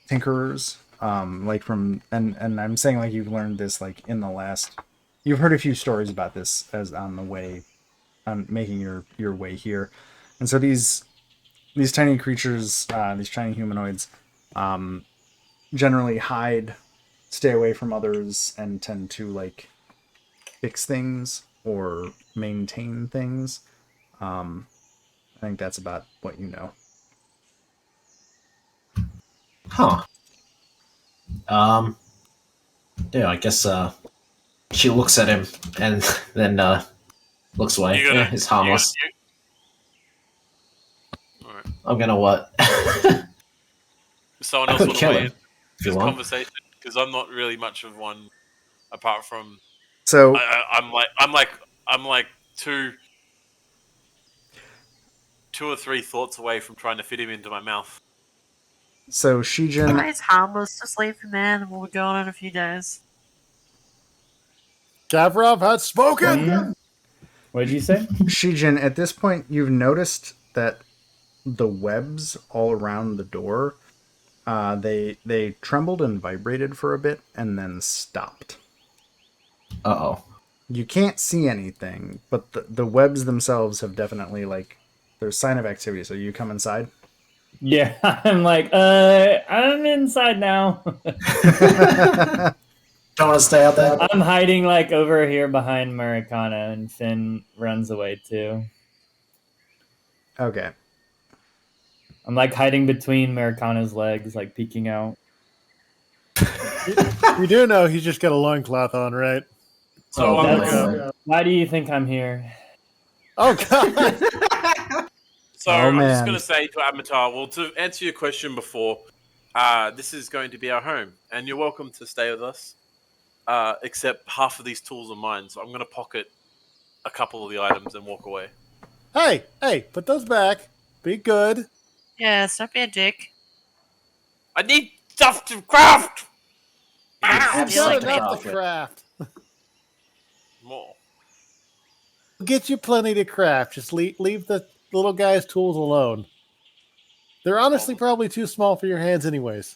tinkerers, like from and I'm saying like you've learned this like in the last. You've heard a few stories about this as on the way, on making your way here, and so these tiny creatures, these tiny humanoids, generally hide, stay away from others, and tend to like fix things or maintain things. I think that's about what you know. Huh. Yeah, I guess she looks at him and then looks away. You gotta- Yeah, it's harmless. Alright. I'm gonna what? Someone I else could want to kill weigh him in if you this want. conversation because I'm not really much of one, apart from So I'm like two or three thoughts away from trying to fit him into my mouth. Shijin, He's harmless. Just leave him there and we'll be gone in a few days. Gavrov had spoken. What did you say? Shijin, at this point, you've noticed that the webs all around the door, they trembled and vibrated for a bit and then stopped. Uh-oh. You can't see anything, but the webs themselves have definitely like there's sign of activity. So you come inside. Yeah, I'm like, I'm inside now. Don't want to stay out there? I'm hiding like over here behind Marikana, and Finn runs away too. Okay. I'm like hiding between Marikana's legs, like peeking out. You do know he's just got a loincloth on, right? So Oh, I'm that's- gonna, Why do you think I'm here? Oh, God. so Oh, I'm just man. gonna say to Avatar, well, to answer your question before, this is going to be our home, and you're welcome to stay with us. Except half of these tools are mine, so I'm gonna pocket a couple of the items and walk away. Hey, put those back. Be good. Yeah, stop being a dick. I need stuff to craft. I We've feel got like enough to craft. More. We'll get you plenty to craft. Just leave the little guy's tools alone. They're honestly probably too small for your hands anyways.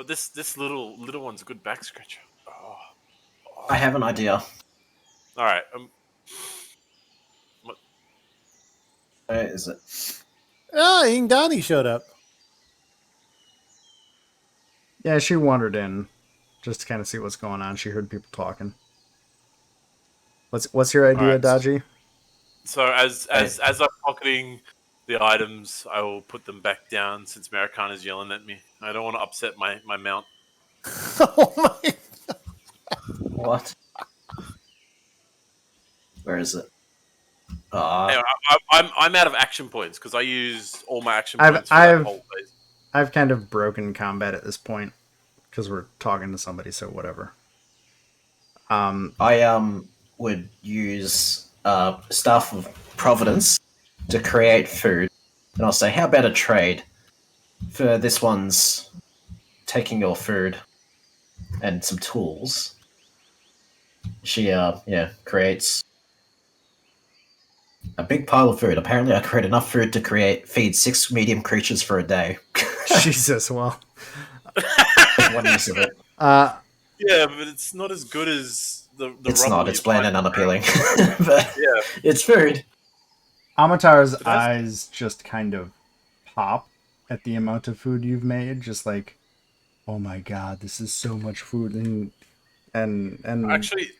But this little one's a good back scratcher. Oh. I have an idea. All right. Where is it? Ah, Ingani showed up. Yeah, she wandered in just to kind of see what's going on. She heard people talking. What's your idea, Alright. Dodgy? So as I'm pocketing the items, I will put them back down since Maricana's yelling at me. I don't want to upset my mount. Oh my! What? Where is it? Anyway, I'm out of action points because I used all my action I've points for that whole phase. I've kind of broken combat at this point because we're talking to somebody, so whatever. I would use Staff of Providence to create food, and I'll say, how about a trade for this one's taking your food and some tools. She creates a big pile of food. Apparently, I create enough food to feed 6 medium creatures for a day. Jesus, well, One use of it. Yeah, but it's not as good as the It's rubble not. you It's bland find and around. unappealing. But Yeah. it's food. Amatar's But that's- eyes just kind of pop at the amount of food you've made, just like, oh my god, this is so much food, and Actually,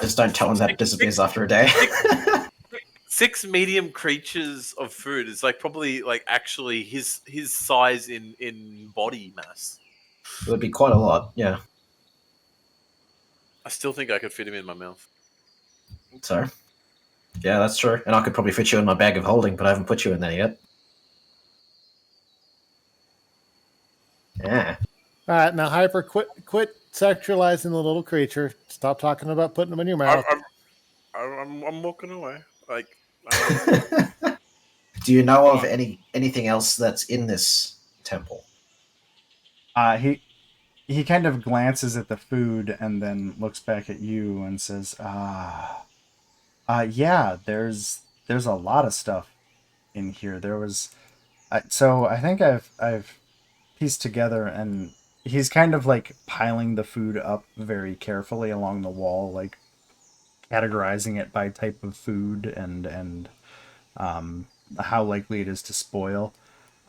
Just don't tell him that it disappears after a day. 6 medium creatures of food is like probably like actually his size in body mass. It would be quite a lot, yeah. I still think I could fit him in my mouth. So, yeah, that's true. And I could probably fit you in my bag of holding, but I haven't put you in there yet. Yeah. All right, now Hyper, quit sexualizing the little creature. Stop talking about putting them in your mouth. I'm walking away. Like, Do you know of anything else that's in this temple? he kind of glances at the food and then looks back at you and says, yeah, there's a lot of stuff in here. There was, so I think I've pieced together, and he's kind of like piling the food up very carefully along the wall, like categorizing it by type of food and how likely it is to spoil.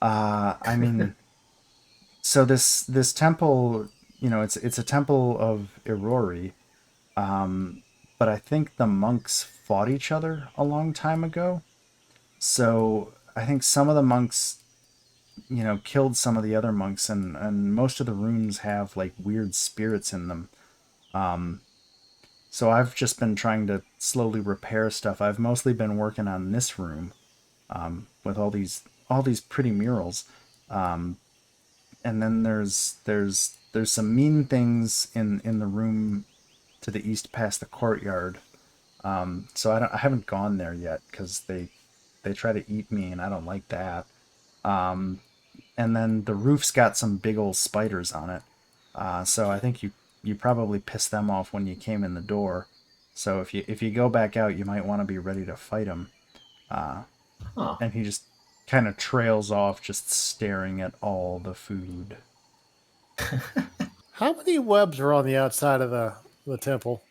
I mean, so this temple, it's a temple of Irori, but I think the monks fought each other a long time ago. So I think some of the monks, killed some of the other monks, and most of the rooms have like weird spirits in them. So I've just been trying to slowly repair stuff. I've mostly been working on this room, with all these pretty murals. And then there's some mean things in the room to the east past the courtyard. So I haven't gone there yet because they try to eat me, and I don't like that. And then the roof's got some big old spiders on it. So I think you probably pissed them off when you came in the door. So if you go back out, you might want to be ready to fight them. And he just kind of trails off, just staring at all the food. How many webs are on the outside of the temple?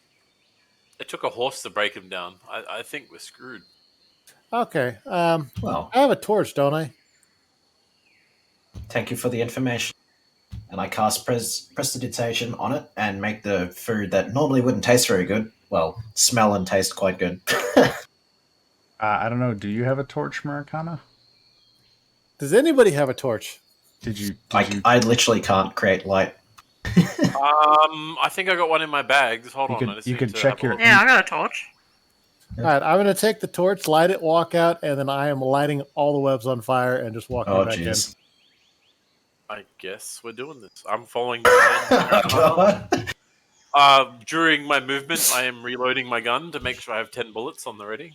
it took a horse to break him down. I think we're screwed. Okay. Well, I have a torch, don't I? thank you for the information. And I cast prestidigitation on it and make the food that normally wouldn't taste very good, well, smell and taste quite good. I don't know. Do you have a torch, Maricana? Does anybody have a torch? Did you? I literally can't create light. I think I got one in my bag. Just hold on. I just you need could to check have a your- look. Yeah, I got a torch. All right, I'm going to take the torch, light it, walk out, and then I am lighting all the webs on fire and just walking Oh, back jeez. I guess we're doing this. I'm following the plan. During my movement, I am reloading my gun to make sure I have 10 bullets on the ready.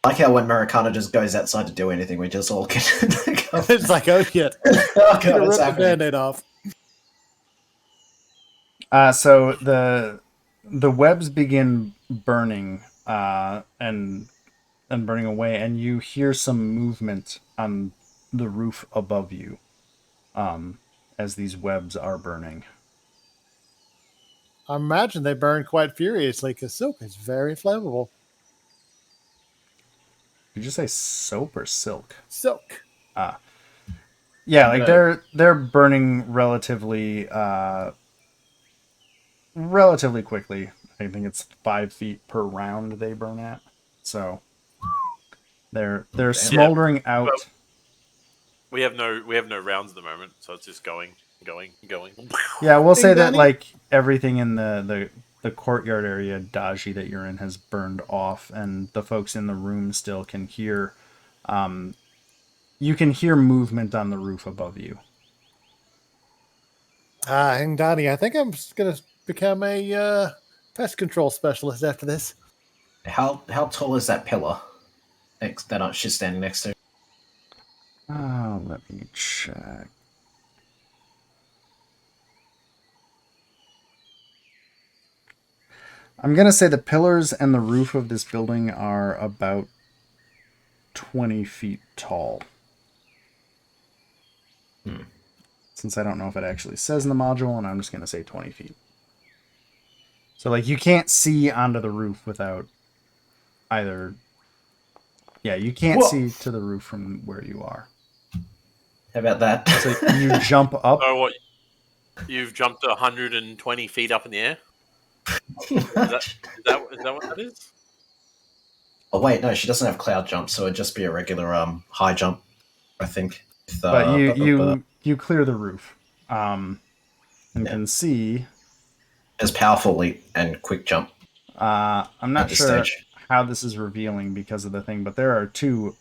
I like how when Maricana just goes outside to do anything, we just all get go. It's like, oh shit. Oh, Gonna God, rip it's the happening. band-aid off. So the webs begin burning, and burning away, and you hear some movement on the roof above you. as these webs are burning. I imagine they burn quite furiously because silk is very flammable. Did you say soap or silk? Silk. Ah, yeah, I'm like gonna- they're burning relatively quickly. I think it's 5 feet per round they burn at. So they're Damn. smoldering out. We have no rounds at the moment, so it's just going. Yeah, we'll say that Danny? like everything in the courtyard area, Daji, that you're in has burned off, and the folks in the room still can hear. You can hear movement on the roof above you. Donnie, I think I'm just going to become a pest control specialist after this. How tall is that pillar that she's standing next to? Let me check. I'm going to say the pillars and the roof of this building are about 20 feet tall. Since I don't know if it actually says in the module, and I'm just going to say 20 feet. So, like, you can't see onto the roof without either... Yeah, you can't Whoa. see to the roof from where you are. How about that? So you jump up. Oh, what? You've jumped 120 feet up in the air? Is that what that is? Oh wait, no, she doesn't have cloud jump, so it'd just be a regular high jump, I think. But you clear the roof. And can see... There's powerful leap and quick jump. I'm not At this sure stage. how this is revealing because of the thing, but there are two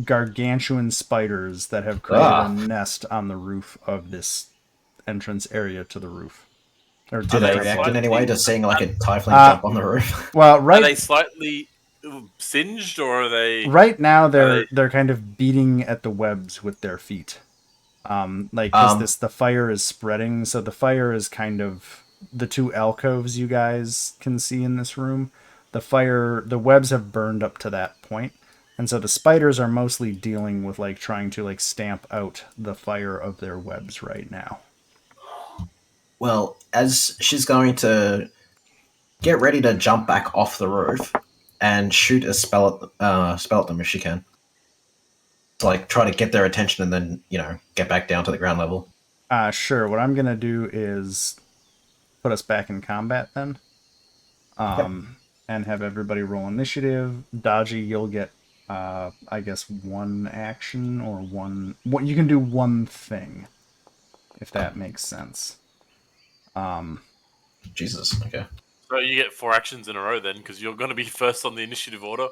gargantuan spiders that have created a nest on the roof of this entrance area to the roof. Or to Do they the react in any way to seeing like a tiefling jump on the roof? Well, Are they slightly singed, or are they? Right now, they're kind of beating at the webs with their feet. The fire is spreading, so the fire is kind of the two alcoves you guys can see in this room. The webs have burned up to that point, and so the spiders are mostly dealing with like trying to like stamp out the fire of their webs right now. Well, as she's going to get ready to jump back off the roof and shoot a spell at them if she can. To like try to get their attention and then, get back down to the ground level. Sure. What I'm gonna do is put us back in combat then. And have everybody roll initiative. Dodgy, you'll get I guess one action or you can do one thing, if that makes sense. Jesus, okay. So you get 4 actions in a row then, because you're going to be first on the initiative order.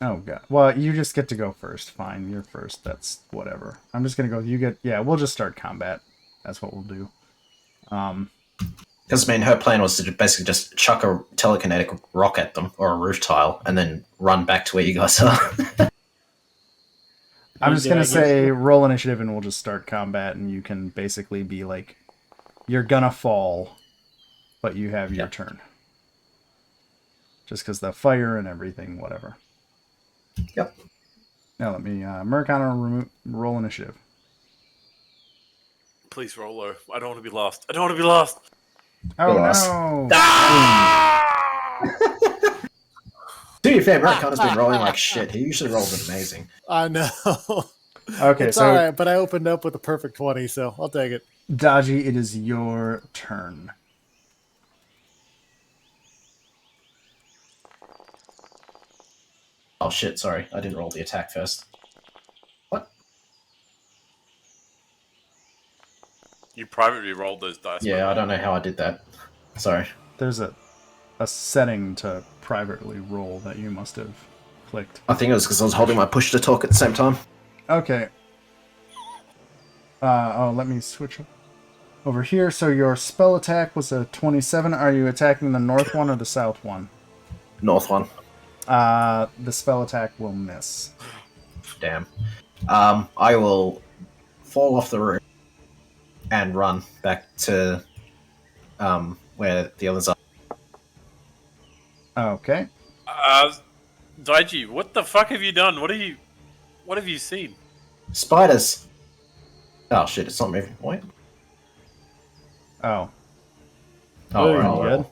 Oh god. Well, you just get to go first. Fine, you're first. That's whatever. I'm just gonna go. We'll just start combat. That's what we'll do. Because her plan was to basically just chuck a telekinetic rock at them or a roof tile and then run back to where you guys are. I'm just gonna say roll initiative and we'll just start combat, and you can basically be like, you're gonna fall, but you have your turn. Just because the fire and everything, whatever. Yep. Now let me Americano roll initiative. Please roll low. I don't want to be lost. Oh You're no! To be fair, Americana's been rolling like shit. He usually rolls amazing. I know. Okay, it's so all right, but I opened up with a perfect 20, so I'll take it. Dodgy, it is your turn. Oh shit, sorry. I didn't roll the attack first. What? You privately rolled those dice. Yeah, I don't know how I did that. Sorry. There's a setting to privately roll that you must have clicked. I think it was because I was holding my push to talk at the same time. Okay. Let me switch over here. So your spell attack was a 27. Are you attacking the north one or the south one? North one. The spell attack will miss. Damn. I will fall off the roof and run back to where the others are. Okay. Daiji, what the fuck have you done? What have you seen? Spiders. Oh shit! It's not moving. Wait. Oh, Oh, Ooh. right. you good?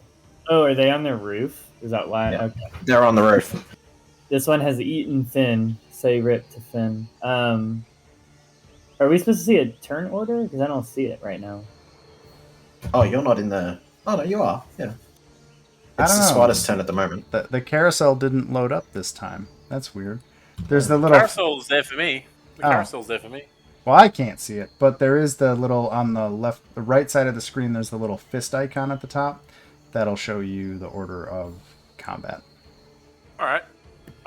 Oh, are they on their roof? Is that why? Yeah. Okay. They're on the roof. This one has eaten Finn. Say rip to Finn. Are we supposed to see a turn order? Because I don't see it right now. Oh, you're not in the. Oh no, you are. Yeah. I It's don't the know. spider's turn at the moment. The carousel didn't load up this time. That's weird. There's the little. Carousel's there for me. The Oh. carousel's there for me. Well, I can't see it, but there is the little on the right side of the screen. There's the little fist icon at the top. That'll show you the order of combat. All right.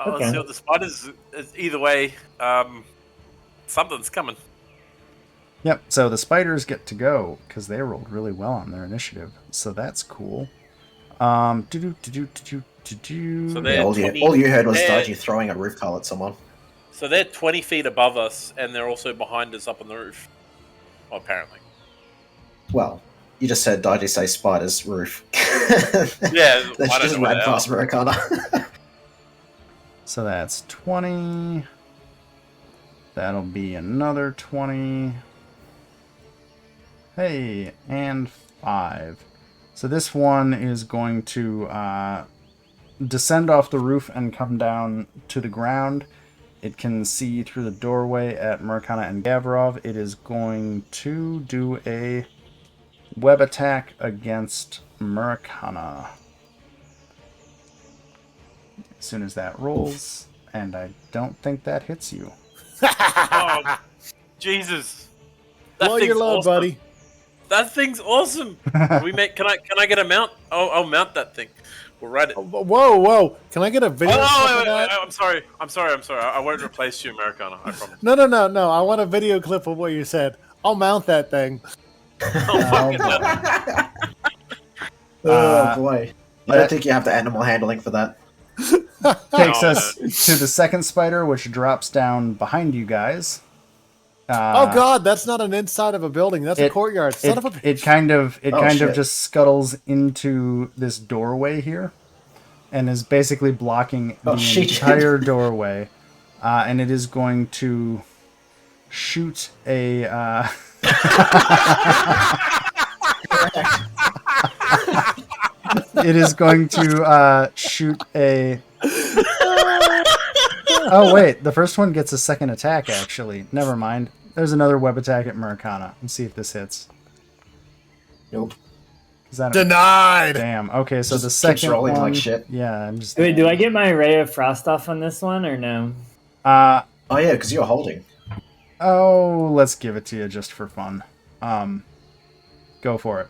Okay. Let's see what the spiders. Either way, something's coming. Yep. So the spiders get to go because they rolled really well on their initiative. So that's cool. So Yeah, they're all 20 you heard was they're- Dodgy throwing a roof tile at someone. So they're 20 feet above us, and they're also behind us up on the roof. Well, apparently. Well, you just said Dodgy say spiders roof. Yeah, They I don't just know what ran past Americana. So that's 20. That'll be another 20. Hey, and 5. So this one is going to descend off the roof and come down to the ground. It can see through the doorway at Murakana and Gavrov. It is going to do a web attack against Murakana. As soon as that rolls, and I don't think that hits you. Oh, Jesus! Blow your thing's load, awesome. buddy. That thing's awesome. Can we make? Can I get a mount? I'll mount that thing. We'll ride it. Whoa! Can I get a video? clip of wait, that? I'm sorry. I won't replace you, Americana. I promise. No. I want a video clip of what you said. I'll mount that thing. Oh, fucking hell. Oh boy. I that- don't think you have the animal handling for that. Takes No, us to the second spider, which drops down behind you guys. Oh God, that's not an inside of a building. That's a courtyard. Son of a bitch. It kind of shit. just scuttles into this doorway here, and is basically blocking the shit. entire doorway, and it is going to shoot a. It is going to shoot a. Oh wait, the first one gets a second attack. Actually, never mind. There's another web attack at Murakana. Let's see if this hits. Nope. Is that Denied. Damn. Okay, so Just the keeps second rolling one. like shit. Yeah, I'm just. Wait, do I get my Ray of Frost off on this one or no? Oh yeah, because you're holding. Oh, let's give it to you just for fun. Go for it.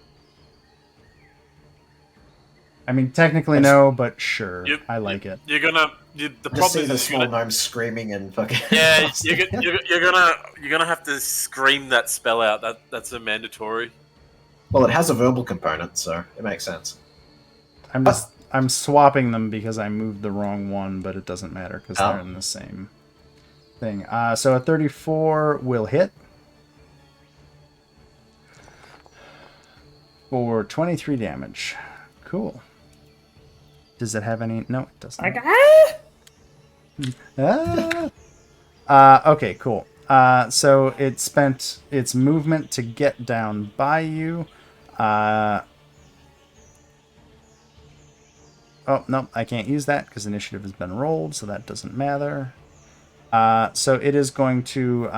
I mean, technically no, but sure, I like it. You're gonna. The Just see problem the is small gnome screaming and fucking. yeah, you're gonna have to scream that spell out. That's a mandatory. Well, it has a verbal component, so it makes sense. I'm swapping them because I moved the wrong one, but it doesn't matter because they're in the same thing. So a 34 will hit for 23 damage. Cool. Does it have any? No, it doesn't. Okay, cool. So it spent its movement to get down by you. Oh, no, I can't use that because initiative has been rolled, so that doesn't matter. So it is going to,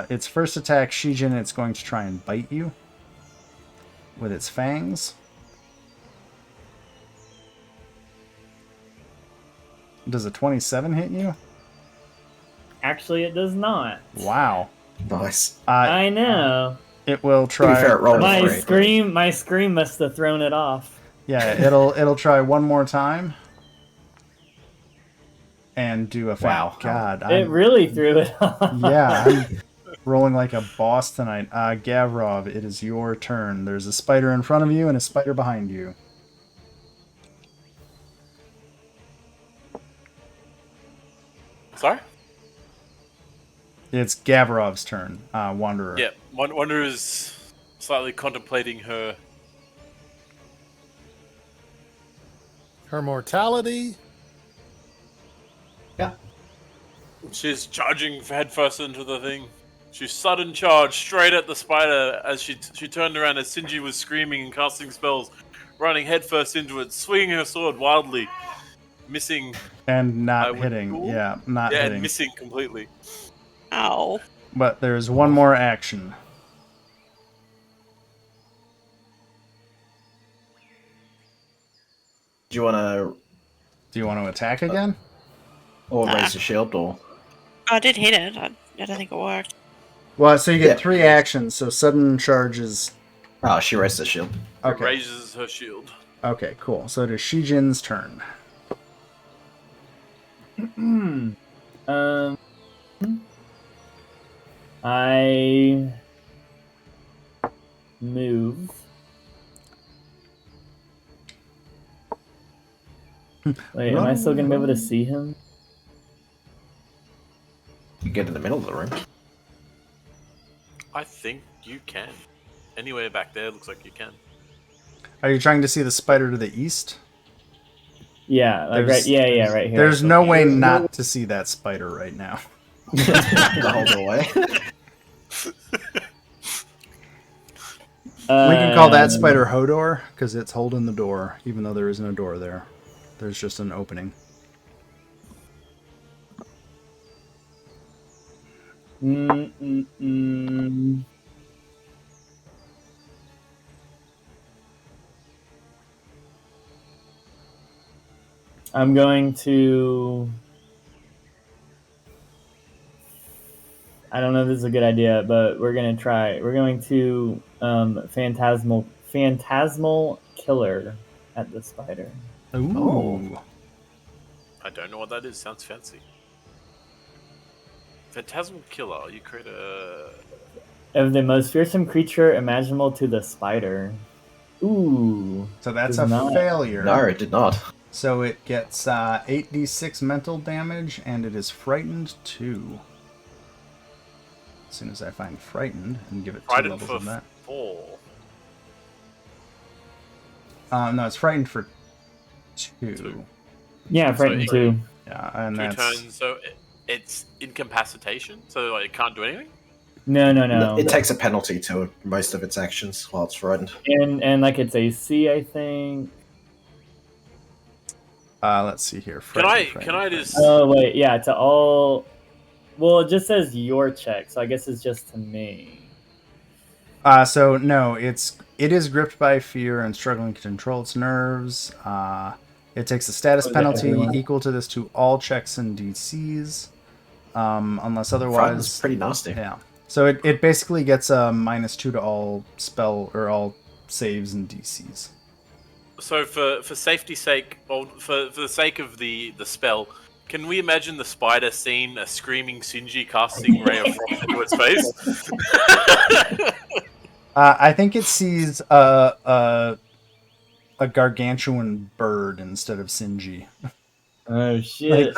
its first attack, Shijin, it's going to try and bite you with its fangs. Does a 27 hit you? Actually, it does not. Wow. Nice. I know. It will To be try. fair, it rolled a My three. scream must have thrown it off. Yeah, it'll try one more time and do a Wow. God, It really threw it off. yeah, I'm rolling like a boss tonight. Gavrov, it is your turn. There's a spider in front of you and a spider behind you. Sorry. It's Gavrov's turn, Wanderer. Yeah, Wanderer is slightly contemplating her. Her mortality. Yeah. She's charging headfirst into the thing. She sudden charged straight at the spider as she turned around as Shinji was screaming and casting spells, running headfirst into it, swinging her sword wildly, missing. And I not would hitting. cool. Yeah, not Yeah, hitting. and missing completely. Ow. But there's one more action. Do you want to Do you want to attack again? or raise the shield or? I did hit it. I don't think it worked. Well, so you get Yeah. 3 actions. So sudden charges. Oh, she raised the shield. Okay. Raises her shield. Okay, cool. So it is Shijin's turn. I move. Wait, am I still gonna be able to see him? You get in the middle of the room. I think you can. Anywhere back there looks like you can. Are you trying to see the spider to the east? Yeah, like There's- yeah, right here. There's no way not to see that spider right now. The whole doorway. We can call that spider Hodor because it's holding the door, even though there isn't a door there. There's just an opening. I'm going to. I don't know if this is a good idea, but we're gonna try. We're going to phantasmal killer at the spider. Ooh. Oh. I don't know what that is. Sounds fancy. Phantasmal Killer. You create a. Of the most fearsome creature imaginable to the spider. Ooh. So that's Does a not- failure. No, it did not. So it gets 8d6 mental damage, and it is frightened 2. As soon as I find frightened and give it 2 Frightened levels for of that. 4. No, it's frightened for 2. 2. Yeah, frightened too. Yeah, and 2 that's turns, so it's incapacitation, so like, it can't do anything? No. It takes a penalty to most of its actions while it's frightened. And like it's AC, I think. let's see here. Can I Frightened. just... Oh wait, yeah, to all. Well, it just says your check, so I guess it's just to me. So no, it is gripped by fear and struggling to control its nerves. It takes a status Oh, is that penalty everyone? equal to this to all checks and DCs, unless Frightened's otherwise. pretty nasty. Yeah. So it basically gets a -2 to all spell or all saves and DCs. So for safety's sake, or for the sake of the spell, can we imagine the spider seeing a screaming Shinji casting Ray of Frost into its face? I think it sees a gargantuan bird instead of Sinji. Oh shit!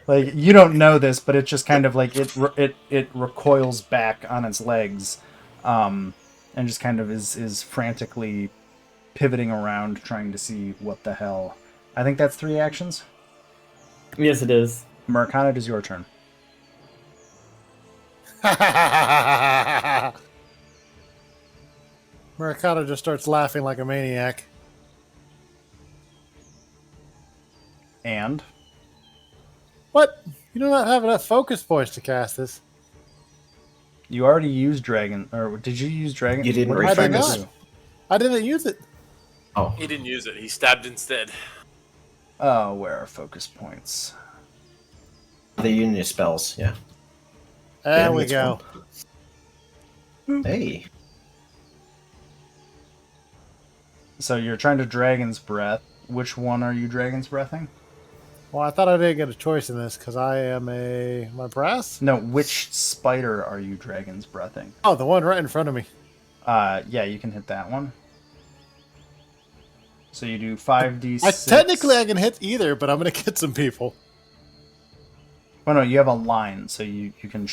Like you don't know this, but it just kind of like it recoils back on its legs, and just kind of is frantically pivoting around trying to see what the hell. I think that's 3 actions. Yes, it is. Marcana, it is your turn. Murakata just starts laughing like a maniac. And What? You do not have enough focus points to cast this. you already used dragon, or did you use dragon? You didn't What did I you did refocus. not. I didn't use it. Oh, He didn't use it. He stabbed instead. Oh, where are focus points? the union spells, yeah. There we that's go. Hey. So you're trying to dragon's breath. Which one are you dragon's breathing? Well, I thought I didn't get a choice in this because I am my brass. No, which spider are you dragon's breathing? Oh, the one right in front of me. Yeah, you can hit that one. So you do 5d6. Technically, I can hit either, but I'm going to get some people. Oh no, you have a line, so you can.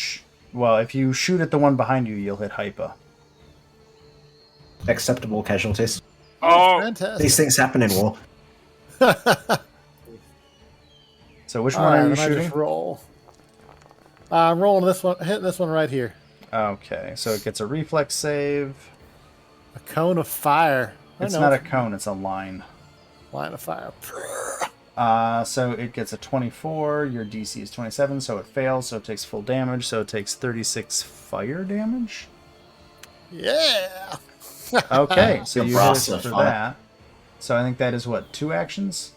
Well, if you shoot at the one behind you, you'll hit Hypa. Acceptable casualties. Oh, Fantastic. These things happen in war. So which All one right, are you then I shooting? just roll. I'm rolling this one, hitting this one right here. Okay, so it gets a reflex save. A cone of fire. It's not a cone, it's a line. Line of fire. So it gets a 24. Your DC is 27, so it fails. So it takes full damage. So it takes 36 fire damage. Yeah. Okay, so Your you brass hit it of for fire. that. So I think that is what, 2 actions?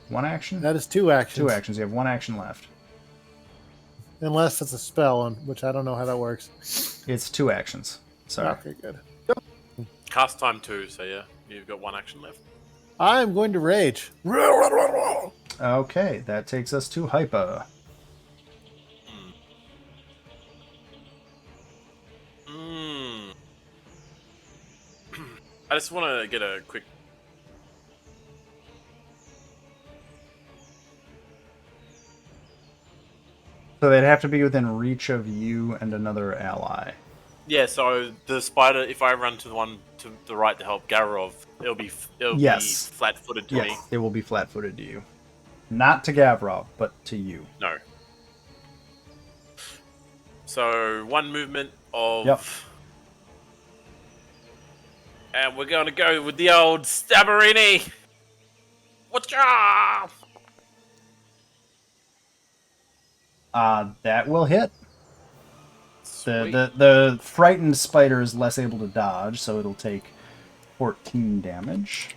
1 action? That is 2 actions. 2 actions. You have 1 action left. Unless it's a spell, which I don't know how that works. It's 2 actions. Sorry. Okay, good. Cast time 2, so yeah, you've got 1 action left. I'm going to rage. Okay, that takes us to Hypa. I just want to get a quick. So they'd have to be within reach of you and another ally. Yeah, so the spider, if I run to the one to the right to help Garov, it'll be Yes. flat-footed to me. Yes, it will be flat-footed to you. Not to Gavrov, but to you. No. So 1 movement of. Yep. And we're going to go with the old Stabberini! Whatcha? That will hit. Sweet. The frightened spider is less able to dodge, so it'll take 14 damage.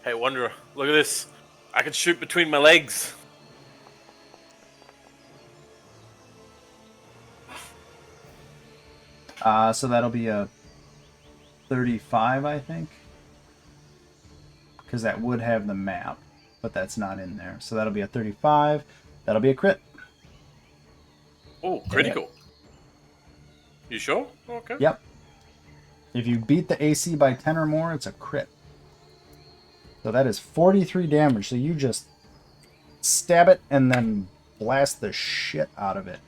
Hey, Wanderer, look at this. I can shoot between my legs. So that'll be a 35, I think. Because that would have the map, but that's not in there. So that'll be a 35. That'll be a crit. Oh, critical. You sure? Okay. Yep. If you beat the AC by 10 or more, it's a crit. So that is 43 damage. So you just stab it and then blast the shit out of it.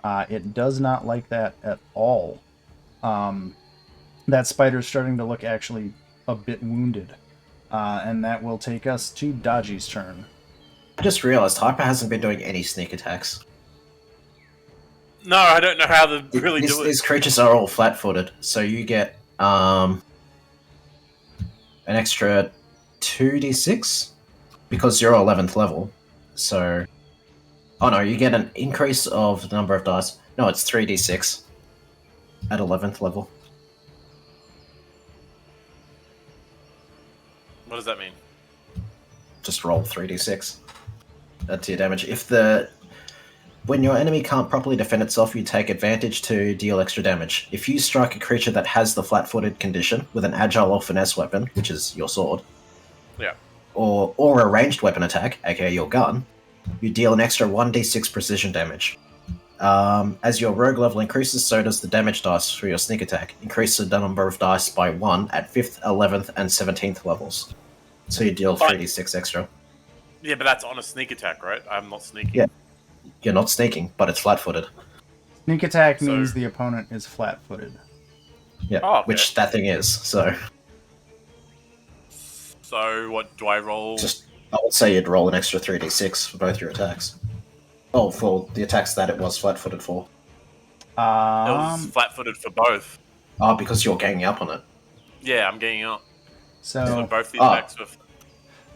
It does not like that at all. That spider's starting to look actually a bit wounded. And that will take us to Dodgy's turn. I just realized Hyper hasn't been doing any sneak attacks. No, I don't know how to really do it. These creatures are all flat-footed, so you get an extra 2d6 because you're 11th level. So, oh no, you get an increase of the number of dice. No, it's 3d6 at 11th level. What does that mean? Just roll 3d6. That's your damage. When your enemy can't properly defend itself, you take advantage to deal extra damage. If you strike a creature that has the flat-footed condition with an agile or finesse weapon, which is your sword, Yeah. or a ranged weapon attack, aka your gun, you deal an extra 1d6 precision damage. As your rogue level increases, so does the damage dice for your sneak attack. Increase the number of dice by 1 at 5th, 11th, and 17th levels. So you deal 3d6 extra. Yeah, but that's on a sneak attack, right? I'm not sneaking. Yeah. You're not sneaking, but it's flat-footed. Sneak attack So- means the opponent is flat-footed. Yeah, Oh, okay. which that thing is. So So what do I roll? I would say you'd roll an extra 3d6 for both your attacks. Oh, for the attacks that it was flat-footed for. It was flat-footed for both. Oh, because you're ganging up on it. Yeah, I'm getting up. So So both the Ah. attacks were.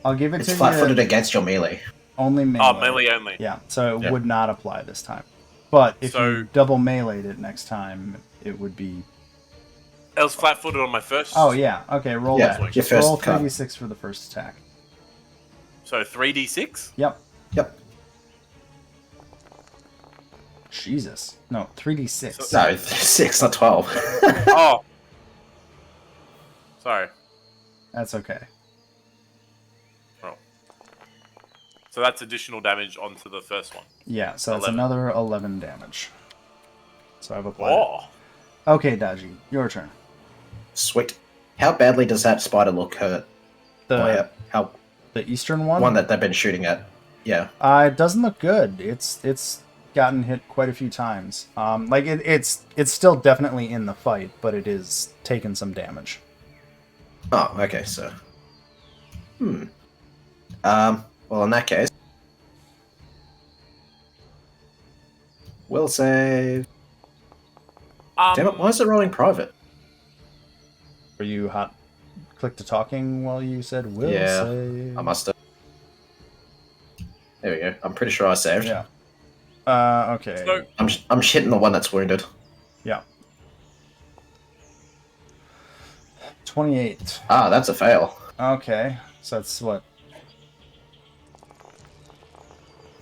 I'll give it It's to flat-footed you. against your melee. Only melee. Oh, melee only. Yeah, so it Yeah. would not apply this time. But if So- you double meleeed it next time, it would be... It was flat-footed on my first. Oh, yeah. Okay, roll Yeah, that. your first Roll cut. 3d6 for the first attack. So 3d6. Yep. Yep. Jesus. No, 3d6. No, 6, not 12. Oh. Sorry. That's okay. So that's additional damage onto the first one. Yeah, so that's 11. another 11 damage. So I've applied it. Oh. Okay, Daji, your turn. Sweet. How badly does that spider look hurt? The How the eastern one? one that they've been shooting at? Yeah. It doesn't look good. It's gotten hit quite a few times. It's still definitely in the fight, but it is taken some damage. Oh, okay, so. Well, in that case, Will save. Damn it, why is it rolling private? Were you hot? Click to talking while you said will Yeah, save. I must have. There we go. I'm pretty sure I saved. Yeah. Okay. So- I'm hitting the one that's wounded. Yeah. 28. Ah, that's a fail. Okay. So that's what?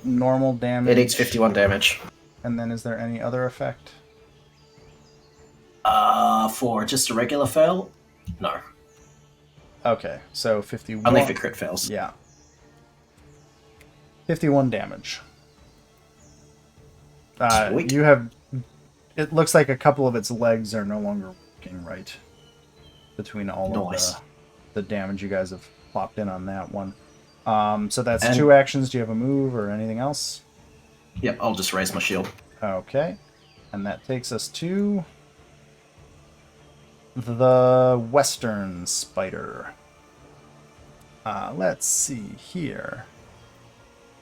Normal damage. It eats 51 damage. And then is there any other effect? For just a regular fail? No. Okay. So 51. Only for crit fails. Yeah. 51 damage. Sweet. You have... It looks like a couple of its legs are no longer working right. Between all Nice. of the damage you guys have plopped in on that one. So that's And- 2 actions. Do you have a move or anything else? Yep, I'll just raise my shield. Okay. And that takes us to... the Western Spider. Let's see here.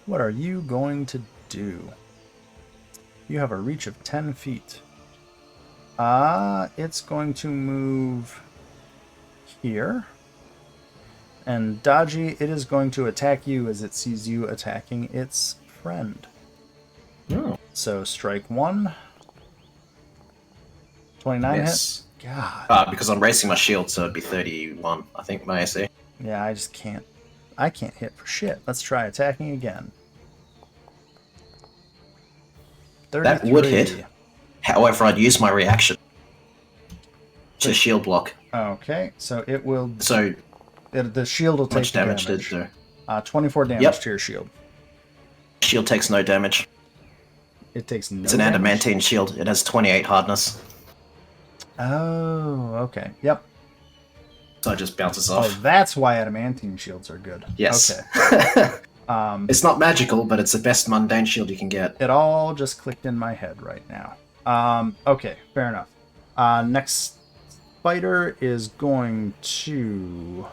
What are you going to do? You have a reach of 10 feet. It's going to move here. And Dodgy, it is going to attack you as it sees you attacking its friend. Oh. So strike 1. 29 Yes. hit. God. Because I'm racing my shield, so it'd be 31, I think, my AC. Yeah, I just can't. I can't hit for shit. Let's try attacking again. 33. That would hit. However, I'd use my reaction to shield block. Okay, so it will. So, The shield will how much take the damage did it do? 24 damage Yep. to your shield. Shield takes no damage. It takes no It's an damage? adamantine shield. It has 28 hardness. Oh, okay. Yep. So it just bounces Oh, off. that's why adamantine shields are good. Yes. Okay. It's not magical, but it's the best mundane shield you can get. It all just clicked in my head right now. Okay, fair enough. Next spider is going to...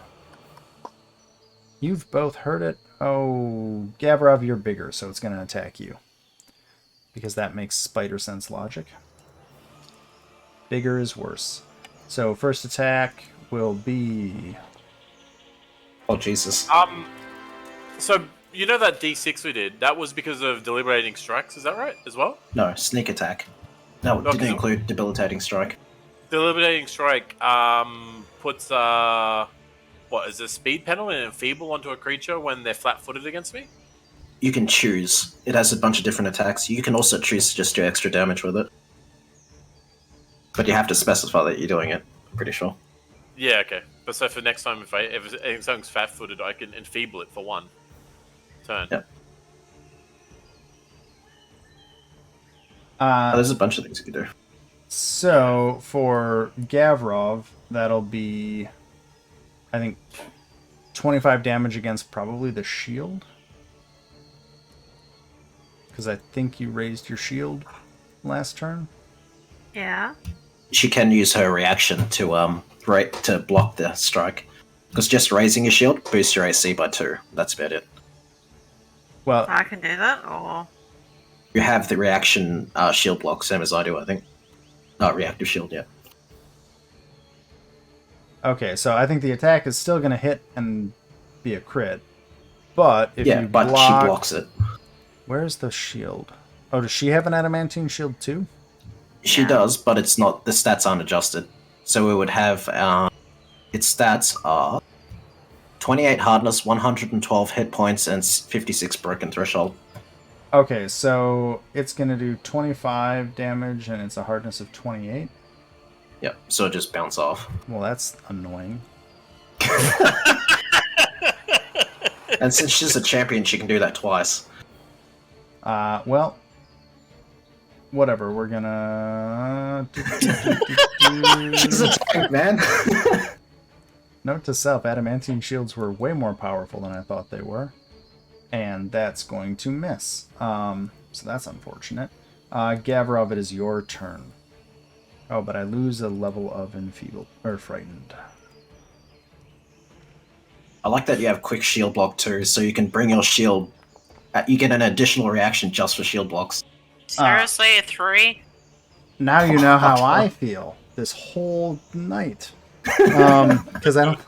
You've both heard it. Oh, Gavrov, you're bigger, so it's going to attack you. Because that makes spider sense logic. Bigger is worse. So first attack will be... Oh, Jesus. So you know that D6 we did? That was because of deliberating strikes. Is that right as well? No, sneak attack. No, it No, didn't 'cause it- include debilitating strike. Deliberating strike puts what is a speed penalty and enfeeble onto a creature when they're flat-footed against me? You can choose. It has a bunch of different attacks. You can also choose to just do extra damage with it. But you have to specify that you're doing it, I'm pretty sure. Yeah, okay. But so for next time, if something's flat-footed, I can enfeeble it for 1 turn. Yep. There's a bunch of things you can do. So for Gavrov, that'll be, I think, 25 damage against probably the shield. Because I think you raised your shield last turn. Yeah. She can use her reaction to to block the strike. Because just raising your shield boosts your AC by 2. That's about it. Well, I can do that, or You have the reaction shield block, same as I do, I think. Reactive shield, yeah. okay, so I think the attack is still going to hit and be a crit. But if Yeah, you but block... she blocks it. Where's the shield? Oh, does she have an adamantine shield too? She Yeah. does, but it's not. The stats aren't adjusted. So we would have its stats are 28 hardness, 112 hit points, and 56 broken threshold. Okay, so it's going to do 25 damage and it's a hardness of 28. Yep. So it just bounce off. Well, that's annoying. And since she's a champion, she can do that twice. Well, whatever. We're gonna. She's a tank, man. Note to self: adamantine shields were way more powerful than I thought they were, and that's going to miss. So that's unfortunate. Gavrov, it is your turn. Oh, but I lose a level of enfeebled or frightened. I like that you have quick shield block too, so you can bring your shield. You get an additional reaction just for shield blocks. Seriously, a 3? Now you know how I feel this whole night. Because I've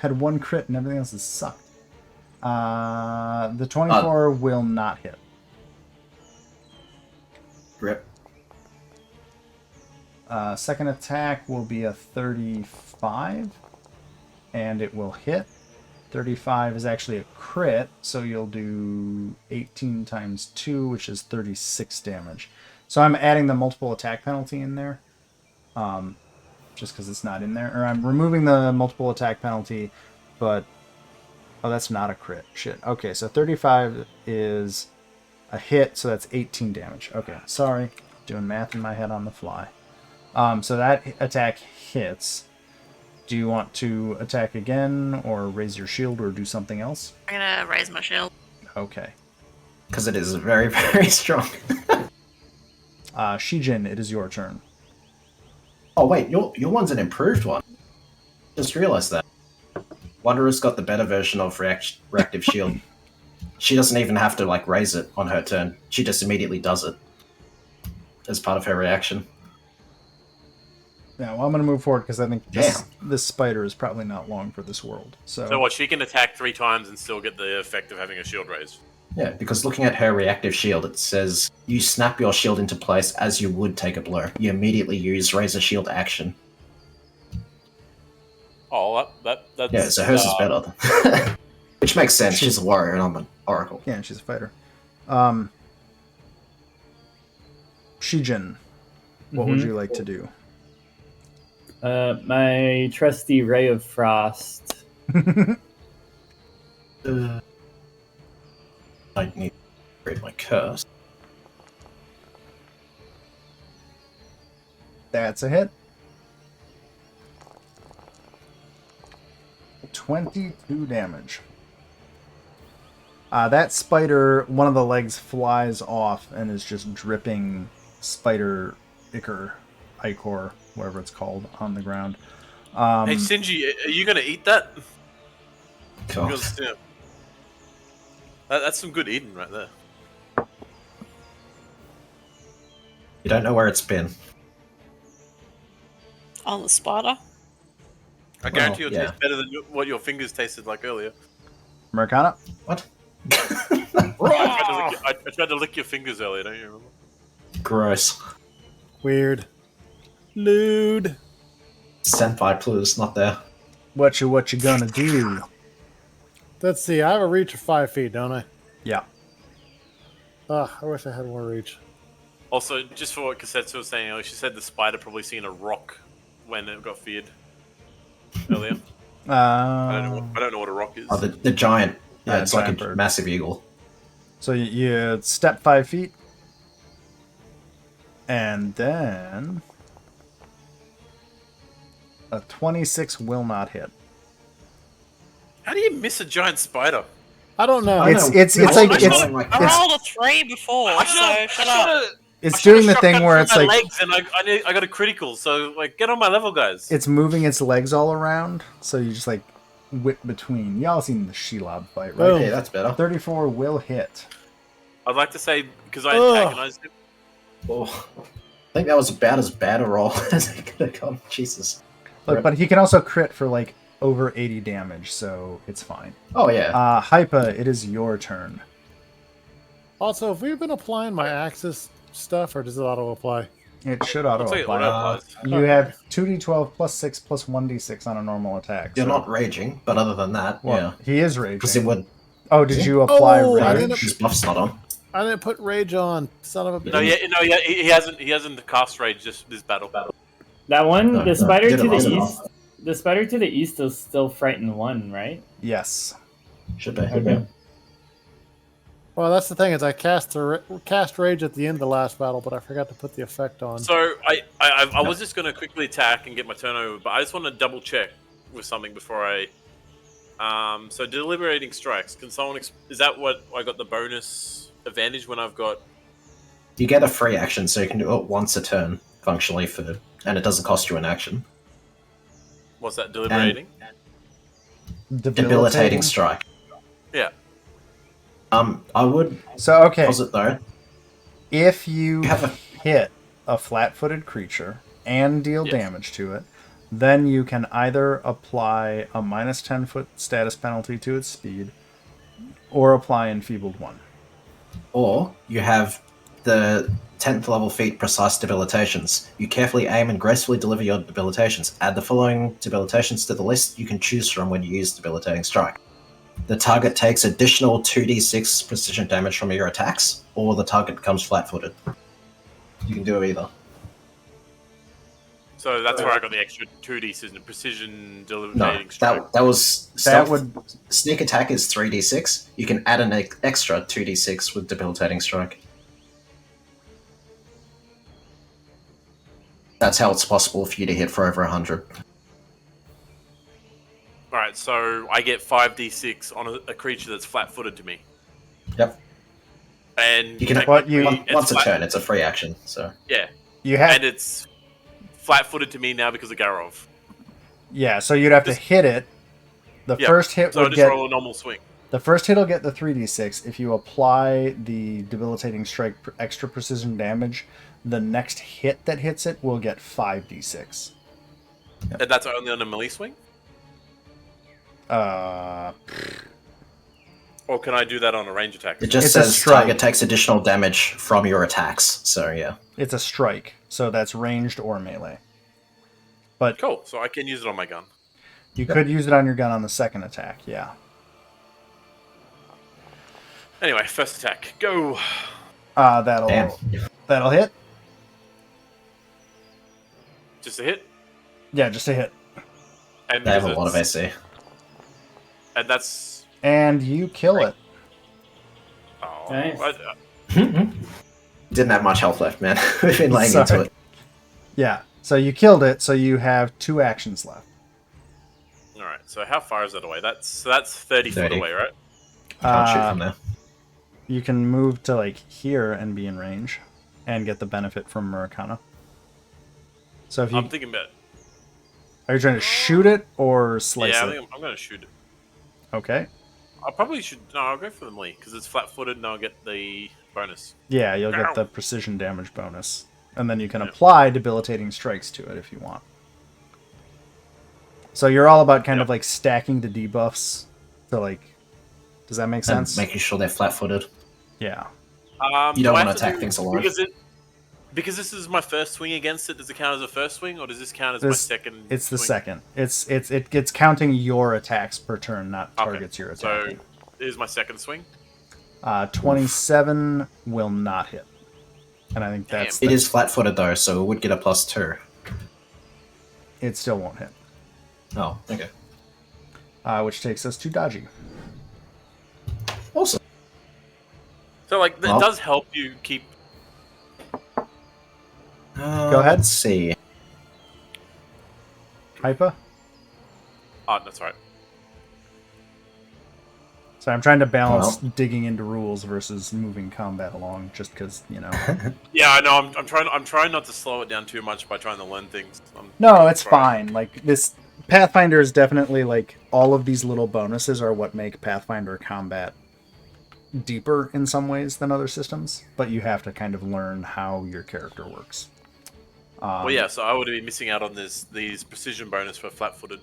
had one crit and everything else has sucked. The 24 will not hit. Rip. Second attack will be a 35, and it will hit. 35 is actually a crit, so you'll do 18 times 2, which is 36 damage. So I'm adding the multiple attack penalty in there, just because it's not in there. Or I'm removing the multiple attack penalty, but... Oh, that's not a crit. Shit. Okay, so 35 is a hit, so that's 18 damage. Okay, sorry. Doing math in my head on the fly. So that attack hits. Do you want to attack again, or raise your shield, or do something else? I'm gonna raise my shield. Okay. Because it is very, very strong. Shijin, it is your turn. Oh wait, your one's an improved one. Just realized that. Wanderer's got the better version of reactive shield. She doesn't even have to like raise it on her turn. She just immediately does it as part of her reaction. Yeah, well, I'm going to move forward because I think this spider is probably not long for this world. So what? She can attack 3 times and still get the effect of having a shield raised. Yeah, because looking at her reactive shield, it says you snap your shield into place as you would take a blow. You immediately use Razor Shield action. Oh, that's... Yeah, so hers is better. Which makes sense. She's a warrior and I'm an oracle. Yeah, she's a fighter. Shijin, what would you like to do? My trusty Ray of Frost. I need to create my curse. That's a hit. 22 damage. That spider, one of the legs flies off and is just dripping spider ichor, whatever it's called, on the ground. Hey, Shinji, are you going to eat that? God. Because, yeah, that's some good eating right there. You don't know where it's been. On the spider? I guarantee it'll yeah. taste better than what your fingers tasted like earlier. Americana? What? I tried to lick your fingers earlier, don't you remember? Gross. Weird. Lewd. Senpai clues, not there. What you gonna do? Let's see. I have a reach of 5 feet, don't I? Yeah. I wish I had more reach. Also, just for what Cassetto was saying, she said the spider probably seen a rock when it got feared earlier. I don't know what a rock is. Oh, the giant. Yeah, It's like giant a bird. massive eagle. So you step 5 feet, and then a 26 will not hit. How do you miss a giant spider? I don't know. It's like I rolled a 3 before, so shut up. It's doing the thing where it's like legs and I got a critical, so like get on my level, guys. it's moving its legs all around, so you just like whip between. Y'all seen the Shelob fight, right? Boom. Hey, that's better. 34 will hit. I'd like to say because I antagonized him. Oh, I think that was about as bad a roll as it could have gone. Jesus. Look, but he can also crit for like over 80 damage, so it's fine. Oh, yeah. Hypa, it is your turn. Also, have we been applying my Axis stuff, or does it auto apply? It should auto Looks like it apply. auto-applies. You have 2d12 plus 6 plus 1d6 on a normal attack. You're so- not raging, but other than that, Well, yeah. he is Because it raging. would. Oh, did you apply Oh, I rage? didn't- His buff's not on. I didn't put rage on. Son of a bitch. No, yeah, he hasn't cast rage just this battle. That one, No, the spider did it to the last east. The spider to the east is still frightened 1, right? Yes. Should be. Okay. Well, that's the thing is I cast rage at the end of the last battle, but I forgot to put the effect on. So I was just gonna quickly attack and get my turn over, but I just want to double check with something before I. So deliberating strikes. Can someone? Is that what I got the bonus advantage when I've got? You get a free action, so you can do it once a turn, functionally, and it doesn't cost you an action. What's that? Deliberating. Debilitating strike. Yeah. I would So, okay. posit though If you have a- hit a flat-footed creature and deal Yes. damage to it, then you can either apply a minus 10-foot status penalty to its speed, or apply Enfeebled 1. Or you have the 10th level feat precise debilitations. You carefully aim and gracefully deliver your debilitations. Add the following debilitations to the list you can choose from when you use debilitating strike. The target takes additional 2d6 precision damage from your attacks, or the target becomes flat-footed. You can do either. So that's where I got the extra 2d6 and precision No, debilitating strike. that was That stealth. would Sneak attack is 3d6. You can add an extra 2d6 with debilitating strike. That's how it's possible for you to hit for over 100. Alright, so I get 5d6 on a creature that's flat-footed to me. Yep. And You can once a turn. It's a free action. So Yeah, you have and it's flat-footed to me now because of Garov. yeah. So you'd have to hit it. The Yeah, first hit so I would just get roll a normal swing. the first hit will get the 3d6. If you apply the debilitating strike extra precision damage, the next hit that hits it will get 5d6. And that's only on a melee swing? Uh, Or can I do that on a range attack? it just It's a says strike. target takes additional damage from your attacks. So yeah. it's a strike, so that's ranged or melee. But Cool, so I can use it on my gun. you could use it on your gun on the second attack. Yeah. Anyway, first attack. Go! That'll hit. Just a hit? Yeah, just a hit. And They have a because lot of it's- AC. And that's... And you kill it. Oh, Nice. Didn't have much health left, man. We've been laying Sorry. into it. Yeah. So you killed it. So you have 2 actions left. Alright, so how far is that away? That's 30 foot 30. away, right? Can't shoot from there. You can move to like here and be in range, and get the benefit from Murakana. So if you I'm thinking about... are you trying to shoot it or slice Yeah, I it? think I'm going to shoot it. Okay. I probably should... No, I'll go for the melee, because it's flat-footed and I'll get the bonus. Yeah, you'll Ow. get the precision damage bonus, and then you can apply debilitating strikes to it if you want. So you're all about kind of like stacking the debuffs. So like, does that make And sense? making sure they're flat-footed. Yeah. You do don't I want have to attack do- things alive. Because this is my first swing against it, does it count as a first swing, or does this count as my This- second It's the swing? second. It's counting your attacks per turn, not Okay, targets you're So, attacking. this is my second swing? 27 will not hit. And I think that's It is flat-footed though, so it would get a +2. it still won't hit. Oh, okay. Which takes us to Dodgy. Awesome. So, like, that Well- does help you keep... Go ahead. Let's see. Hypa? Oh, that's right. So I'm trying to balance digging into rules versus moving combat along, just because, you know. Yeah, I know. I'm trying not to slow it down too much by trying to learn things. No, it's trying. fine. Like, this Pathfinder is definitely, like, all of these little bonuses are what make Pathfinder combat deeper in some ways than other systems, but you have to kind of learn how your character works. Well, yeah, so I would be missing out on these precision bonus for flat-footed.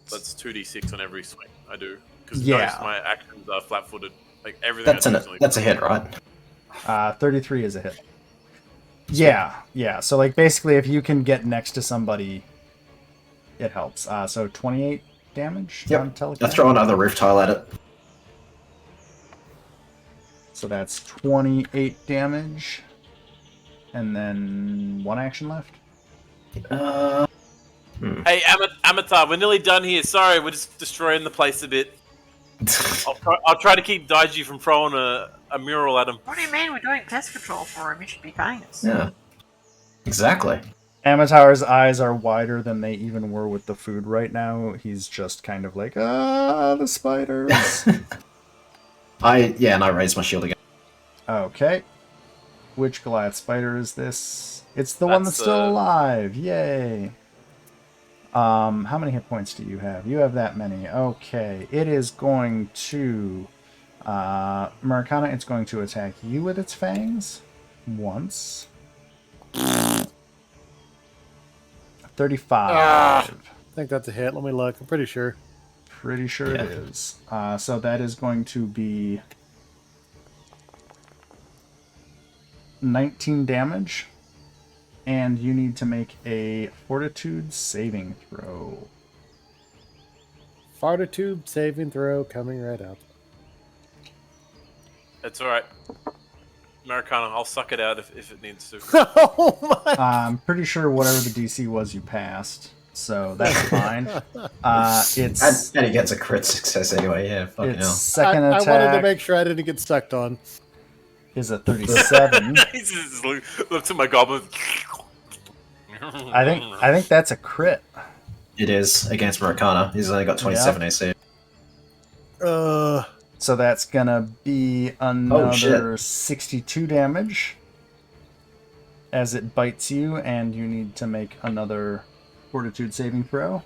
That's 2d6 on every swing I do. Because Yeah. most of my actions are flat-footed. Like, everything That's a hit, right? 33 is a hit. Yeah. So, like, basically, if you can get next to somebody, it helps. So 28 damage on Yep. telekinetic. I'll throw another roof tile at it. So that's 28 damage. And then 1 action left. Hey, Amatar, we're nearly done here. Sorry, we're just destroying the place a bit. I'll try to keep Daiji from throwing a mural at him. What do you mean we're doing pest control for him? You should be paying us. Yeah. Exactly. Amatar's eyes are wider than they even were with the food right now. He's just kind of like, the spiders. and I raise my shield again. Okay. Which Goliath spider is this? It's the one that's That's, still alive. Yay. How many hit points do you have? You have that many. Okay. It is going to Maracana, it's going to attack you with its fangs once. 35. I think that's a hit. Let me look. I'm pretty sure. Pretty sure it is. So that is going to be 19 damage. And you need to make a Fortitude saving throw. Fortitude saving throw coming right up. It's alright. Americana, I'll suck it out if it needs to. Oh my! I'm pretty sure whatever the DC was, you passed. So that's fine. It's And he gets a crit success anyway, yeah, fucking hell. second I attack wanted to make sure I didn't get sucked on. is a 37. He just looks at my goblin. I think that's a crit. It is against Maracana. He's only got 27 AC. So that's gonna be another 62 damage as it bites you, and you need to make another Fortitude saving throw,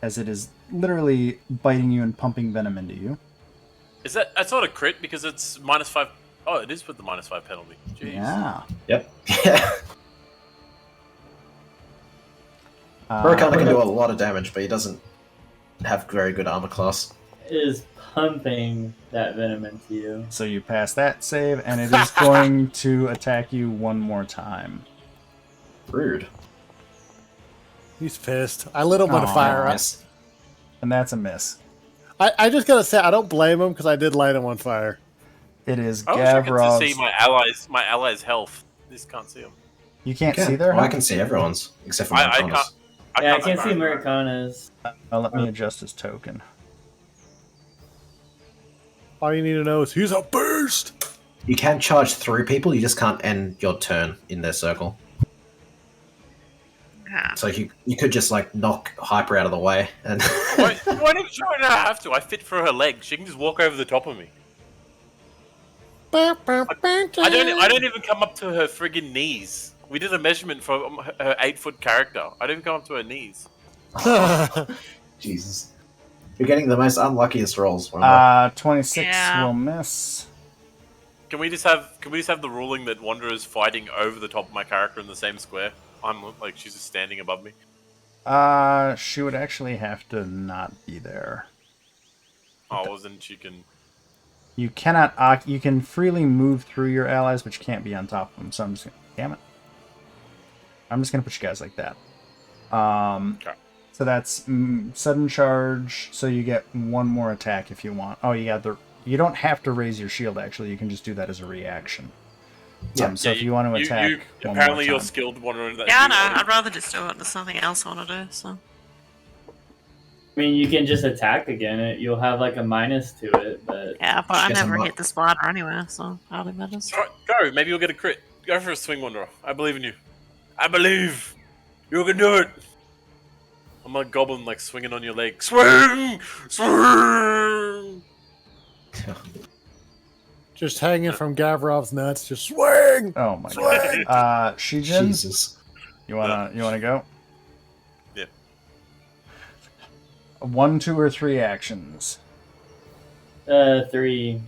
as it is literally biting you and pumping venom into you. That's not a crit because it's -5. Oh, it is with the -5 penalty. Jeez. Yeah. Yep. Yeah. Maracana can do a lot of damage, but he doesn't have very good armor class. It is pumping that venom into you. So you pass that save, and it is going to attack you one more time. Rude. He's pissed. I lit him on fire. Nice. And that's a miss. I just gotta say, I don't blame him because I did light him on fire. It is I wish I could Gavrov's. see my allies' health. This can't see them. You can't see their Well, I health? can see everyone's, except for I Maracana's. can't. I can't see Americana's. Let me adjust his token. All you need to know is he's a beast. You can charge through people, you just can't end your turn in their circle. Yeah. So you could just like knock Hyper out of the way and Why don't I have to? I fit for her legs. She can just walk over the top of me. I don't even come up to her friggin' knees. We did a measurement for her 8-foot character. I don't even come up to her knees. Jesus. You're getting the most unluckiest rolls. Remember? 26 Yeah. will miss. Can we just have the ruling that Wanderer's fighting over the top of my character in the same square? I'm like she's just standing above me. She would actually have to not be there. Oh, well, then she can. You cannot. You can freely move through your allies, but you can't be on top of them. So I'm just gonna. Damn it. I'm just gonna put you guys like that. Okay. So that's sudden charge. So you get one more attack if you want. Oh, you don't have to raise your shield. Actually, you can just do that as a reaction. Yeah. So if you want to attack, one apparently more you're time. skilled Wanderer. That Yeah, you no, wanted. I'd rather just do it. There's nothing else I want to do, so. I mean, you can just attack again. You'll have like a minus to it, but Yeah, but I Guess I'm never not- hit the spider anyway, so hardly matters. Alright, go. Maybe you'll get a crit. Go for a swing, Wanderer. I believe in you. I believe you can do it. I'm like goblin, like swinging on your leg. Swing, swing. Just hanging from Gavrov's nuts. Just swing. Oh my Swing! god. Shijin, Jesus. you wanna go? Yeah. 1, 2, or 3 actions. 3.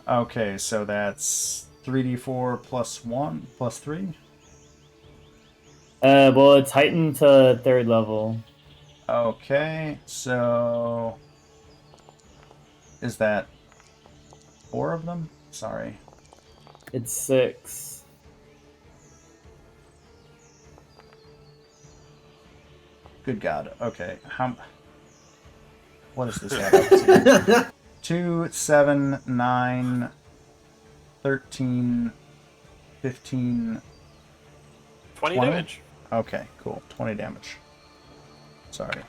Okay, so that's 3d4 plus 1 plus 3. Well, it's heightened to 3rd level. Okay, so is that 4 of them? Sorry. It's 6. Good God. Okay. What is this add up to? 2, 7, 9, 13, 15. 20 20? damage. Okay, cool. 20 damage. Sorry.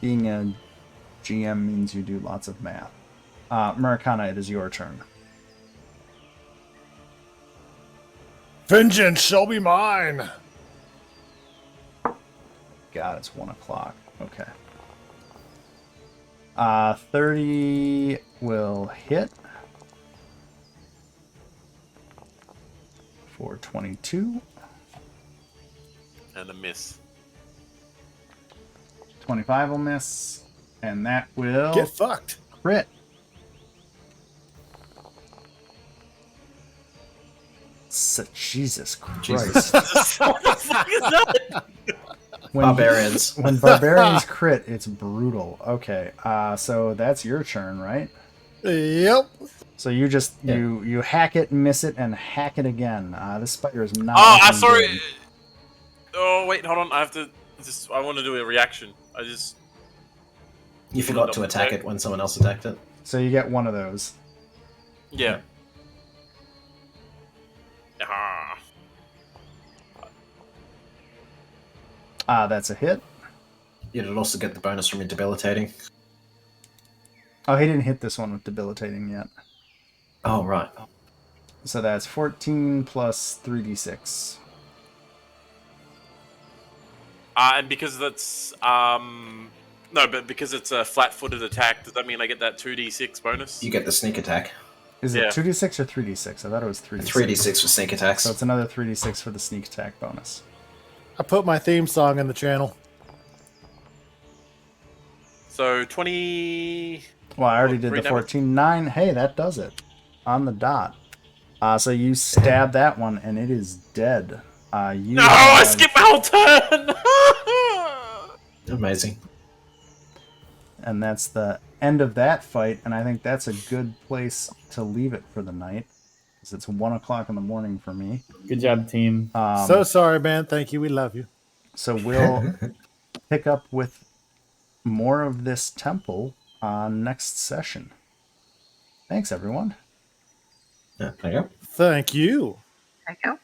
Being a GM means you do lots of math. Maracana, it is your turn. Vengeance shall be mine. God, it's 1 o'clock. Okay. 30 will hit. For 22. And a miss. 25 will miss. And that will Get fucked. crit. Jesus Christ. Jesus. What the fuck is that? When Barbarians. When barbarians crit, it's brutal. Okay, so that's your turn, right? Yep. So you just you hack it, miss it, and hack it again. This spider is not. Oh, I'm looking sorry. good. Oh, wait, hold on. I have to. I want to do a reaction. You forgot to attack it when someone else attacked it. So you get one of those. Yeah. That's a hit. You'd also get the bonus from your debilitating. Oh, he didn't hit this one with debilitating yet. Oh, right. So that's 14 plus 3d6. And because that's no, but because it's a flat-footed attack, does that mean I get that 2d6 bonus? You get the sneak attack. Is it 2d6 or 3d6? I thought it was 3d6. 3d6 for sneak attacks. So it's another 3d6 for the sneak attack bonus. I put my theme song in the channel. So 20. Well, I already did the 14. 9. Hey, that does it. On the dot. So you stab that one, and it is dead. I skipped my whole turn! Amazing. And that's the end of that fight, and I think that's a good place to leave it for the night. Because it's 1 o'clock in the morning for me. Good job, team. So sorry, man. Thank you. We love you. So we'll pick up with more of this temple next session. Thanks, everyone. Yeah, there you go. Thank you. There you go.